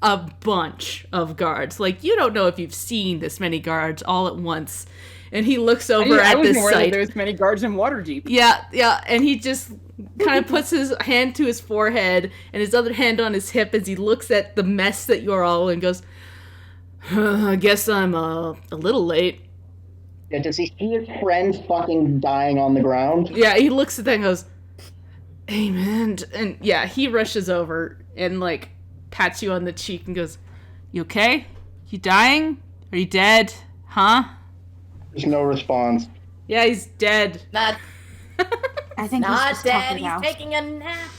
Speaker 1: a bunch of guards. Like, you don't know if you've seen this many guards all at once. And he looks over
Speaker 4: I
Speaker 1: at
Speaker 4: wasn't
Speaker 1: this
Speaker 4: aware that
Speaker 1: site.
Speaker 4: there's many guards in Waterdeep.
Speaker 1: Yeah, and he just kind of puts his hand to his forehead and his other hand on his hip as he looks at the mess that you're all in and goes, I guess I'm a little late.
Speaker 2: Yeah, does he see his friend fucking dying on the ground?
Speaker 1: Yeah, he looks at that and goes, hey, man. And yeah, he rushes over and, like, pats you on the cheek and goes, you okay? You dying? Are you dead? Huh?
Speaker 2: There's no response.
Speaker 1: Yeah, he's dead.
Speaker 3: Not,
Speaker 6: I think he's
Speaker 3: not
Speaker 6: just
Speaker 3: dead.
Speaker 6: talking
Speaker 3: He's
Speaker 6: now.
Speaker 3: taking a nap.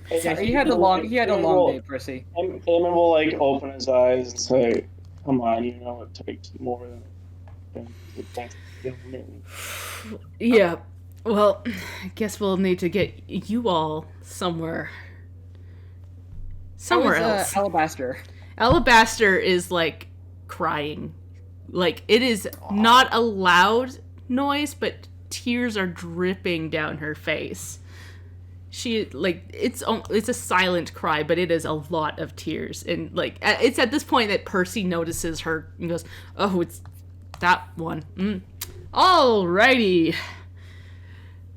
Speaker 4: Yeah, he had a long day, Percy.
Speaker 2: Eamon will like open his eyes and say, "Come on, you know it takes more than
Speaker 1: Yeah. Well, I guess we'll need to get you all somewhere
Speaker 4: How is,
Speaker 1: else.
Speaker 4: Alabaster.
Speaker 1: Alabaster is like crying. Like, it is not a loud noise, but tears are dripping down her face. She, like, it's a silent cry, but it is a lot of tears. And, like, it's at this point that Percy notices her and goes, oh, it's that one. Alrighty.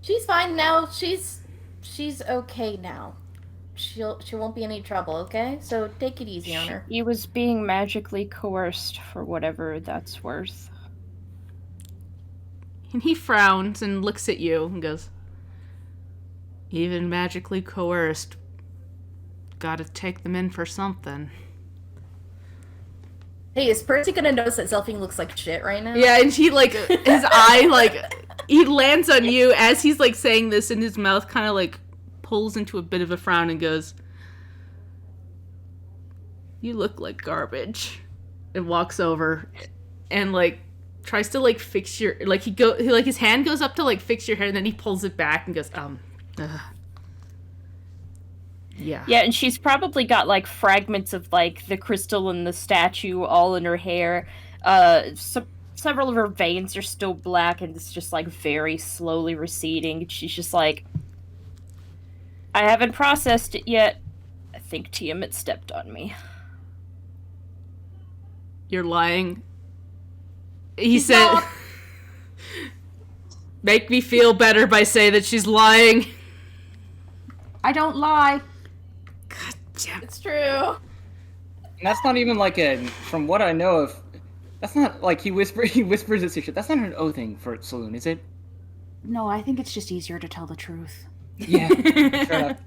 Speaker 3: She's fine now. She's okay now. She won't be any trouble, okay? So take it easy on her.
Speaker 5: He was being magically coerced for whatever that's worth.
Speaker 1: And he frowns and looks at you and goes, even magically coerced, gotta take them in for something.
Speaker 3: Hey, is Percy gonna notice that Zelfine looks like shit right now?
Speaker 1: Yeah, and he, like, his eye, like, he lands on you as he's, like, saying this, and his mouth kind of, like, pulls into a bit of a frown and goes, you look like garbage. And walks over and, like, tries to, like, fix your, like, his hand goes up to, like, fix your hair, and then he pulls it back and goes, yeah.
Speaker 5: Yeah, and she's probably got like fragments of like the crystal and the statue all in her hair. Several of her veins are still black and it's just like very slowly receding. She's just like, I haven't processed it yet. I think Tiamat stepped on me.
Speaker 1: You're lying. He said, make me feel better by saying that she's lying.
Speaker 6: I don't lie.
Speaker 1: God damn.
Speaker 3: It's true.
Speaker 4: And that's not even like from what I know of, that's not like he whispers this shit. That's not an oathing for Saloon, is it?
Speaker 6: No, I think it's just easier to tell the truth.
Speaker 4: Yeah. Fair enough.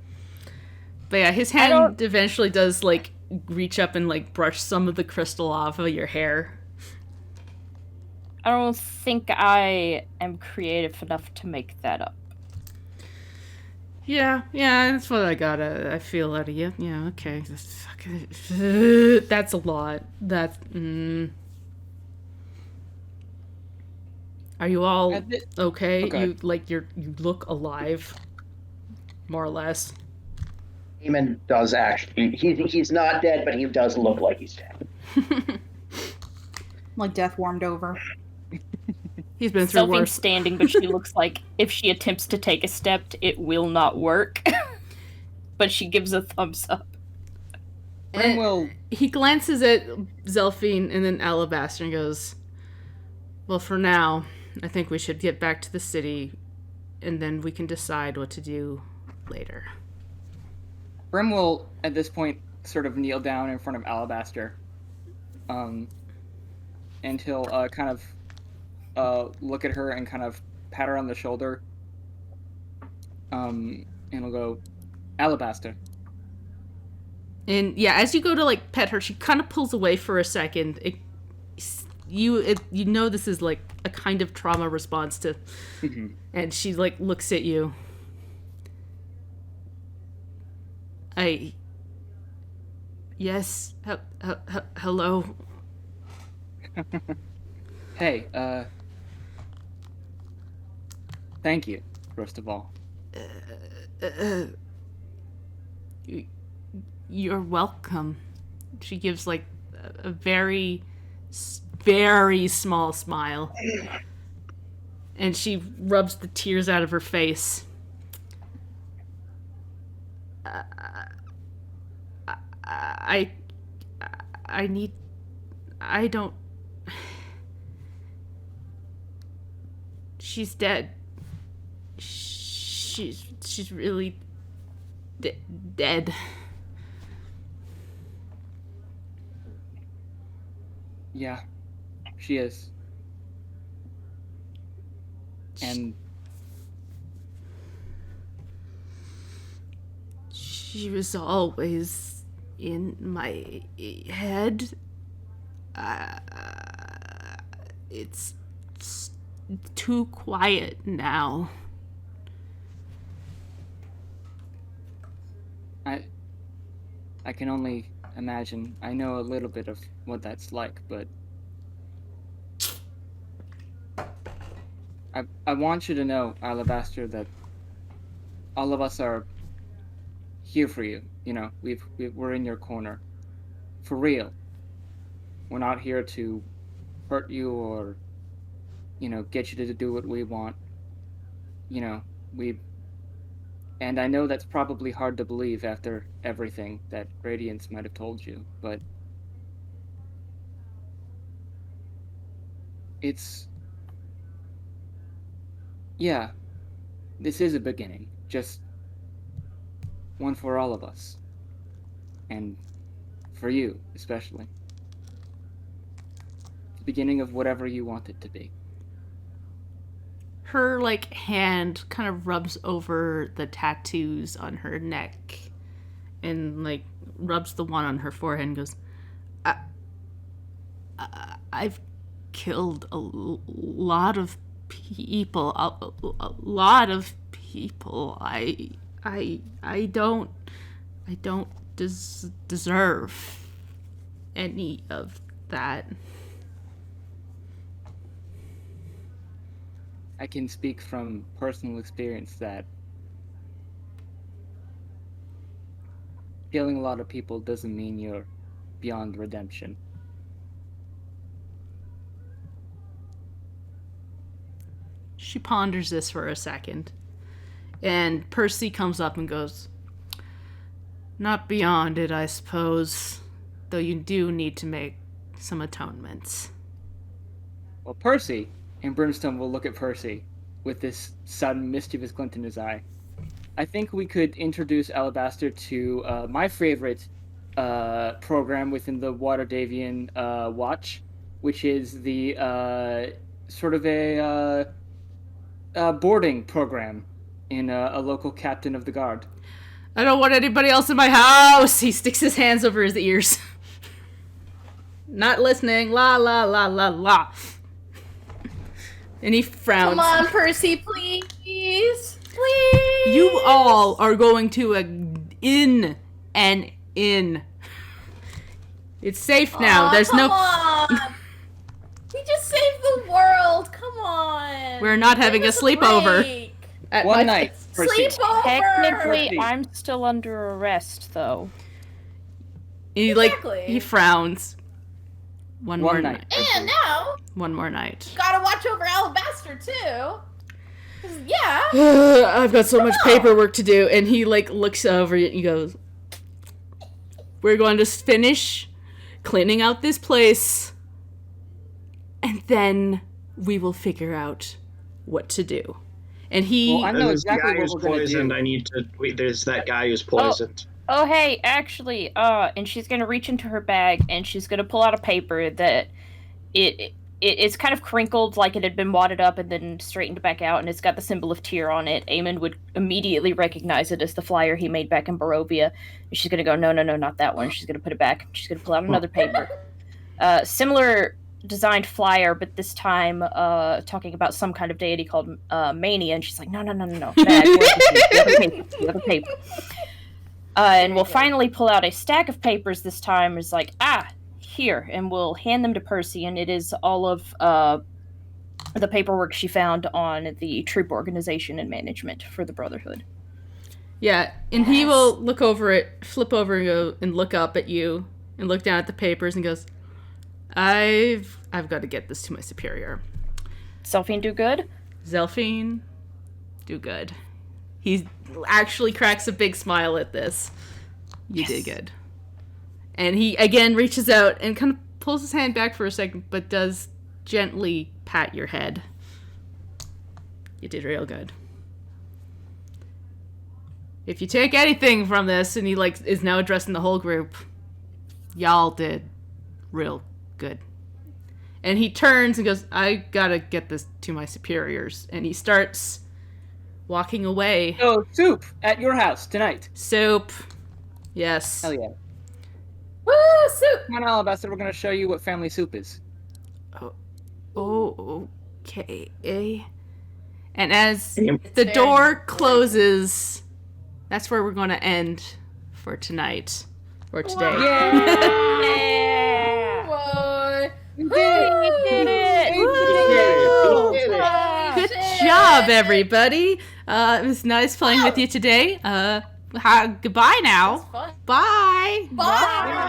Speaker 1: But yeah, his hand eventually does, like, reach up and, like, brush some of the crystal off of your hair.
Speaker 5: I don't think I am creative enough to make that up.
Speaker 1: Yeah, that's what I feel out of you. Yeah, okay. That's a lot. That's, Are you all okay?
Speaker 4: Okay.
Speaker 1: You look alive, more or less.
Speaker 7: Eamon does actually. He's not dead, but he does look like he's dead.
Speaker 6: Like death warmed over.
Speaker 1: He's been through
Speaker 5: Selfie's
Speaker 1: worse.
Speaker 5: standing, but she looks like if she attempts to take a step, it will not work. But she gives a thumbs up.
Speaker 4: Brimwell,
Speaker 1: He glances at Zelphine and then Alabaster and goes, well, for now, I think we should get back to the city, and then we can decide what to do later.
Speaker 4: Brim will, at this point, sort of kneel down in front of Alabaster. And he'll kind of look at her and kind of pat her on the shoulder. And he'll go, Alabaster.
Speaker 1: And yeah, as you go to like pet her, she kind of pulls away for a second. You know this is like a kind of trauma response to, and she like looks at you. Yes, hello.
Speaker 4: Hey, thank you, first of all.
Speaker 1: You're welcome. She gives like a very, very small smile. And she rubs the tears out of her face. I don't. She's dead. She's really dead.
Speaker 4: Yeah, she is. And
Speaker 1: she was always in my head. It's too quiet now.
Speaker 4: I can only imagine. I know a little bit of what that's like, but I want you to know, Alabaster, that all of us are here for you. You know, we're in your corner, for real. We're not here to hurt you or, get you to do what we want. And I know that's probably hard to believe after everything that Radiance might have told you, but yeah, this is a beginning, just one for all of us. And for you, especially. The beginning of whatever you want it to be.
Speaker 1: Her like hand kind of rubs over the tattoos on her neck and like rubs the one on her forehead and goes, I've killed a lot of people. A lot of people. I don't deserve any of that.
Speaker 4: I can speak from personal experience that killing a lot of people doesn't mean you're beyond redemption.
Speaker 1: She ponders this for a second. And Percy comes up and goes, not beyond it, I suppose. Though you do need to make some atonements.
Speaker 4: Well, Percy, and Brimstone will look at Percy with this sudden mischievous glint in his eye. I think we could introduce Alabaster to my favorite program within the Waterdavian Watch, which is the sort of a boarding program in a local captain of the guard.
Speaker 1: I don't want anybody else in my house! He sticks his hands over his ears. Not listening. La la la la la. And he frowns.
Speaker 3: Come on, Percy, please. Please.
Speaker 1: You all are going to in and in. It's safe now.
Speaker 3: Aw,
Speaker 1: There's
Speaker 3: come
Speaker 1: no.
Speaker 3: on. We just saved the world. Come on.
Speaker 1: We're not having
Speaker 3: Give
Speaker 1: a
Speaker 3: us
Speaker 1: sleepover.
Speaker 3: break.
Speaker 1: At
Speaker 4: One
Speaker 1: my-
Speaker 4: night. Proceed.
Speaker 3: Sleepover.
Speaker 5: Technically, I'm still under arrest, though.
Speaker 1: He
Speaker 3: Exactly.
Speaker 1: he frowns. One more
Speaker 4: night.
Speaker 1: night.
Speaker 3: And now,
Speaker 1: One more night.
Speaker 3: gotta watch over Alabaster too. 'Cause, yeah.
Speaker 1: I've got so much paperwork to do, and he looks over it and he goes, "We're going to finish cleaning out this place, and then we will figure out what to do." And he
Speaker 4: Well, I know
Speaker 2: There's the
Speaker 4: exactly
Speaker 2: guy
Speaker 4: what
Speaker 2: who's
Speaker 4: we're gonna
Speaker 2: poisoned.
Speaker 4: do.
Speaker 2: I need to. There's that guy who's poisoned.
Speaker 5: Oh, hey, actually, and she's gonna reach into her bag and she's gonna pull out a paper that it's kind of crinkled like it had been wadded up and then straightened back out, and it's got the symbol of Tyr on it. Eamon would immediately recognize it as the flyer he made back in Barovia. And she's gonna go, no, not that one. She's gonna put it back. She's gonna pull out another paper. Similar designed flyer, but this time talking about some kind of deity called Mania, and she's like, no. Bag, the other paper. And we'll finally pull out a stack of papers this time. Is like, here, and we'll hand them to Percy, and it is all of the paperwork she found on the troop organization and management for the Brotherhood.
Speaker 1: Yeah, and he will look over it, flip over and go and look up at you and look down at the papers and goes, I've got to get this to my superior.
Speaker 5: Selphine do good?
Speaker 1: Zelphine, do good. He actually cracks a big smile at this. You did good. And he again reaches out and kind of pulls his hand back for a second, but does gently pat your head. You did real good. If you take anything from this, and he is now addressing the whole group, y'all did real good. And he turns and goes, I gotta get this to my superiors. And he starts walking away.
Speaker 4: So, soup at your house tonight.
Speaker 1: Soap. Yes.
Speaker 4: Hell yeah.
Speaker 3: Woo, soup.
Speaker 4: Come on, Alabaster, we're going to show you what family soup is.
Speaker 1: Oh, okay. And as
Speaker 2: It's
Speaker 1: the
Speaker 3: very
Speaker 1: door
Speaker 3: important.
Speaker 1: closes, that's where we're going to end for tonight. Or today.
Speaker 5: Yeah!
Speaker 3: Whoa.
Speaker 5: You did it!
Speaker 1: Woo!
Speaker 2: Did it.
Speaker 1: Good
Speaker 3: Shit.
Speaker 1: job, everybody. It was nice playing with you today. Goodbye now.
Speaker 3: Fun.
Speaker 1: Bye.
Speaker 3: Bye.